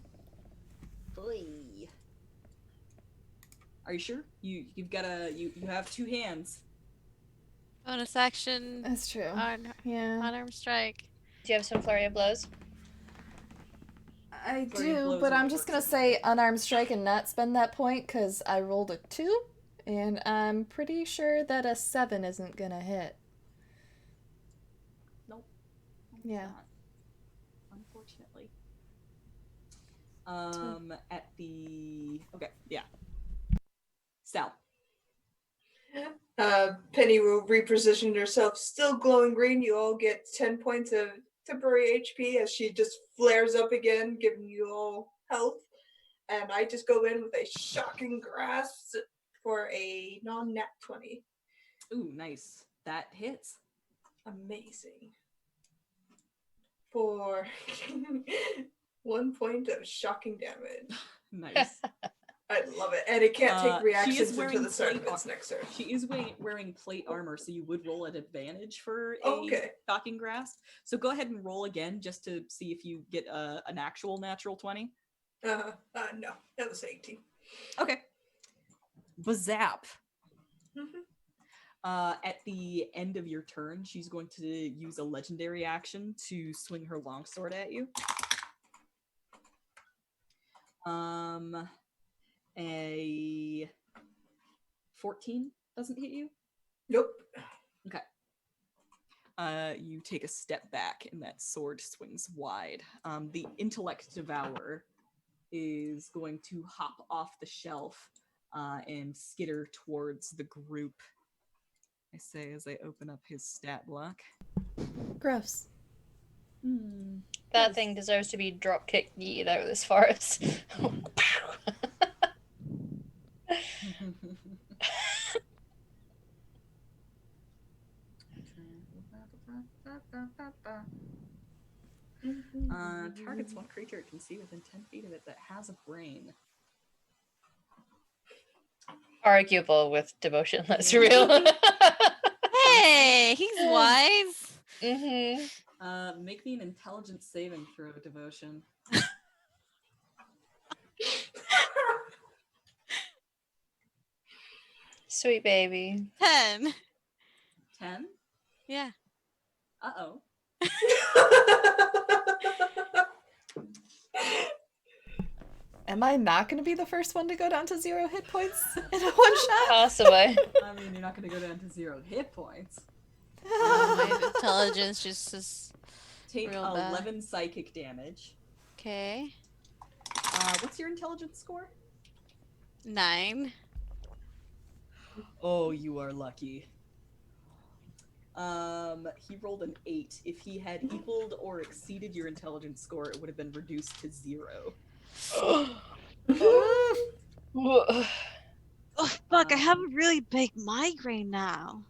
Boy. Are you sure? You've got you have two hands. Bonus action. That's true. Yeah. Unarmed strike. Do you have some flurry of blows? I Flurry of do, blows but I'm only just works gonna if you say hit. unarmed strike and not spend that point because I rolled a 2, and I'm pretty sure that a 7 isn't gonna hit. Nope. It's Yeah. not, unfortunately. At the Sal. Penny will reposition herself, still glowing green. You all get 10 points of temporary HP as she just flares up again, giving you all health. And I just go in with a shocking grasp for a non-nat 20. Ooh, nice. That hits. Amazing. For 1 point of shocking damage. Nice. I love it. And it can't take She is reactions wearing until the start of plate its next turn. She is wearing plate armor, so you would roll at advantage for a Okay. shocking grasp. So go ahead and roll again just to see if you get an actual natural 20. No, that was 18. Okay. Bazap. Mhm. At the end of your turn, she's going to use a legendary action to swing her longsword at you. A 14 doesn't hit you? Nope. Okay. You take a step back and that sword swings wide. The intellect devourer is going to hop off the shelf and skitter towards the group. I say as I open up his stat block. Gross. That thing deserves to be drop kicked yeeted out of this forest. Targets one creature it can see within 10 feet of it that has a brain. Arguable with devotion, let's be real. Hey, he's wise. Make me an intelligence saving throw, devotion. Sweet baby. 10. 10? Yeah. Uh-oh. Am I not going to be the first one to go down to 0 hit points in a one shot? Possibly. I mean, you're not going to go down to 0 hit points. My intelligence just is Take real bad. 11 psychic damage. Okay. What's your intelligence score? 9. Oh, you are lucky. He rolled an 8. If he had equaled or exceeded your intelligence score, it would have been reduced to 0. Oh, fuck, I have a really big migraine now.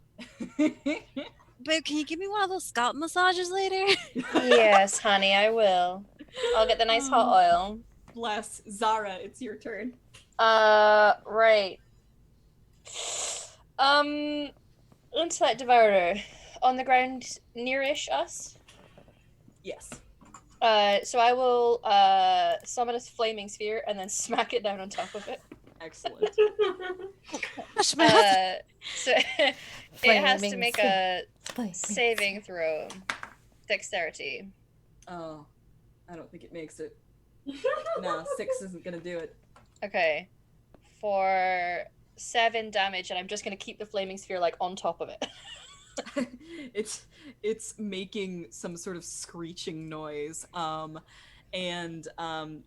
Babe, can you give me one of those scalp massages later? Yes, honey, I will. I'll get the nice hot oil. Bless. Zara, it's your turn. Right. Intellect Devourer. On the ground nearish us? Yes. So I will summon a flaming sphere and then smack it down on top of it. Excellent. So it has to make a saving throw. Dexterity. Oh, I don't think it makes it. No, 6 isn't gonna do it. Okay. For 7 damage, and I'm just gonna keep the flaming sphere like on top of it. It's making some sort of screeching noise. And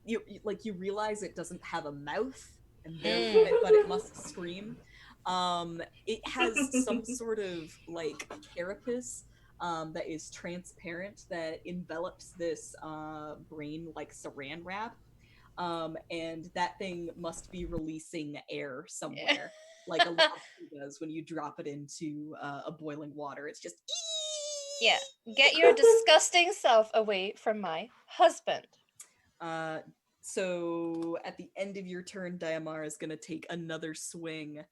you realize it doesn't have a mouth, and but it must scream. It has some sort of like carapace that is transparent that envelops this brain like saran wrap. And that thing must be releasing air somewhere, like a lobster does when you drop it into a boiling water. It's just Yeah, get your disgusting self away from my husband. So at the end of your turn, Diamara is gonna take another swing.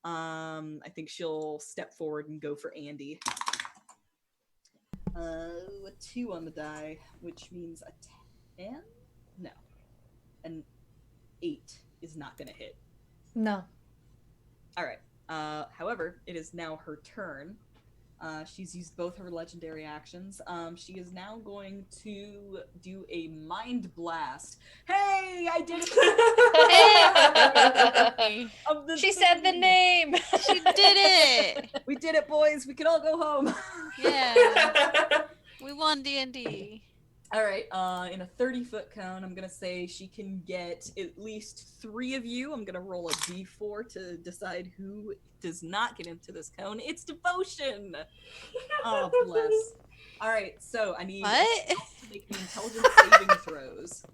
I think she'll step forward and go for Andy. A 2 on the die, which means a 10? No. An 8 is not gonna hit. No. Alright. However, it is now her turn. She's used both her legendary actions. She is now going to do a mind blast. Hey, I did it! She said the name! She did it! We did it, boys! We can all go home! Yeah. We won D&D. Alright, in a 30-foot cone, I'm gonna say she can get at least 3 of you. I'm gonna roll a d4 to decide who does not get into this cone. It's Devotion! Oh, bless. Alright, so I need What? to make the intelligence saving throws.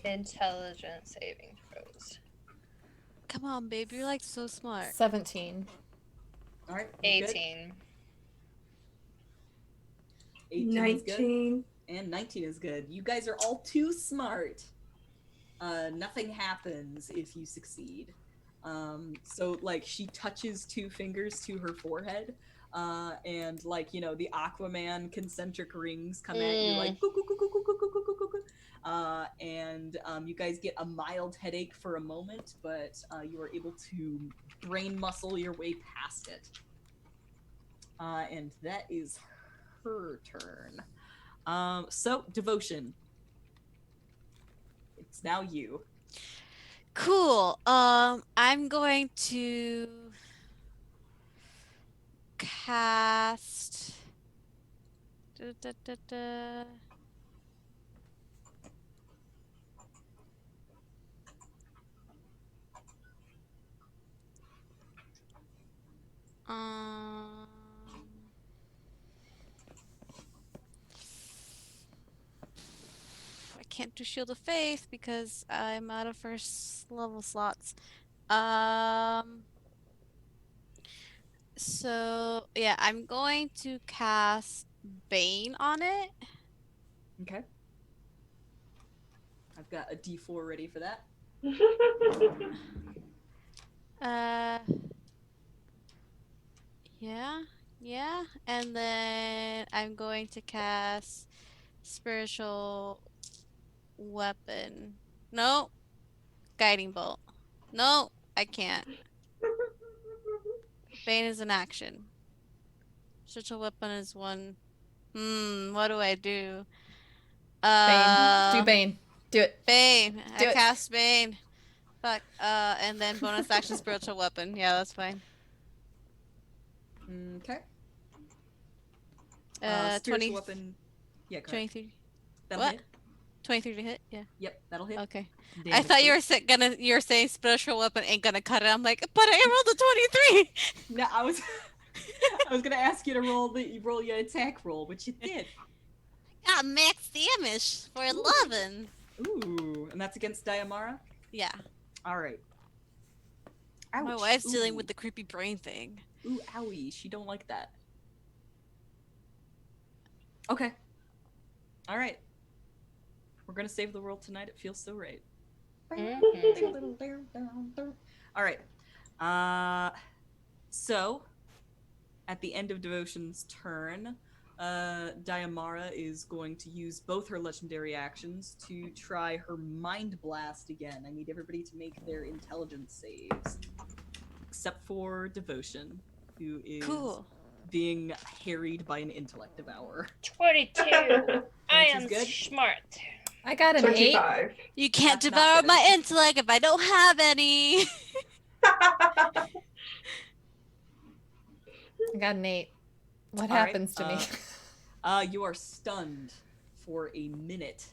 Intelligence saving throws. Come on, babe, you're like so smart. 17. Alright, 18. 18 is good. 19. And 19 is good. You guys are all too smart. Nothing happens if you succeed. So like she touches 2 fingers to her forehead, and like the Aquaman concentric rings come at you like "Coo, coo, coo, coo, coo, coo, coo, coo, coo, coo." And you guys get a mild headache for a moment, but you are able to brain muscle your way past it. And that is her turn. So devotion. It's now you. Cool. I'm going to cast. Da, da, da, da. I can't do Shield of Faith because I'm out of first level slots. So yeah, I'm going to cast Bane on it. Okay. I've got a D4 ready for that. Yeah, and then I'm going to cast Spiritual Weapon. No, Guiding Bolt. No, I can't. Bane is an action. Spiritual Weapon is one. What do I do? Bane. Do Bane. Do it. Bane. Do I it. cast Bane. Fuck. And then bonus action Spiritual Weapon. Yeah, that's fine. Okay. 20, weapon. Yeah, go 23. ahead. That'll What? hit. 23 to hit? Yeah. Yep, that'll hit. Okay. Damage, I thought you please. were you were saying Spiritual Weapon ain't gonna cut it. I'm like, but I rolled a 23. No, I was gonna ask you to roll your attack roll, which you did. Got max damage for 11. Ooh, and that's against Diamara? Yeah. All right. My Ouch. wife's dealing with the creepy brain thing. Ooh, owie. She don't like that. Okay. All right. We're gonna save the world tonight. It feels so right. All right. So at the end of Devotion's turn, Diamara is going to use both her legendary actions to try her Mind Blast again. I need everybody to make their intelligence saves, except for Devotion, who is being harried by an intellect devourer. 22. I am good. smart. I got an 25. 8. You can't That's not devour good. my intellect if I don't have any. I got an 8. What All happens right, to me? You are stunned for a minute.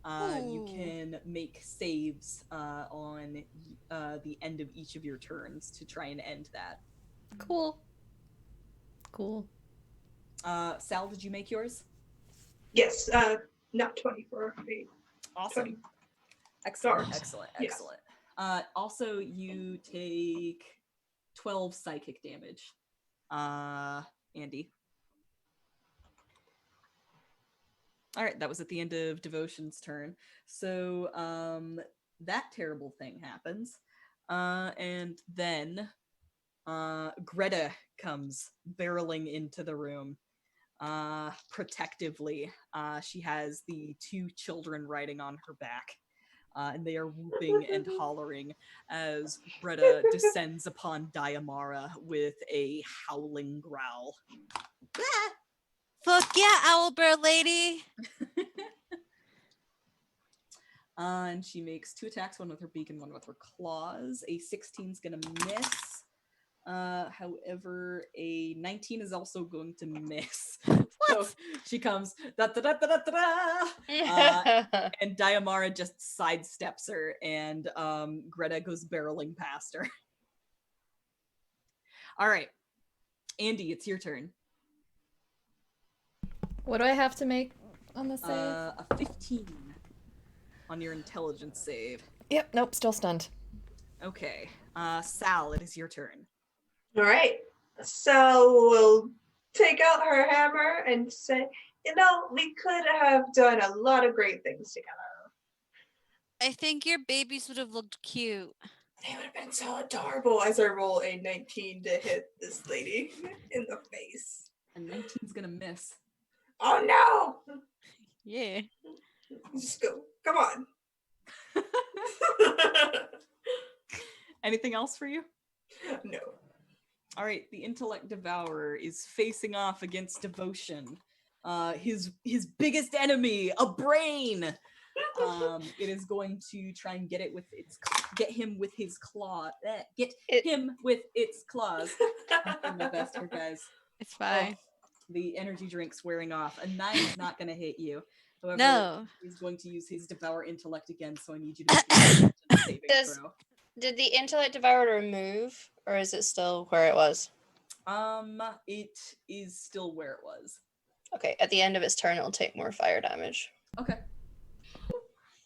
You can make saves on the end of each of your turns to try and end that. Cool. Sal, did you make yours? Yes, not 24. Awesome. 20. Excellent. Yes. Also, you take 12 psychic damage. Andy. All right, that was at the end of Devotion's turn. So that terrible thing happens. And then Greta comes barreling into the room protectively. She has the 2 children riding on her back. And they are whooping and hollering as Greta descends upon Diamara with a howling growl. Fuck yeah, owlbear lady. And she makes 2 attacks, one with her beak and one with her claws. A 16's gonna miss. However, a 19 is also going to miss. So she comes, da da da da da da, and Diamara just sidesteps her, and Greta goes barreling past her. All right, Andy, it's your turn. What do I have to make on the save? A 15 on your intelligence save. Yep, nope, still stunned. Okay, Sal, it is your turn. All right. So we'll take out her hammer and say, we could have done a lot of great things together. I think your babies would have looked cute. They would have been so adorable as I roll a 19 to hit this lady in the face. And 19's gonna miss. Oh no! Yeah. Just go. Come on. Anything else for you? No. All right, the intellect devourer is facing off against devotion. His biggest enemy, a brain. It is going to try and get him with his claw. Him with its claws. I'm doing my best here, guys. It's fine. The energy drink's wearing off. A 9 is not going to hit you. However, No. he's going to use his devour intellect again, so I need you to make a saving throw. Did the intellect devourer move, or is it still where it was? It is still where it was. Okay, at the end of its turn, it'll take more fire damage. Okay.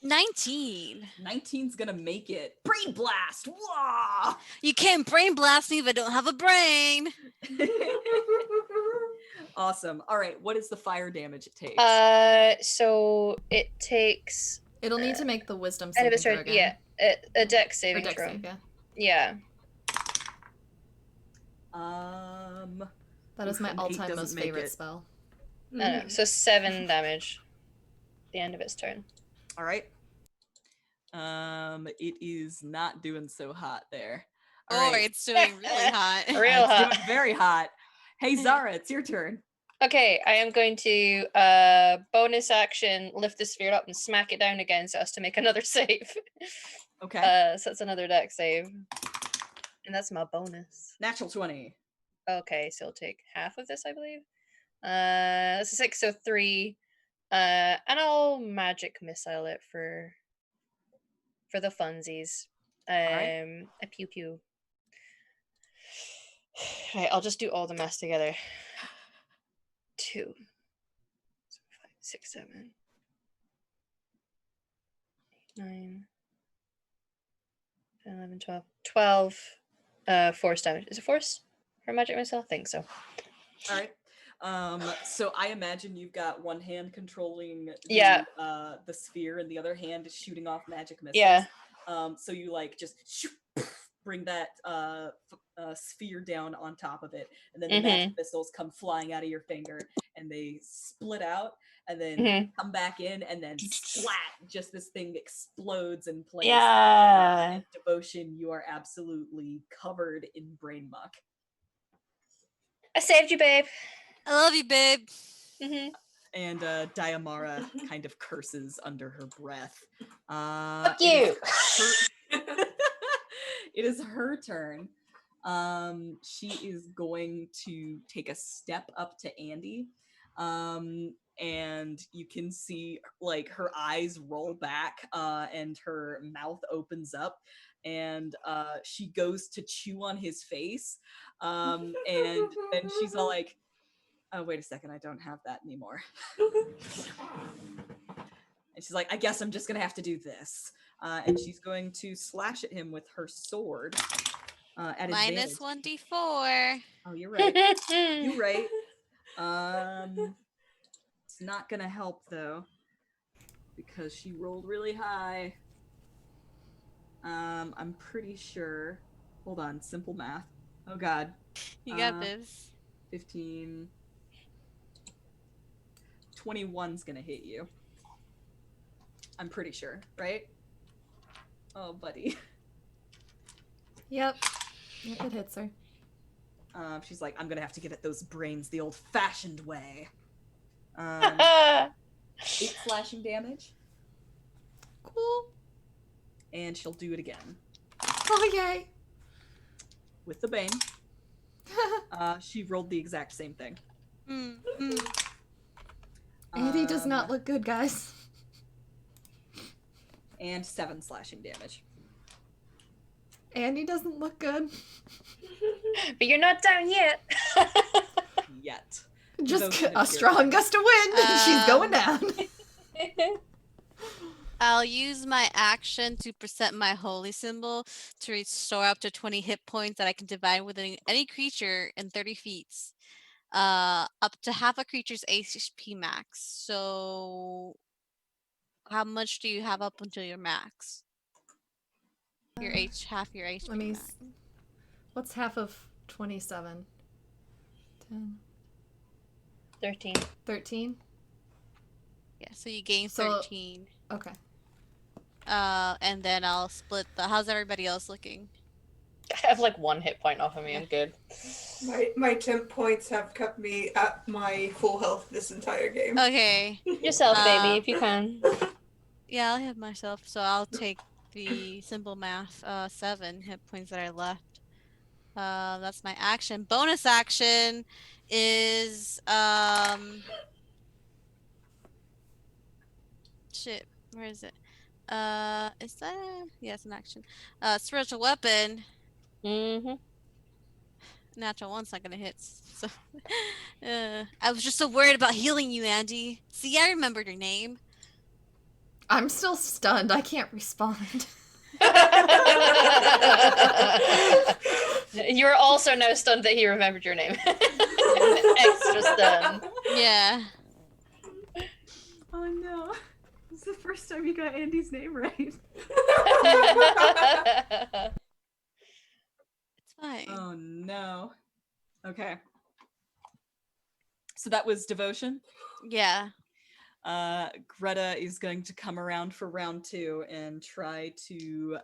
19. 19's gonna make it. Brain blast! Wah! You can't brain blast me if I don't have a brain. Awesome. All right, what is the fire damage it takes? So it takes. It'll need to make the wisdom End of saving its throw turn, again. yeah, a dex Or saving dex throw. save, yeah. Yeah. That is my an 8 all-time doesn't most make favorite it. spell. No, so 7 damage. The end of its turn. All right. It is not doing so hot there. All right. It's doing really hot. Real It's hot. doing very hot. Hey, Zara, it's your turn. Okay, I am going to bonus action lift the sphere up and smack it down again so as to make another save. Okay. So that's another dex save. And that's my bonus. Natural 20. Okay, so I'll take half of this, I believe. That's a 6, so 3. And I'll magic missile it for the funsies. right. A pew pew. Right, I'll just do all the math together. 2, 5, 6, 7, 8, 9, 10, 11, 12. 12 force damage. Is it force for magic missile? I think so. All right. So I imagine you've got one hand controlling the sphere and the other hand is shooting off magic missiles. Yeah. So you like just bring that sphere down on top of it, and then the magic missiles come flying out of your finger, and they split out, and then come back in, and then splat! Just this thing explodes in place. Yeah. And devotion, you are absolutely covered in brain muck. I saved you, babe. I love you, babe. And Diamara kind of curses under her breath. Fuck you. It is her turn. She is going to take a step up to Andy. And you can see like her eyes roll back and her mouth opens up, and she goes to chew on his face. And then she's all like, oh, wait a second, I don't have that anymore. And she's like, I guess I'm just gonna have to do this. And she's going to slash at him with her sword. At Minus advantage. 1d4. Oh, you're right. You're right. It's not gonna help though, because she rolled really high. I'm pretty sure. Hold on, simple math. Oh God. You got this. 15. 21's gonna hit you. I'm pretty sure, right? Oh, buddy. Yep. Yep, it hits her. She's like, I'm gonna have to get at those brains the old-fashioned way. 8 slashing damage. Cool. And she'll do it again. Oh, yay. With the bane. She rolled the exact same thing. Andy does not look good, guys. And 7 slashing damage. Andy doesn't look good. But you're not down yet. Yet. Just a strong gust of wind. She's going down. I'll use my action to present my holy symbol to restore up to 20 hit points that I can divide with any creature in 30 feet. Up to half a creature's HP max. So how much do you have up until your max? Your half your HP Let me. max. What's half of 27? 10, 13. 13? Yeah, so you gain So- 13. Okay. And then I'll split the. How's everybody else looking? I have like 1 hit point off of me. Yeah. I'm good. My temp points have kept me at my full health this entire game. Okay. Yourself, baby, if you can. Yeah, I'll hit myself, so I'll take the simple math. 7 hit points that I left. That's my action. Bonus action is shit. Where is it? Is that yeah, it's an action. Spiritual weapon. Mm-hmm. Natural one's not gonna hit. So, I was just so worried about healing you, Andy. See, I remembered your name. I'm still stunned. I can't respond. You're also now stunned that he remembered your name. Extra stun. Yeah. Oh no. This is the first time you got Andy's name right. It's fine. Oh no. Okay. So that was devotion. Yeah. Greta is going to come around for round 2 and try to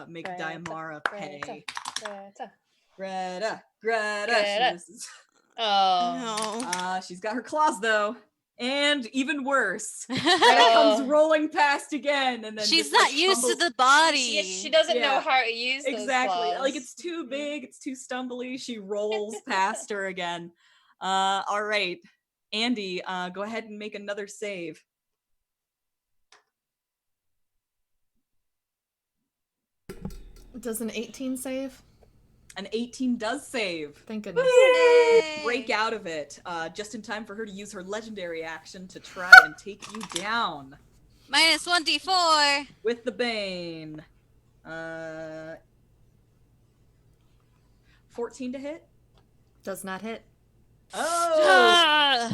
make Greta, Diamara pay. Greta. Greta. Greta. She misses. Oh. No. She's got her claws though. And even worse, Greta Oh. comes rolling past again, and then She's just, not like, used to tumbles- the body. She doesn't know Yeah. how to use those Exactly. claws. Like it's too big, it's too stumbly. She rolls past her again. All right, Andy, go ahead and make another save. Does an 18 save? An 18 does save. Thank goodness. Yay! Break out of it, just in time for her to use her legendary action to try and take you down Minus 1d4. with the Bane. 14 to hit. Does not hit. Oh!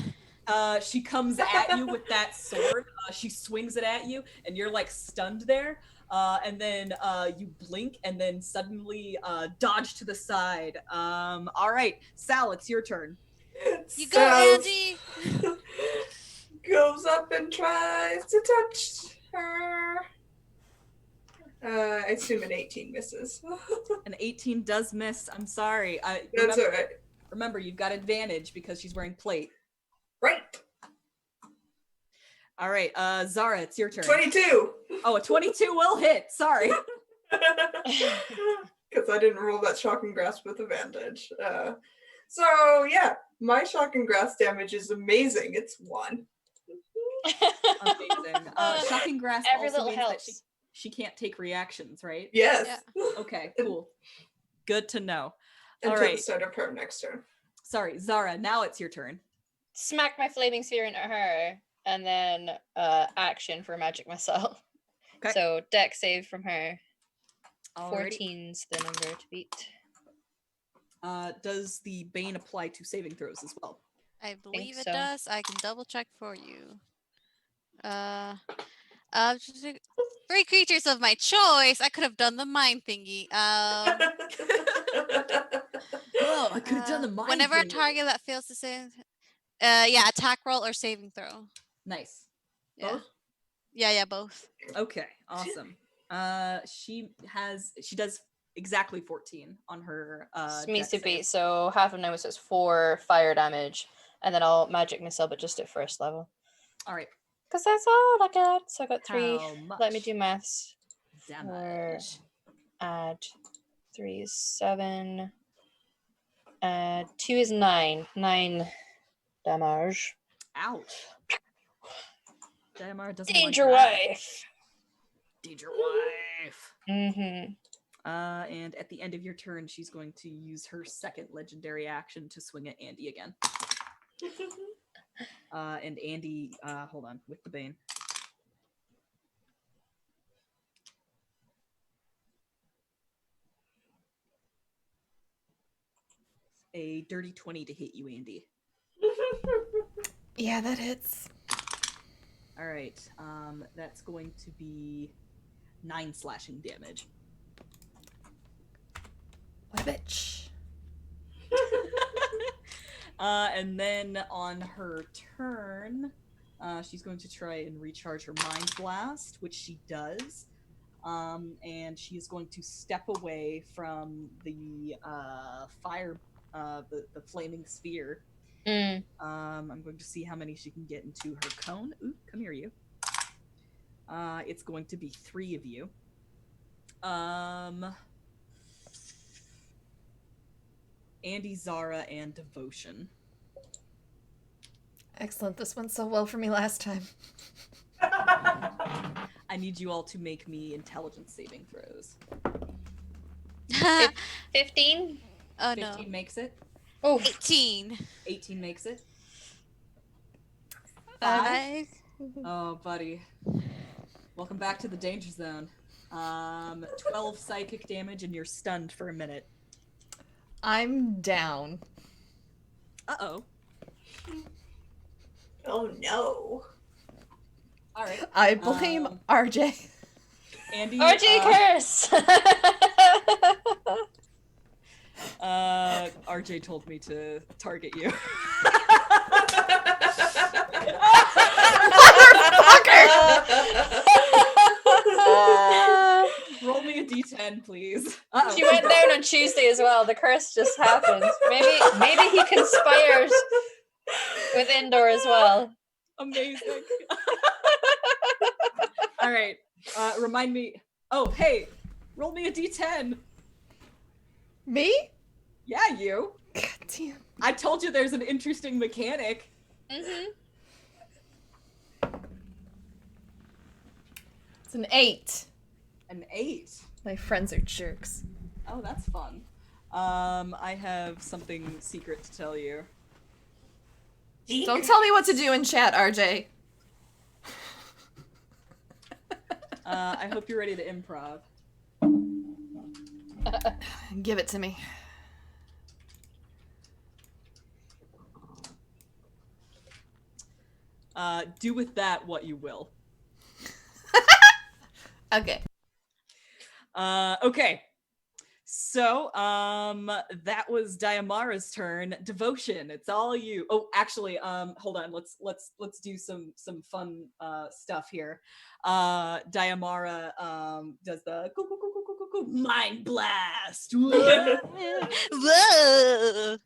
She comes at you with that sword. She swings it at you, and you're like stunned there. And then you blink, and then suddenly dodge to the side. All right, Sal, it's your turn. You go, Sal's Andy. goes up and tries to touch her. I assume an 18 misses. An 18 does miss. I'm sorry. That's alright. Remember, you've got advantage because she's wearing plate. Right. All right, Zara, it's your turn. 22. Oh, a 22 will hit. Sorry. Because I didn't roll that shocking grasp with advantage. So yeah, my shocking grasp damage is amazing. It's 1. Amazing. Shocking grasp Every also little means that helps. she can't take reactions, right? Yes. Okay, cool. Good to know. Until All the right. start of her next turn. Sorry, Zara, now it's your turn. Smack my flaming sphere into her, and then action for magic missile. Okay. So deck save from her. Alrighty. 14's the number to beat. Does the Bane apply to saving throws as well? I believe it so. does. I can double check for you. Just 3 creatures of my choice. I could have done the mind thingy. Oh, I could have done the mind Whenever a thing. target that fails to save, yeah, attack roll or saving throw. Nice. Yeah. Both? Yeah, both. Okay, awesome. She does exactly 14 on her Means dex to beat, save. so half of now is 4 fire damage, and then I'll magic missile, but just at first level. All right. Because that's all I got. So I got 3. How much Let me do maths. damage? Add 3 is 7. 2 is 9. 9 damage. Ouch. Diamara doesn't Danger like that. wife. Danger wife. Mm-hmm. And at the end of your turn, she's going to use her second legendary action to swing at Andy again. And Andy, hold on, with the Bane. A dirty 20 to hit you, Andy. Yeah, that hits. All right. That's going to be 9 slashing damage. What a bitch. And then on her turn, she's going to try and recharge her Mind Blast, which she does. And she is going to step away from the fire, the flaming sphere. I'm going to see how many she can get into her cone. Ooh, come here, you. It's going to be 3 of you. Andy, Zara, and Devotion. Excellent. This went so well for me last time. I need you all to make me intelligence saving throws. 15? Oh 15 no. makes it. Oh, 18. 18 makes it. 5. Oh, buddy. Welcome back to the danger zone. 12 psychic damage and you're stunned for a minute. I'm down. Uh-oh. Oh no. All right. I blame RJ. Andy. RG curse! RJ told me to target you. Roll me a d10, please. Uh-oh. She went down on Tuesday as well. The curse just happened. Maybe he conspires with Indoor as well. Amazing. All right. Remind me. Oh, hey. Roll me a d10. Me? Yeah, you. God damn. I told you there's an interesting mechanic. Mm-hmm. It's an 8. An 8. My friends are jerks. Oh, that's fun. I have something secret to tell you. Don't tell me what to do in chat, RJ. I hope you're ready to improv. Give it to me. Do with that what you will. Okay. Okay. So, that was Diamara's turn. Devotion, it's all you. Oh, actually, hold on. Let's do some fun stuff here. Diamara does the mind blast. Whoa!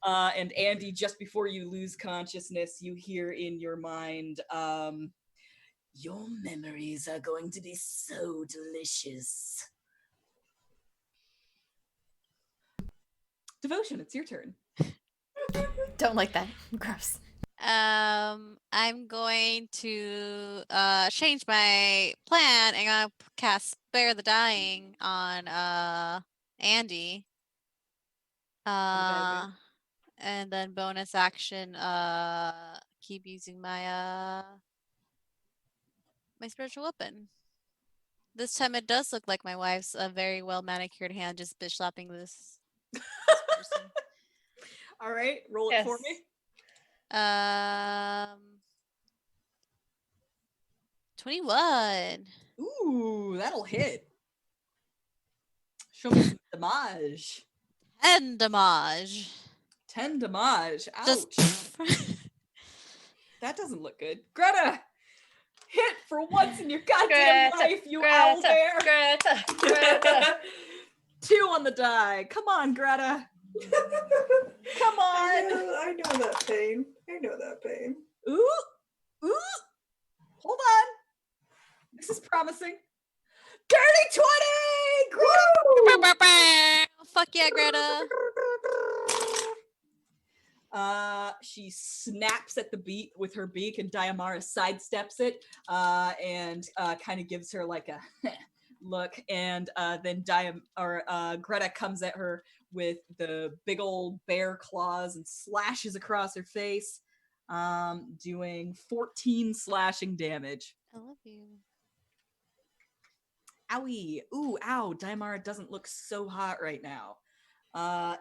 And Andy, just before you lose consciousness, you hear in your mind, your memories are going to be so delicious. Devotion, it's your turn. Don't like that. Gross. I'm going to change my plan and I'm gonna cast Spare the Dying on Andy. And then bonus action, keep using my my spiritual weapon. This time it does look like my wife's a very well manicured hand just bitch slapping this person. All right, roll it for me. 21. Ooh, that'll hit. Show me some damage. 10 damage. 10 damage. Ouch. Just That doesn't look good. Greta! Hit for once in your goddamn life, you owl bear! Greta! 2 on the die. Come on, Greta. Come on. I know that pain. I know that pain. Ooh. Hold on. This is promising. Dirty 20! Greta! fuck yeah, Greta. She snaps at the beak with her beak, and Diamara sidesteps it, and kind of gives her like a look, and then Greta comes at her with the big old bear claws and slashes across her face, doing 14 slashing damage. I love you. Owie. Ooh, ow. Diamara doesn't look so hot right now.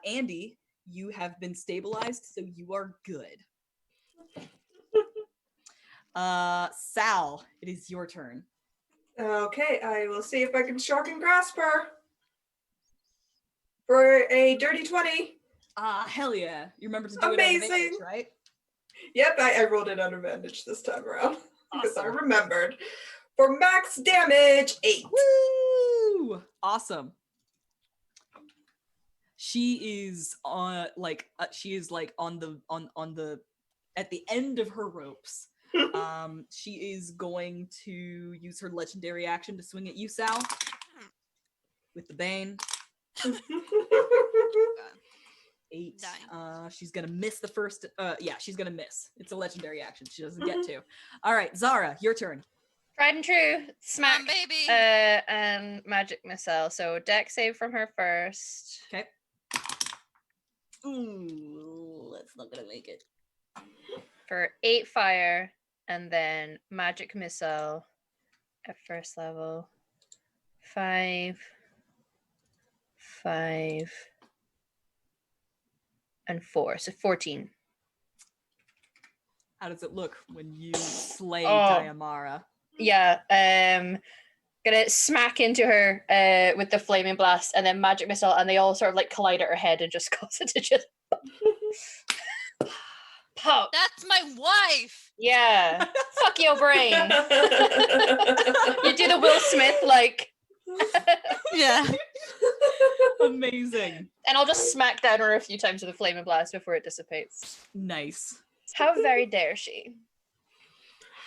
Andy, you have been stabilized, so you are good. Sal, it is your turn. Okay, I will see if I can shock and grasp her. For a dirty 20. Hell yeah. You remember to do it at Amazing. advantage, right? Yep, I rolled it at advantage this time around. Because I Awesome. remembered. For max damage, 8. Woo! Awesome. She is on the at the end of her ropes. She is going to use her legendary action to swing at you, Sal. With the Bane. 8. She's gonna miss the first. She's gonna miss. It's a legendary action. She doesn't get to. All right, Zara, your turn. Tried and true. Smack. Come on, baby. And magic missile. So deck save from her first. Okay. Ooh, that's not gonna make it. For 8 fire, and then magic missile at first level. 5, 5, and 4. So 14. How does it look when you slay Oh. Diamara? Yeah, gonna smack into her with the flaming blast and then magic missile, and they all sort of like collide at her head and just cause it to just pop. That's my wife. Yeah, fuck your brain. You do the Will Smith like, Yeah. Amazing. and I'll just smack down her a few times with the flaming blast before it dissipates. Nice. How very dare she?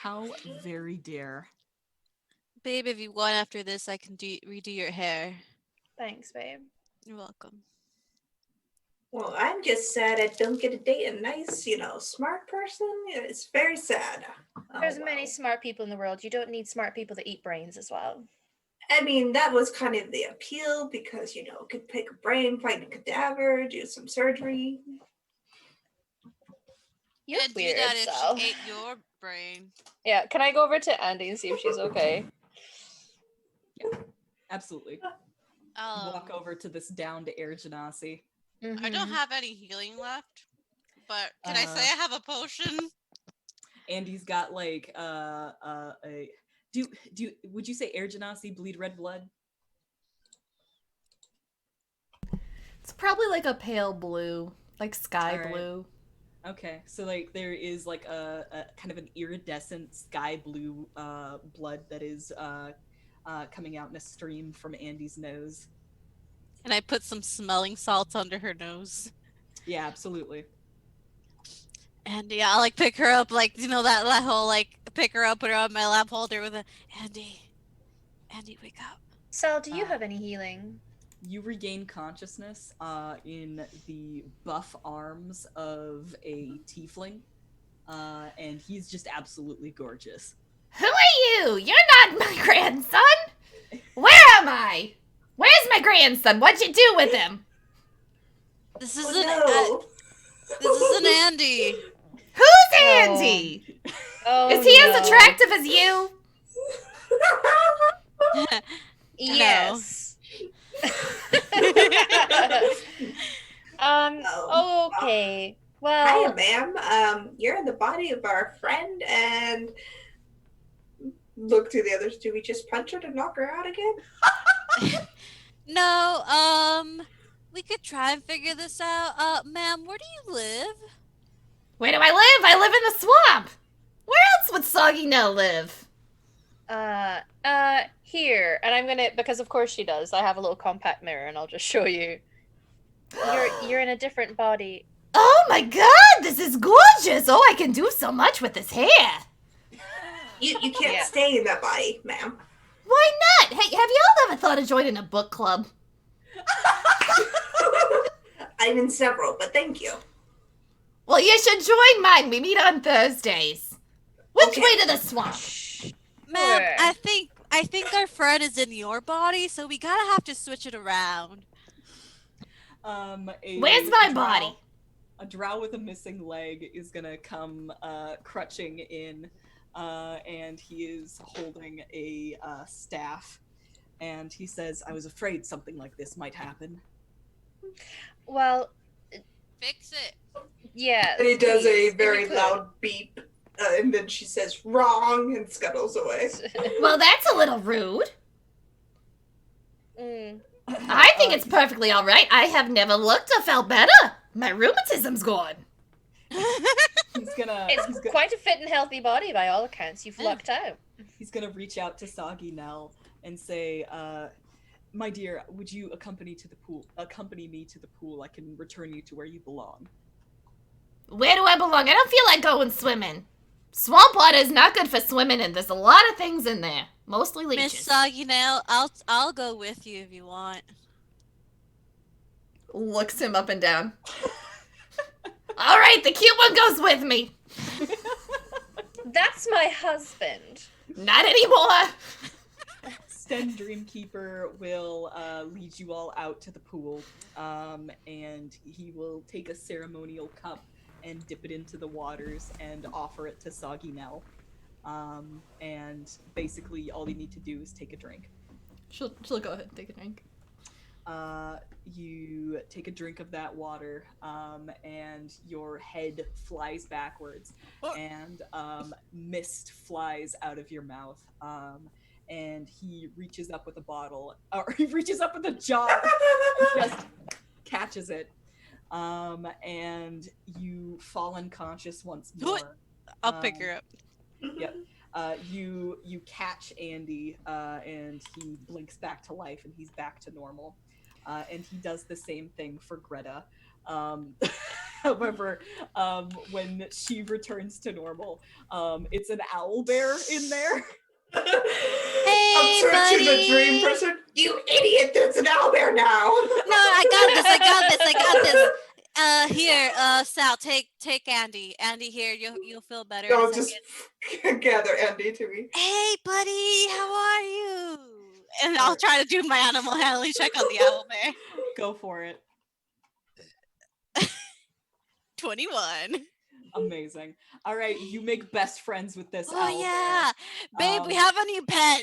How very dare. Babe, if you want after this, I can redo your hair. Thanks, babe. You're welcome. Well, I'm just sad I don't get to date a nice, smart person. It's very sad. There's many smart people in the world. You don't need smart people to eat brains as well. I mean, that was kind of the appeal because, could pick a brain, find a cadaver, do some surgery. You're I'd weird, do that if Sal. she ate your brain. Yeah, can I go over to Andy and see if she's okay? Absolutely. Walk over to this down to air Genasi. I don't have any healing left, but can I say I have a potion? Andy's got like would you say air Genasi bleed red blood? It's probably like a pale blue, like sky All right. blue. Okay, so like there is like a kind of an iridescent sky blue blood that is coming out in a stream from Andy's nose. And I put some smelling salts under her nose. Yeah, absolutely. And yeah, I'll like pick her up, like, that whole like pick her up, put her on my lap, hold her with a Andy, wake up. Sal, do you have any healing? You regain consciousness in the buff arms of a tiefling, and he's just absolutely gorgeous. Who are you? You're not my grandson! Where am I? Where's my grandson? What'd you do with him? This is Oh, an Andy. Who's Andy? Oh, Is he no. as attractive as you? Yes. Oh. Okay. Hiya, Well, ma'am. You're in the body of our friend, and look to the others. Do we just punch her to knock her out again? No, we could try and figure this out. Ma'am, where do you live? Where do I live? I live in the swamp. Where else would Soggy No live? here, and I'm gonna, because of course she does. I have a little compact mirror, and I'll just show you. You're in a different body. Oh my god, this is gorgeous! Oh, I can do so much with this hair. You can't Yeah. stay in that body, ma'am. Why not? Hey, have y'all ever thought of joining a book club? I'm in several, but thank you. Well, you should join mine. We meet on Thursdays. Which Okay. way to the swamp? Ma'am, Sure. I think our friend is in your body, so we gotta have to switch it around. Where's my body? A drow with a missing leg is gonna come crutching in, and he is holding a staff, and he says, "I was afraid something like this might happen." Well, Fix it. yeah. And he does a please, if very you could. loud beep And then she says, wrong, and scuttles away. Well, that's a little rude. Mm. I think it's perfectly all right. I have never looked or felt better. My rheumatism's gone. It's quite a fit and healthy body by all accounts. You've lucked out. He's gonna reach out to Soggy Nell and say, my dear, would you accompany me to the pool? I can return you to where you belong. Where do I belong? I don't feel like going swimming. Swamp water is not good for swimming, and there's a lot of things in there. Mostly leeches. Miss Soggy Nail, I'll go with you if you want. Looks him up and down. All right, the cute one goes with me. That's my husband. Not anymore. Sten Dreamkeeper will lead you all out to the pool, and he will take a ceremonial cup and dip it into the waters and offer it to Soggy Nell. And basically all you need to do is take a drink. She'll go ahead and take a drink. You take a drink of that water, and your head flies backwards, and mist flies out of your mouth. And he reaches up with a bottle, or he reaches up with a jar, and just catches it. And you fall unconscious once more. I'll pick her up. Yep. You catch Andy, and he blinks back to life, and he's back to normal. And he does the same thing for Greta. However, when she returns to normal, it's an owlbear in there. Hey, I'm searching buddy. the dream person. You idiot! There's an owlbear now. No, I got this. Here, Sal, take Andy. Andy, here, you'll feel better. in a I'll just second. gather Andy to me. Hey, buddy, how are you? And I'll try to do my animal handling check on the owlbear. Go for it. 21. Amazing. All right, you make best friends with this Oh owlbear. yeah, babe, we have a new pet.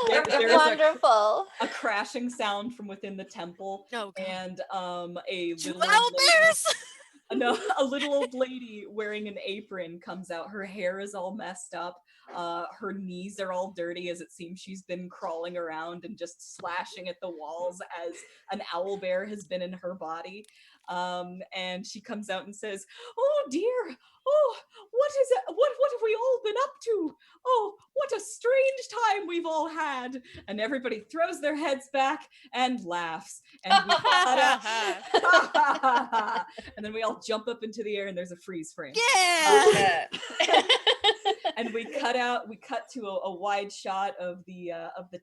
There is Wonderful. a crashing sound from within the temple, Oh, God. and a Two little old lady, owlbears. a little old lady wearing an apron comes out. Her hair is all messed up. Her knees are all dirty, as it seems she's been crawling around and just slashing at the walls as an owlbear has been in her body. And she comes out and says, "Oh dear, oh, what is it? What have we all been up to? Oh, what a strange time we've all had." And everybody throws their heads back and laughs. And we and then we all jump up into the air, and there's a freeze frame. Yeah. And we cut to a wide shot of the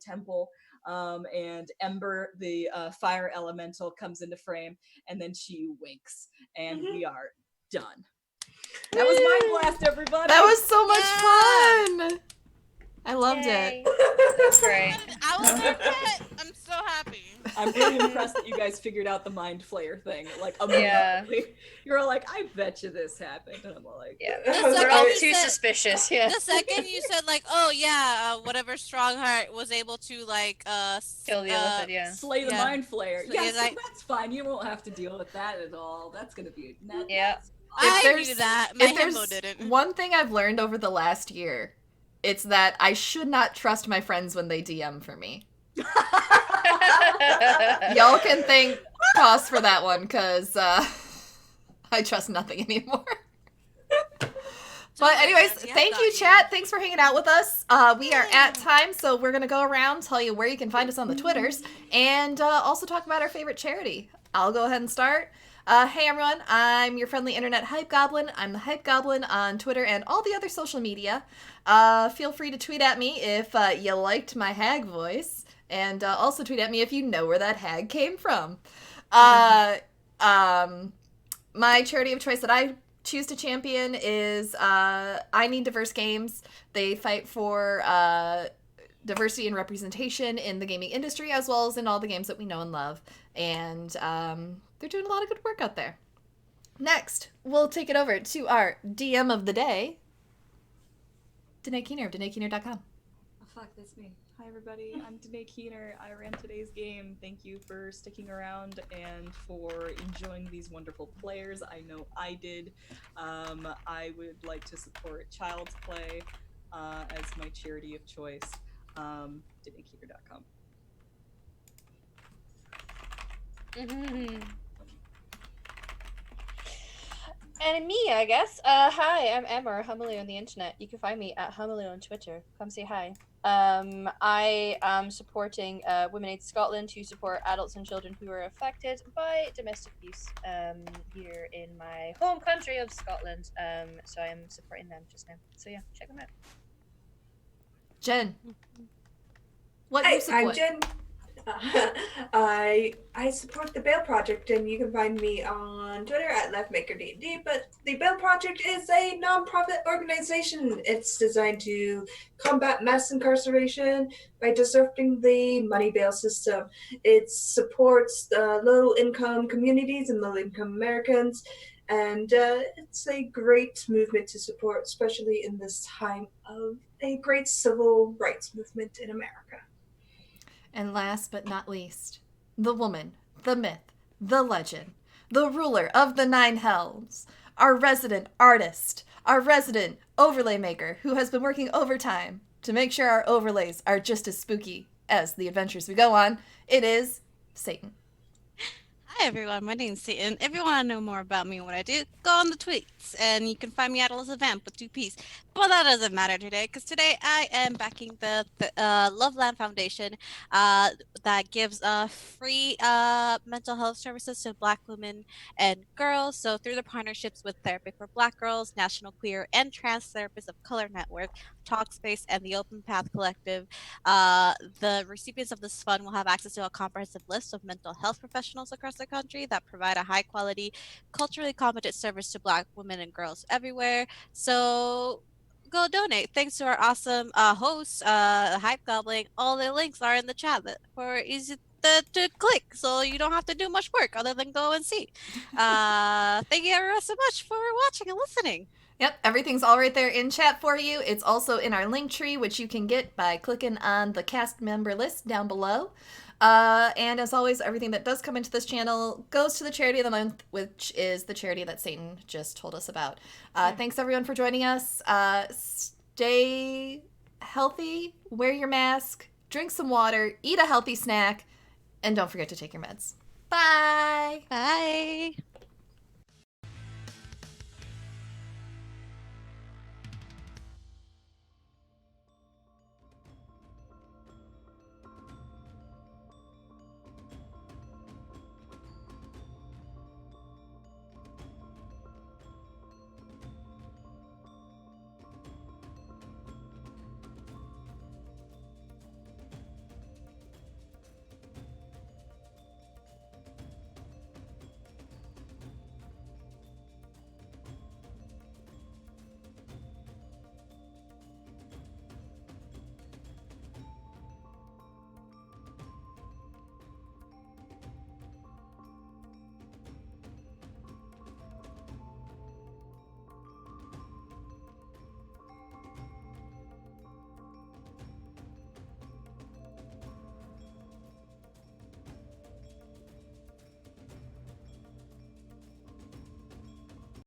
temple, and Ember, the fire elemental, comes into frame, and then she winks, and we are done. That was Mind Blast, everybody. That was so much fun. I loved Yay. it. That's great. I was their pet. I'm so happy. I'm really impressed that you guys figured out the mind flayer thing. Like, immediately. You're like, I bet you this happened. And I'm like, Yeah. The We're all second too you said- suspicious. Yeah. The second you said like, oh yeah, whatever Strongheart was able to like Kill the elephant. Yeah. slay the Yeah. mind flayer. So Yeah, you're so like- that's fine. You won't have to deal with that at all. That's gonna be Yeah. I there's- knew that. My If himbo there's didn't. one thing I've learned over the last year, it's that I should not trust my friends when they DM for me. Y'all can thank Cos for that one, because I trust nothing anymore. But anyways, Yeah, thank got you, you. chat. Thanks for hanging out with us. We are at time, so we're going to go around, tell you where you can find us on the Twitters, and also talk about our favorite charity. I'll go ahead and start. Hey everyone, I'm your friendly internet hype goblin. I'm the hype goblin on Twitter and all the other social media. Feel free to tweet at me if you liked my hag voice, and also tweet at me if you know where that hag came from. My charity of choice that I choose to champion is I Need Diverse Games. They fight for diversity and representation in the gaming industry, as well as in all the games that we know and love. And they're doing a lot of good work out there. Next, we'll take it over to our DM of the day, Danae Keener of DanaeKeener.com. Oh, fuck, that's me. Hi everybody, I'm Danae Keener. I ran today's game. Thank you for sticking around and for enjoying these wonderful players. I know I did. I would like to support Child's Play as my charity of choice. DanaeKeener.com. And me, I guess. Hi, I'm Emma, Humily on the internet. You can find me at Humily on Twitter. Come say hi. I am supporting Women Aid Scotland to support adults and children who are affected by domestic abuse here in my home country of Scotland. So I'm supporting them just now. So yeah, check them out. Jen, what Hi, you support? I'm Jen. I support the Bail Project, and you can find me on Twitter at LeftMakerD&D. But the Bail Project is a non-profit organization. It's designed to combat mass incarceration by disrupting the money bail system. It supports low-income communities and low-income Americans, and it's a great movement to support, especially in this time of a great civil rights movement in America. And last but not least, the woman, the myth, the legend, the ruler of the 9 hells, our resident artist, our resident overlay maker who has been working overtime to make sure our overlays are just as spooky as the adventures we go on. It is Satan. Hi everyone, my name's Satan. If you want to know more about me and what I do, go on the tweets, and you can find me at Elizabeth Vamp with 2 P's. But that doesn't matter today, because today I am backing the Loveland Foundation that gives free mental health services to Black women and girls. So through the partnerships with Therapy for Black Girls, National Queer and Trans Therapists of Color Network, Talkspace, and the Open Path Collective, the recipients of this fund will have access to a comprehensive list of mental health professionals across the country that provide a high quality, culturally competent service to Black women and girls everywhere. So go donate. Thanks to our awesome hosts, Hype Goblin. All the links are in the chat for easy to click, so you don't have to do much work other than go and see. Thank you everyone so much for watching and listening. Yep, everything's all right there in chat for you. It's also in our link tree, which you can get by clicking on the cast member list down below. And as always, everything that does come into this channel goes to the charity of the month, which is the charity that Satan just told us about. Thanks everyone for joining us. Stay healthy, wear your mask, drink some water, eat a healthy snack, and don't forget to take your meds. Bye! Bye!